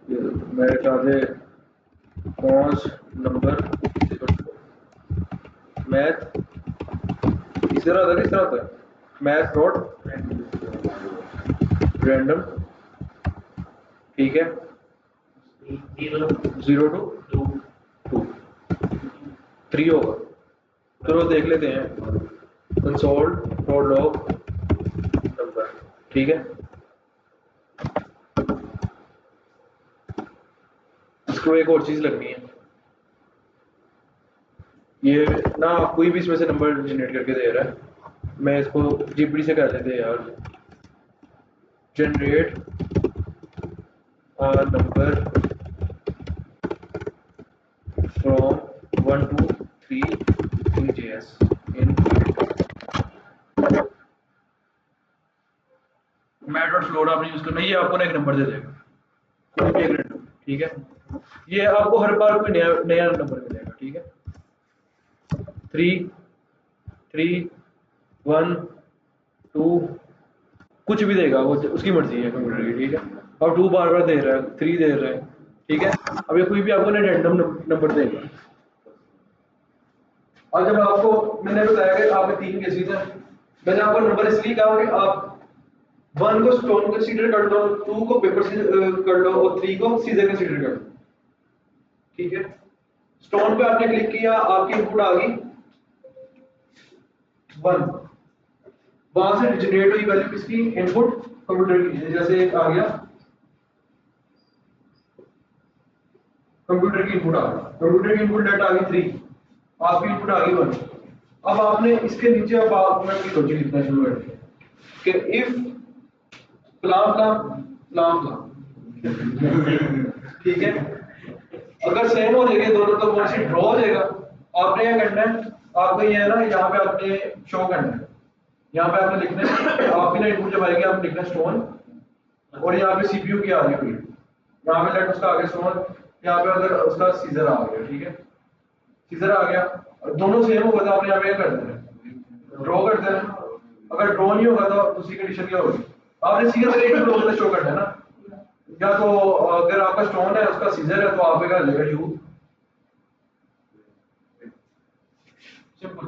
ये देखो, मेरे ख्याल से 5 नंबर मैथ इस तरह होता है, किस तरह होता है, मैथ डॉट रैंडम, ठीक है, 0 to 2 3 होगा। चलो देख लेते हैं, कंसोल डॉट लॉग नंबर, ठीक है। इसको एक और चीज लगनी है, ये ना कोई भी इसमें से नंबर जनरेट करके दे रहा है, मैं इसको जीपीटी से कर लेते हैं यार, generate number from 1 to 3 in JS in math dot float आपने यूज करना है, ये आपको ना एक नंबर दे देगा, कोई भी एक रैंडम, ठीक है। ये आपको हर बार कोई नया नया नंबर मिलेगा, ठीक है। 3 3 1 2 कुछ भी देगा, वो उसकी मर्जी है कंप्यूटर की, ठीक है। अब 2 बार बार दे रहा है, 3 दे रहा है, ठीक है। अब ये कोई भी आपको ना रैंडम नंबर देगा। और जब आपको मैंने बताया कि आपके 3 केसेस हैं, मैंने आपको नंबर इसलिए कहा कि आप 1 को स्टोन कंसीडर कर लो, 2 को पेपर कर लो और 3 को सीजर कंसीडर कर लो, ठीक है। स्टोन पे आपने क्लिक किया, आपकी इनपुट आ गई 1, वहां से जनरेट हुई वैल्यू किसकी, इनपुट कंप्यूटर की, जैसे एक आ गया कंप्यूटर की इनपुट आ गई, कंप्यूटर की इनपुट डेट आ गई 3, आपकी इनपुट आ गई 1। अब आपने इसके नीचे अब आपने की लॉजिक लिखना शुरू कर दिया कि if plan plan plan plan, ठीक है। अगर सेम हो जाएगा दोनों तो कौन सी ड्रॉ हो जाएगा। आपने क्या करना है, आपको ये है ना, यहाँ पे आपने शो करना है, यहाँ पे आपने लिखना है, आपकी ना इनपुट जब आएगी आपने लिखना स्टोन, और यहाँ पे सीपीयू की आ रही हुई, यहाँ पे लेट उसका आ गया स्टोन, यहाँ पे अगर उसका सीजर आ गया, ठीक है, सीजर आ गया, दोनों सेम होगा तो आपने यहाँ पे क्या कर देना है, ड्रॉ कर देना। अगर ड्रॉ नहीं होगा तो दूसरी कंडीशन क्या होगी, आपने सीधे एक ड्रॉ शो करना है ना, या तो अगर आपका स्टोन है उसका सीजर है तो आप क्या लेगा यू, सिंपल।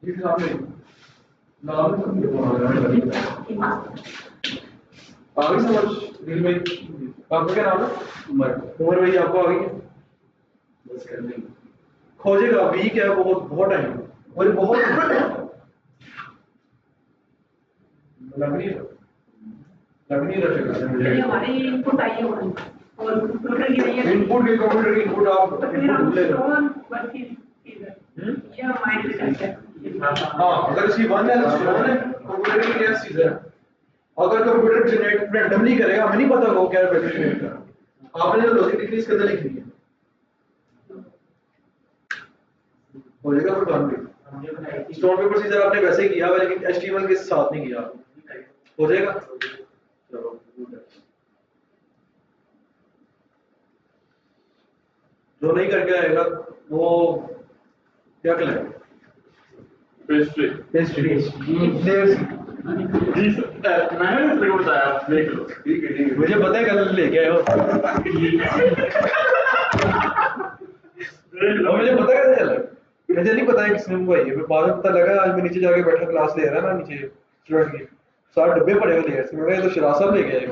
जी सामने नाम आ गई समझ दिल में। आपका क्या नाम है? उमर भाई, आपको आ गई है? बस करने खोजेगा, वीक है बहुत, बहुत टाइम और बहुत लग नहीं रहा, लग नहीं रहा हमारी इनपुट आई है और कंप्यूटर की नहीं है, इनपुट की, कंप्यूटर की इनपुट आप तो फिर हम स्टोन वर्सेस सीजर ये हम माइंड में करते हैं। हाँ, अगर इसकी 1 है तो स्टोन है, कंप्यूटर की क्या सीजर है। अगर कंप्यूटर जनरेट रैंडमली करेगा, हमें नहीं पता वो क्या वैल्यू जनरेट कर रहा है, आपने जो लॉजिक लिखी इसके अंदर लिखनी है, हो जाएगा फिर काम भी। स्टोन पेपर सीजर आपने वैसे ही किया हुआ लेकिन एचटीएमएल के साथ नहीं किया, हो जाएगा। चलो जो नहीं करके आएगा वो क्या कहलाएगा, पेस्ट्री पेस्ट्री जी सर मैंने तेरे को बताया, देख लो ठीक है, मुझे पता है कल लेके आए हो और मुझे पता कैसे चला, मुझे नहीं पता है किसने मंगवाई है, फिर बाद में पता लगा, आज मैं नीचे जाके बैठा क्लास ले रहा ना नीचे स्टूडेंट की, 7 डब्बे पड़े हुए लेयर्स, मैं तो शराब साहब लेके आए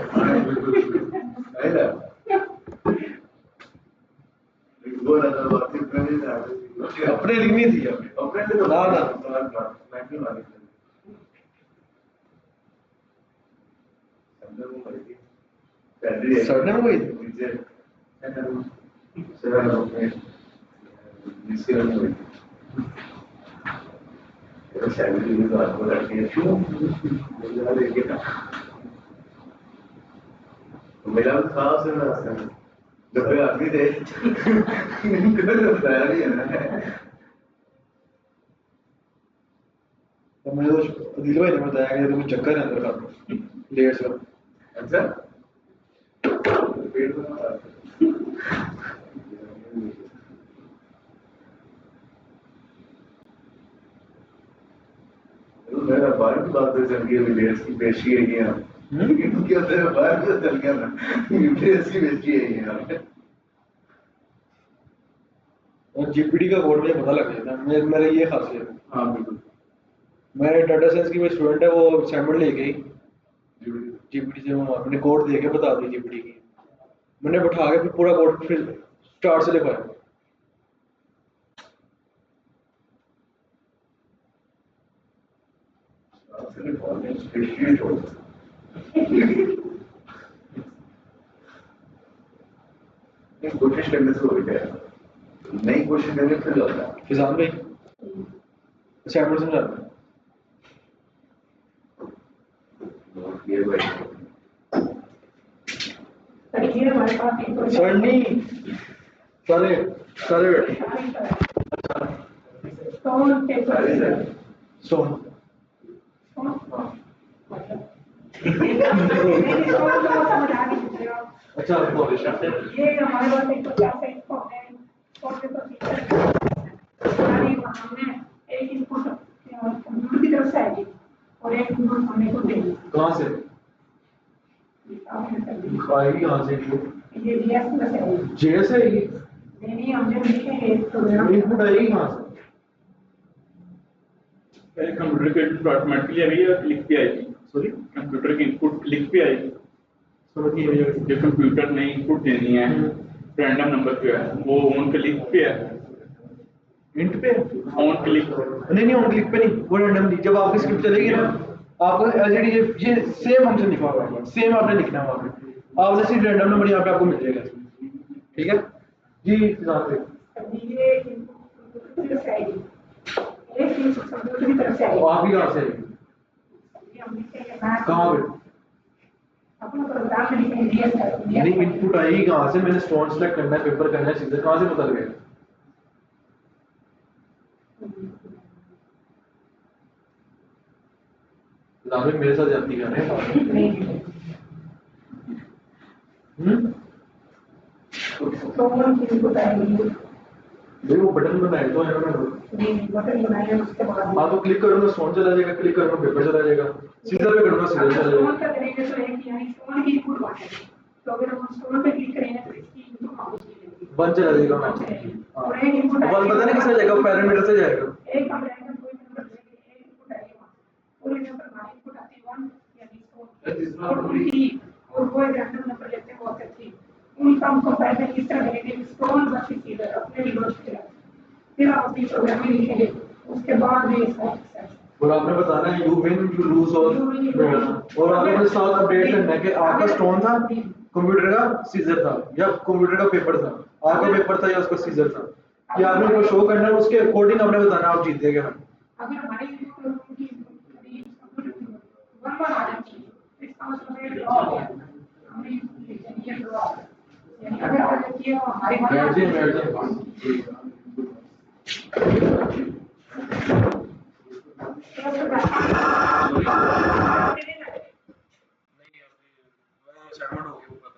अपने लिए नहीं थी, ना ना सर ने वही मेरा खास डब्बे आदमी थे बताया नहीं है ना। तो मैं तो अदिल भाई ने बताया कि तुम्हें चक्कर है अंदर का लेट से अच्छा पेट में मेरा बाहर की बात चल गई विलेज की पेशी है ये क्योंकि उधर बाहर भी चल गया ना विलेज की पेशी है ये और जीपीडी का कोड मुझे पता लग जाता है मेरा ये खासियत है। हाँ बिल्कुल मेरे डाटा साइंस की कोई स्टूडेंट है वो असाइनमेंट ले गई जीपीडी से वो मैंने कोड दे के बता दी जीपीडी की मैंने बैठा के फिर पूरा कोड फिर स्टार्ट से लिखवाया कोशिश करने से हो गया नई कोशिश करने से जाता है फिजान भाई असाइनमेंट समझाते हैं ये भाई ये हमारे पास एक सर नहीं सारे सारे स्टोन पेपर सोन अच्छा ये हमारे पास एक 50 है इसको हमने एक इनपुट कंप्यूटर की तरफ से आएगी और एक इनपुट हमने को देगी कहाँ से आएगी कहाँ से ये जीएस में से आएगी जेएस आएगी नहीं हम जब लिखेंगे प्रोग्राम इनपुट आएगी कहाँ से कंप्यूटर के इनपुट ऑटोमेटिकली आएगी या लिख के आएगी सॉरी कंप्यूटर की इनपुट लिख के आएगी समझिए जो कंप्यूटर ने इनपुट देनी है रैंडम नंबर पे है वो ऑन क्लिक पे है इंट पे ऑन क्लिक नहीं ऑन क्लिक पे नहीं वो रैंडमली जब आपकी स्क्रिप्ट चलेगी ना आपको एलसीडी ये सेम फंक्शन लिखा हुआ है सेम आपने लिखना है वहाँ पे आपने सिर्फ रैंडम नंबर यहाँ पे आपको मिल जाएगा ठीक है जी साहब ये इनपुट की तरफ से आएगी एक इनपुट कंप्यूटर की तरफ से आएगी आप ही कहाँ से आएगी ये हम लिखेंगे मैथ कहाँ पे अपना प्रोग्राम में लिखेंगे जीएस नहीं इनपुट आएगी कहाँ से मैंने स्टोन सेलेक्ट करना है पेपर करना है सीधे कहाँ से पता लगेगा लाभ मेरे साथ जाती कर रहे हैं स्टोन की इनपुट आएगी भाई वो बटन बनाए तो है ना नहीं बटन बनाएंगे उसके बाद हाँ तो क्लिक करूंगा स्टोन चला जाएगा क्लिक करूंगा पेपर चला जाएगा सीधा पे करूंगा सीधा चला स्टोन जाएगा का करेंगे तो एक यानी स्टोन की इनपुट बांटेंगे तो अगर हम स्टोन पे क्लिक करेंगे तो इसकी इनपुट वापस मिलेगी वन चला जाएगा हाँ और एक इनपुट वन पता नहीं किससे जाएगा पैरामीटर से जाएगा एक हम रैंडम कोई नंबर देंगे एक इनपुट आएगी वहां पूरे नंबर हमारी इनपुट आती है 1 यानी स्टोन और कोई रैंडम नंबर लेते हैं वो आते 3 उनका हम कंपैरिजन इस तरह करेंगे स्टोन वर्सेस इधर अपने रिवर्स किया फिर आप अपनी प्रोग्रामिंग लिखेंगे उसके बाद में इसका और आपने बताना है यू विन यू लूज और आपने साथ अपडेट करना है कि आपका स्टोन था कंप्यूटर का सीजर था या कंप्यूटर का पेपर था आपका पेपर था या उसका सीजर था कि आपने को शो करना है उसके अकॉर्डिंग आपने बताना आप जीत गए अगर हमारे की 1 1 आ जाती है इसका मतलब है ड्रॉ हो गया हमने ये ड्रॉ यानी अगर आ जाती है तो हमारी बैठ जाइए असाइनमेंट हो गया